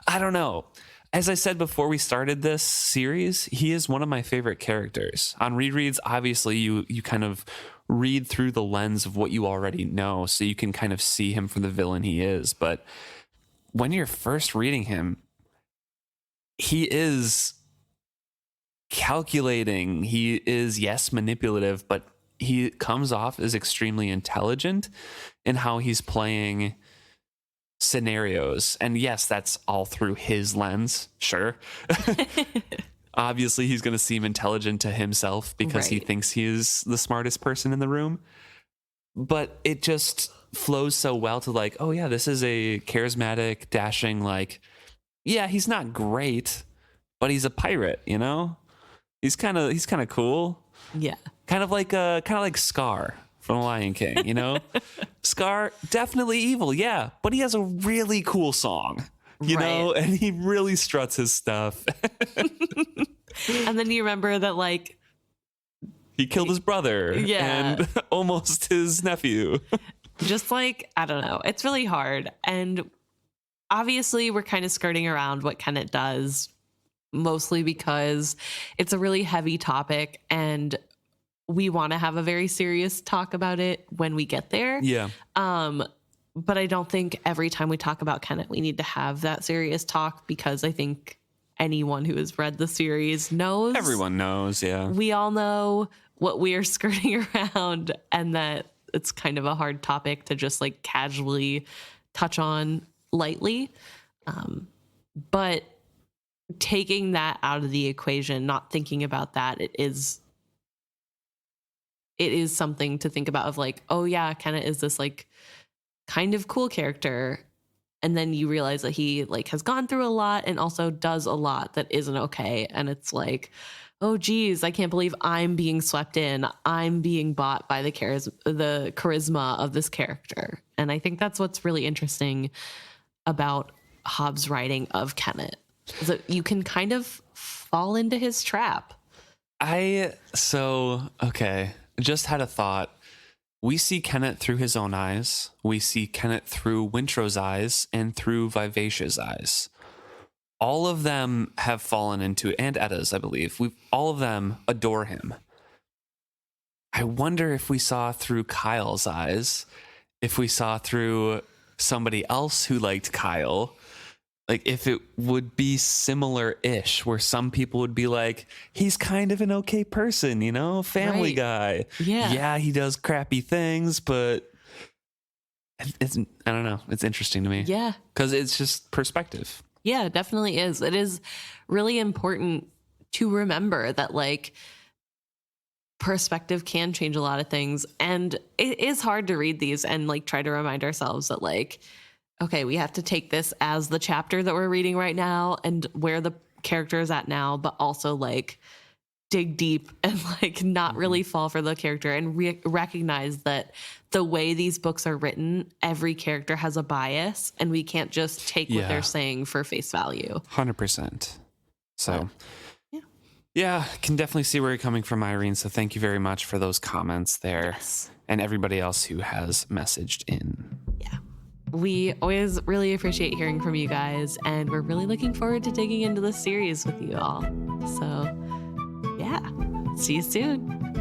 I don't know. As I said before we started this series, he is one of my favorite characters. On rereads, obviously you kind of read through the lens of what you already know, so you can kind of see him for the villain he is. But when you're first reading him, he is calculating. He is, yes, manipulative, but he comes off as extremely intelligent in how he's playing scenarios. And yes, that's all through his lens. Sure. Obviously, he's going to seem intelligent to himself because he thinks he is the smartest person in the room. But it just flows so well to like, oh yeah, this is a charismatic, dashing, like, yeah, he's not great, but he's a pirate, you know? He's kind of cool. Yeah. Kind of like Scar from The Lion King, you know? Scar, definitely evil, yeah, but he has a really cool song, you know? And he really struts his stuff. And then you remember that, like, he killed his brother and almost his nephew. Just like, I don't know. It's really hard. And obviously we're kind of skirting around what Kenneth does, mostly because it's a really heavy topic and we want to have a very serious talk about it when we get there. Yeah. But I don't think every time we talk about Kenneth, we need to have that serious talk, because I think anyone who has read the series knows. Everyone knows, yeah. We all know what we are skirting around, and that it's kind of a hard topic to just like casually touch on lightly. But taking that out of the equation, not thinking about that, it is something to think about of like, oh yeah, Kenneth is this like kind of cool character. And then you realize that he like has gone through a lot and also does a lot that isn't okay. And it's like, oh geez, I can't believe I'm being swept in. I'm being bought by the charisma of this character. And I think that's what's really interesting about Hobb's writing of Kenneth, is that you can kind of fall into his trap. Just had a thought. We see Kenneth through his own eyes. We see Kenneth through Wintrow's eyes and through Vivacia's eyes. All of them have fallen into, and Edda's, I believe. All of them adore him. I wonder if we saw through Kyle's eyes, if we saw through somebody else who liked Kyle, like if it would be similar-ish, where some people would be like, he's kind of an okay person, you know, family guy. Yeah, he does crappy things, but it's, I don't know. It's interesting to me. Yeah. Because it's just perspective. Yeah, it definitely is. It is really important to remember that like perspective can change a lot of things. And it is hard to read these and like try to remind ourselves that like, okay, we have to take this as the chapter that we're reading right now and where the character is at now, but also like dig deep and like not really fall for the character and recognize that the way these books are written, every character has a bias and we can't just take what they're saying for face value. 100%. So yeah, can definitely see where you're coming from, Irene. So thank you very much for those comments there. Yes. And everybody else who has messaged in. Yeah. We always really appreciate hearing from you guys, and we're really looking forward to digging into this series with you all. So, yeah, see you soon.